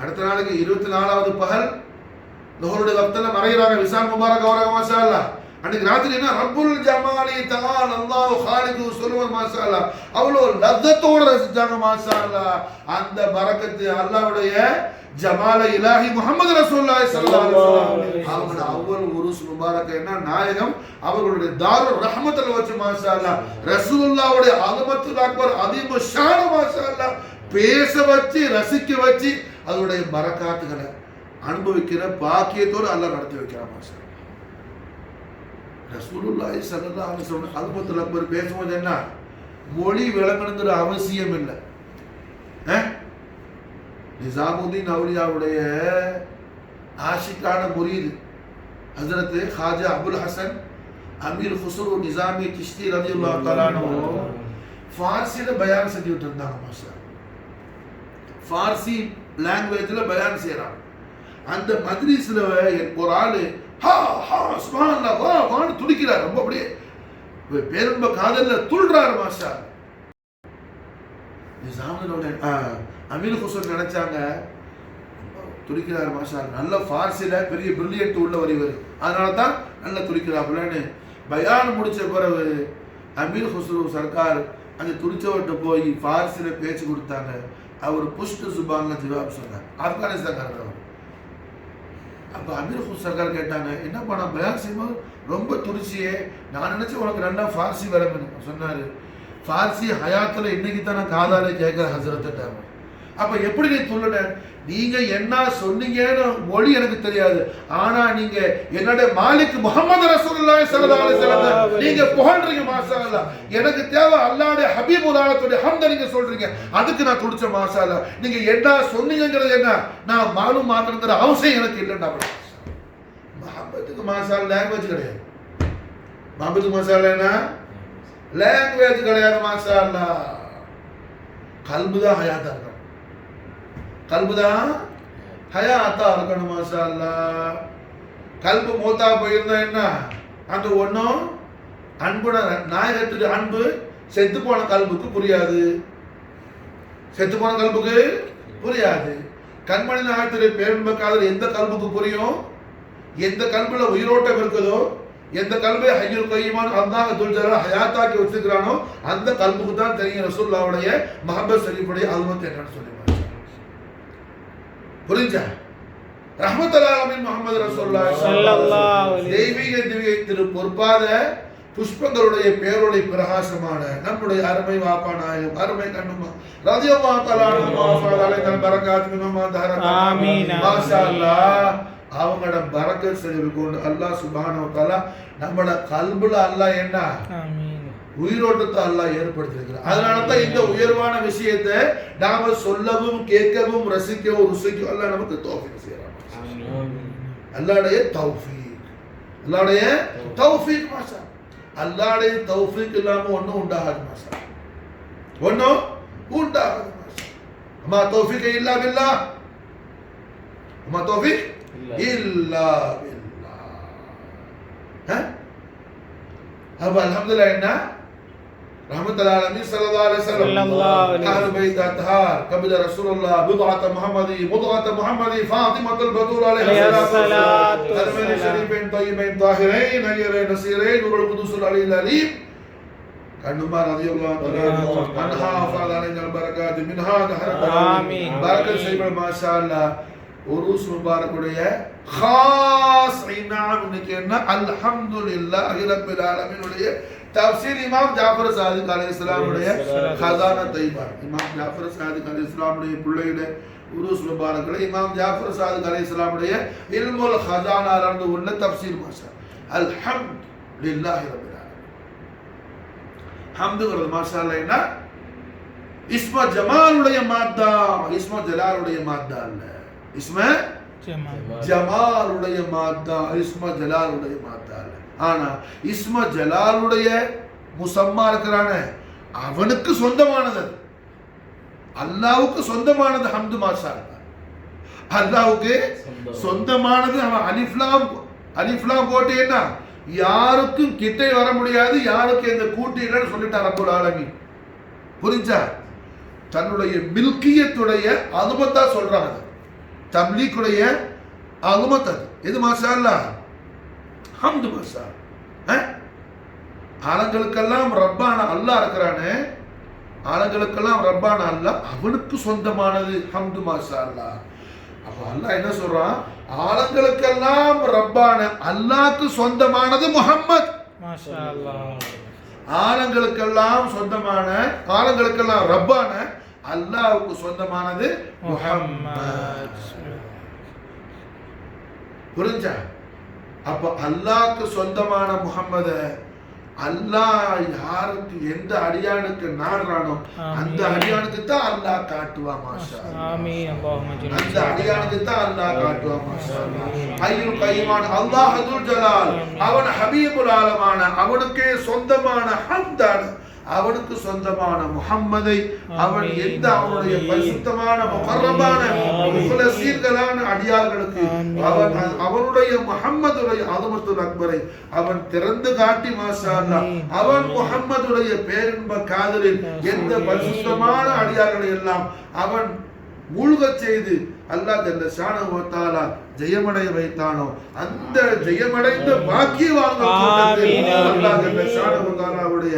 அடுத்த நாளைக்கு 24வது பகல் நுஹருடைய வக்தில் மறைகிறாங்க விசால் முபாரக் அவர்கள். மாஷா அல்லாஹ் அன்னைக்கு ராத்திரி என்ன ரப்புல் ஜமாலி தஆல அல்லாஹ் ஹாலிகு சொல்லுவாங்க. மாஷா அல்லாஹ் அவ்வளோ லத்தத்தோட ரசிச்சாங்க. மாஷா அல்லாஹ் அந்த பரக்கத்து அல்லாஹ்வுடைய ஜமால இலாஹி முஹம்மது ரசூலுல்லாஹி ஸல்லல்லாஹு அலைஹி வஸல்லம் அவங்களோட அவ்வல் உருஸ் முபாரக் என்ன நாயகம் அவர்களுடைய தாருர் ரஹ்மத்துல வச்சு மாஷா அல்லாஹ் ரசூலுல்லாஹ்வுடைய அஸமத்துல் அக்பர் அதீமு ஷான் மாஷா அல்லாஹ் பேச வச்சு ரசிக்க வச்சு அதனுடைய பரக்காத்துகளை அனுபவிக்கிற பாக்கியத்தோடு அல்லாஹ் நடத்தி வைக்கிறான். மாஷா ரசூலுல்லாஹி ஸல்லல்லாஹு அலைஹி வஸல்லம் அஸமத்துல் அக்பர் பேசும்போது என்ன மொழி விளங்கணுங்கிற அவசியம் இல்லை. நிசாமுதீன் அவுலியாவுடைய ஆஷிக்கான முரீது ஹஜ்ரத் ஹாஜா அபுல் ஹசன் அமீர் ஹுஸ்ரு நிசாமி சிஷ்தி ரலியல்லாஹு தஆலா அன்ஹு ஃபார்சில பயான் செஞ்சுட்டு இருந்தாங்க. மாஷா ஃபார்சி லாங்குவேஜ்ல பயான் செய்யறாங்க. அந்த மஜ்லிஸ்ல ஒரு ஆளு ஹா ஹா சுப்ஹானல்லாஹ் வா வான்னு துடிக்கிறார். ரொம்ப அப்படியே பேரன்ப காதல்ல துள்றாரு. மாஷா நிசாமுதீன் அமீர் ஹுசன் நினைச்சாங்க துடிக்கிறார். மாஷா நல்ல ஃபார்சில பெரிய பிரில்லியன்ட் உள்ளவர் இவர், அதனால தான் நல்லா துடிக்கிறாப்புலன்னு பயான் முடிச்ச பிறகு அமீர் ஹுஸ்ரு சர்க்கார் அந்த துடிச்சவர்கிட்ட போய் ஃபார்சில பேச்சு கொடுத்தாங்க. அவர் புஷ்டு சுபான்ல ஜவாப் சொன்னார். ஆப்கானிஸ்தான்காரர் அவர். அப்போ அமீர் ஹுஸ் சர்க்கார் கேட்டாங்க, என்ன பண்ண பயான் செய்யும்போது ரொம்ப துடிச்சியே, நான் நினைச்சேன் உனக்கு நல்லா ஃபார்சி வரணும்னு சொன்னாரு. ஃபார்சி ஹயாத்தில் இன்னைக்கு தான் நான் காதாலே கேட்குற ஹசரத்துட்டாங்க. அப்ப எப்படி நீ சொல்லுன, நீங்க என்ன சொன்னீங்கன்னு மொழி எனக்கு தெரியாது, ஆனா நீங்க என்னோட மாலிக் முஹம்மது ரசூலுல்லாஹி ஸல்லல்லாஹு அலைஹி வஸல்லம் நீங்க புகழ்றீங்க. மாஷா அல்லாஹ் எனக்கு தேவை அல்லாஹ்வுடைய ஹபீபுல்லாஹ்வுடைய ஹம்த நீங்க சொல்றீங்க, அதுக்கு நான் துடிச்ச. மாஷா அல்லாஹ் நீங்க என்ன சொன்னீங்கங்கிறது என்ன நான் மாலும் மாத்திரங்கிற அவசியம் எனக்கு இல்லைன்னா மஹப்பத்துக்கு. மாஷா அல்லாஹ் லாங்குவேஜ் கிடையாது. மஹப்பத்துக்கு மாஷா அல்லாஹ் என்ன லாங்குவேஜ் கிடையாது. மாஷா அல்லாஹ் கல்புதான் ஹயாத்தா இருக்கணும். கல்புதான் ஹயாத்தா இருக்கணும். மாஷா அல்லாஹ் கல்பு மூத்தா போயிருந்தா என்ன, அந்த ஒன்றும் அன்புட நாயகத்துக்கு அன்பு செத்து போன கல்புக்கு புரியாது. செத்து போன கல்புக்கு புரியாது. கண்மணி நாயகத்துடைய பேரன்பு காதல் எந்த கல்புக்கு புரியும்? எந்த கல்புல உயிரோட்டம் இருக்குதோ, எந்த கல்பை ஹய்யுல் கய்யூமான் அல்லாஹ் துல் ஜலால் ஹயாத்தாக்கி வச்சிருக்கிறானோ அந்த கல்புக்கு தான் தெரியும் ரசூலுல்லாஹ்வுடைய மஹப்பத் ஷரீஃபுடைய அல்மத் என்னன்னு சொல்லி. புரிஞ்சா? ரஹ்மத்துல் ஆலமீன் முஹம்மது ரசூலுல்லாஹி ஸல்லல்லாஹு அலைஹி தெய்வீக திவ்ய திரு பொற்பாத புஷ்பங்களுடைய பேரொளி பிரகாசமான நம்முடைய அருமை வாப்பா நாயகம் அருமை கண்ணுமா ரலியல்லாஹு தஆலா அன்ஹு வஃபாத் அலைஹி பரக்காத் மினமா தஹரத். ஆமீன். மாஷா அல்லாஹ் அவங்களோட பரக்கத் செஞ்சு கொண்டு அல்லாஹ் சுப்ஹானஹு வ தஆலா நம்மளோட கல்புல அல்லாஹ் என்ன உயிரோட்டத்தை அல்லாஹ் ஏற்படுத்தியிருக்கிறார். அதனால தான் இந்த உயர்வான விஷயத்தை நாம சொல்லவும் கேட்கவும் ரசிக்கவும் ருசிக்கவும் அல்லாஹ் நமக்கு தௌஃபீக் செய்யறான். அல்லாஹ்வுடைய தௌஃபீக், அல்லாஹ்வுடைய தௌஃபீக். மாஷா அல்லாஹ்வுடைய தௌஃபீக் இல்லாம ஒண்ணும் உண்டாகாது. மாஷா ஒண்ணும் உண்டாகாது. மாஷா அம்மா தௌஃபீக் இல்லா பில்லாஹ், அம்மா தௌஃபீக் இல்லா பில்லாஹ். अब अल्हम्दुलिल्लाह என்ன रहमतुल आलमीन सल्लल्लाहु अलैहि वसल्लम अहल बैत अतहार कबीर रसूलुल्लाह बुदअत मुहम्मदी मुदअत मुहम्मदी फातिमातुल बतूल अलैहिस्सलात हरमैन शरीफैन तय्यबैन ताहिरैन नयरैन नसीरैन नूरुल कुदूसुल अलील अलीम कन्नुमा रदियल्लाहु तआला अन्हा फअलैना बरकात मिनहा दहरत आमीन. बरकत सहीब माशाअल्लाह उरूस मुबारक उடைய खास इनाम இன்னைக்கு என்ன அல்ஹம்துலில்லாஹி ரப்பில் ஆலமீன் உடைய தஃப்சீர் இமாம் ஜாஃபர் சாதிக் அலைஹிஸ்ஸலாம் உடைய खजाना तय्यबा இமாம் ஜாஃபர் சாதிக் அலைஹிஸ்ஸலாம் உடைய பிள்ளையுடைய உருஸ் முபாரக்ல இமாம் ஜாஃபர் சாதிக் அலைஹிஸ்ஸலாம் உடைய இல்முல் खजाना இருந்து உள்ள தஃப்சீர் மாஷா அல்ஹம்துலில்லாஹி ரப்பில் ஆலமீன். ஹம்துங்கிறது மாஷா அல்லாஹ் என்ன இஸ்ம ஜமாலுடைய மாத்தா, இஸ்ம ஜலாலுடைய மாத்தா அல்ல, இஸ்ம ஜமாலுடைய மாத்தா, இஸ்ம ஜலாலுடைய மாத்தா இல்ல. ஆனா இஸ்ம ஜலாலுடைய முசம்மா இருக்கிறானே அவனுக்கு சொந்தமானது, அல்லாஹ்வுக்கு சொந்தமானது ஹம்து மாஷா அல்லாஹ். அல்லாஹ்வுக்கு சொந்தமானது. அவன் அலிஃப்லாம் போட்டு என்ன யாருக்கும் கிட்டே வர முடியாது, யாருக்கும் எந்த கூட்டு இல்லைன்னு சொல்லிட்டார் ரப்பல் ஆலமீன். புரிஞ்சா? தன்னுடைய மில்கியத்துடைய அனுமத்தா சொல்றாங்க. தம்லீக்குடைய அனுமத் அது. எது மாஷா அல்லாஹ்? ஹம்து மாஷா. ஆலங்களுக்கெல்லாம் ரப்பான அல்லாஹ் இருக்கிறானே, ஆலங்களுக்கெல்லாம் ரப்பான அல்லாஹ் அவனுக்கு சொந்தமானது ஹம்து மாஷா அல்லாஹ். அப்ப அல்லாஹ் என்ன சொல்றான்? ஆலங்களுக்கெல்லாம் ரப்பான அல்லாஹ்க்கு சொந்தமானது முஹம்மத் மாஷா அல்லாஹ். ஆலங்களுக்கெல்லாம் சொந்தமான, ஆலங்களுக்கெல்லாம் ரப்பான அல்லாஹ்வுக்கு சொந்தமானது முஹம்மத். புரிஞ்சா? அப்ப அல்லாஹ்க்கு சொந்தமான முஹம்மத அல்லாஹ் யாருக்கு எந்த அடியானுக்கு நாடுறானோ அந்த அடியானுக்கு தான் அல்லாஹ் காட்டுவா. மாஷா அல்லாஹ். அந்த அடியானுக்கு தான் அல்லாஹ் காட்டுவா. மாஷா அல்லாஹ். ஹய்யுல் கய்யூமான அல்லாஹ் துல் ஜலால், அவன் ஹபீபுல் ஆலமான, அவனுக்கே சொந்தமான ஹம்தான, அவனுக்கு சொந்தமான முஹம்மதை அவன் எந்த அவனுடைய பரிசுத்தமான முகர்ரமான முக்லஸீன்களான அடியார்களுக்கு அவன் அவனுடைய முஹம்மதுடைய அஸமத்துல் அக்பரை அவன் திறந்து காட்டி மாஷா அல்லாஹ், அவன் முஹம்மதுடைய பேரின்ப காதலில் எந்த பரிசுத்தமான அடியார்களை எல்லாம் அவன் மூழ்கச் செய்து அல்லாஹ் ஜல்ல ஷானஹு வ தஆலா ஜெயமடைய வைத்தானோ அந்த ஜெயமடைந்த பாக்கியவான்கள் கூட்டத்தில் அல்லாஹ் ஜல்ல ஷானஹு வ தஆலாவுடைய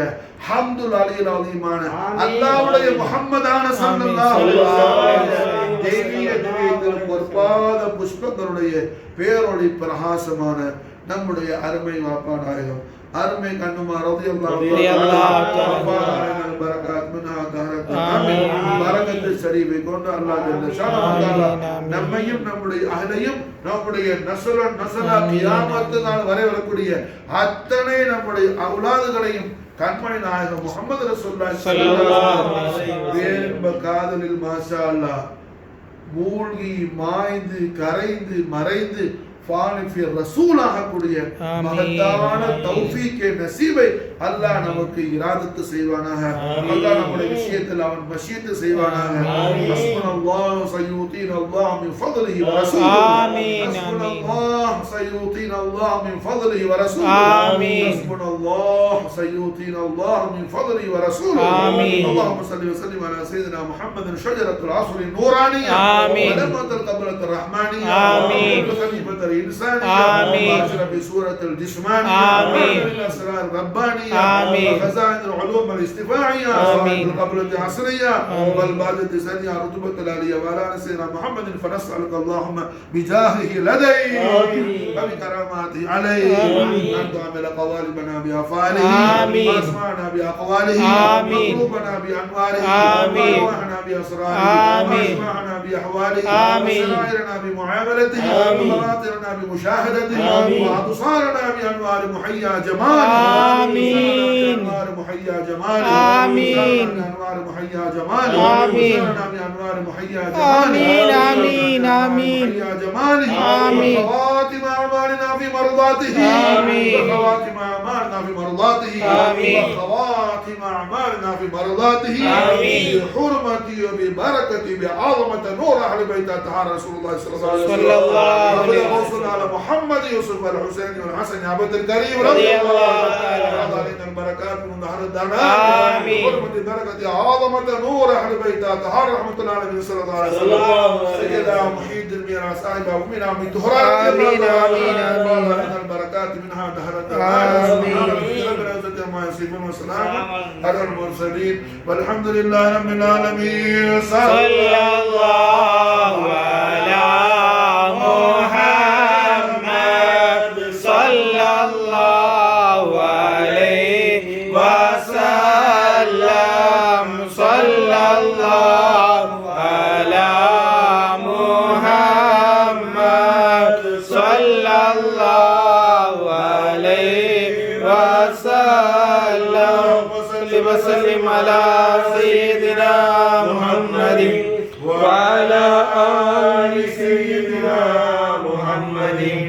ஹம்துல் அலில் அஸீமான அல்லாஹ்வுடைய முஹம்மதான ஸல்லல்லாஹு அலைஹி வஸல்லம் தேவிய திவ்ய பொற்பாத புஷ்பங்களுடைய பேரொளி பிரகாசமான நம்முடைய அருமை வாப்பா நாயகம் அருமை கண்ணுமா ரலியல்லாஹு தஆலா பரக்காத் மின்ஹா தஹரத் ஆமீன். பரக்கத்து ஷரீஃபை கொண்டு அல்லாஹ் ஜல்ல ஷானஹு வ தஆலா நம்மையும் நம்முடைய அஹலையும் நம்முடைய நஸ்லா கியாமத் நாள் வரை வரக்கூடிய அத்தனை நம்முடைய அவுலாதுகளையும் கண்மணி நாயகம் முஹம்மது ரசூலுல்லாஹி ஸல்லல்லாஹு அலைஹி வஸல்லம் காதலில் மாஷா அல்லாஹ் மூழ்கி மாய்ந்து கரைந்து மறைந்து ரசூலாக கூடிய மகத்தான தௌஃபீக்கை நசீபை அல்லாஹ் நமக்கு இராதத்து செய்வானாக. அல்லாஹ் நம்முடைய விஷயத்தில் அவன் மஷியத்து செய்வானாக. ஹஸ்புனல்லாஹு சயூதீனல்லாஹு மின் ஃபضலிஹி வ ரசூலுஹு. ஆமீன். ஹஸ்புனல்லாஹு சயூதீனல்லாஹு மின் ஃபضலிஹி வ ரசூலுஹு. ஆமீன். ஹஸ்புனல்லாஹு சயூதீனல்லாஹு மின் ஃபضலிஹி வ ரசூலுஹு. ஆமீன். அல்லாஹும்ம ஸல்லி வ ஸல்லிம் அலா சய்யிதினா முஹம்மதின் ஷஜரத்துல் அஸ்ரி நூரானியா. ஆமீன். வ லம்மத்துல் கபலத்துர் ரஹ்மானியா. ஆமீன். آمين. وأشرف بسورة الجسمان. آمين. الأسرار الربانية. آمين. وخزائن العلوم الاستفاعية. آمين. القبلة العصرية. والبعدة الثانية رتبة العالية وعلى سيدنا محمد فنسألك اللهم بجاهه لديه وبكراماته عليه أن تعمل قوالبنا بأفعاله وأسمعنا بأقواله وقلوبنا بأنواره وأرواحنا بأسراره وأسماعنا بأحواله وسرائرنا بمعاملته وخواطرنا بمشاهدته وأبصارنا بأنوار محيا جماله. آمين. بأنوار محيا جماله. آمين. بأنوار محيا جماله. آمين. بأنوار محيا جماله. آمين. آمين. محيا جماله. آمين. وخواتم أعمالنا في مرضاته. آمين. وخواتم أعمالنا في مرضاته. آمين. وخواتم أعمالنا في مرضاته. آمين. بحرمته وببركته بعظمة نور أهل بيت طهارة رسول الله صلى الله عليه وسلم. على محمد يوسف الحسين والحسن يا عبد الكريم رضي الله تعالى علينا البركات من ظهر الدنا. آمين. حرمة بركة عظمة نور أهل بيت طهارة رحمة الله عليه صلى الله عليه وسلم. سيدنا محيد الميرا صاحب ومنا من طهران. آمين. آمين. علينا البركات منها دهر الدنا. آمين. ما يصفون وسلام على المرسلين والحمد لله رب العالمين. صلى الله على محمد صلى الله عليه وسلم. صلى الله على محمد صلى الله عليه وسلم. وسلم على سيدنا محمد وعلى آل سيدنا محمد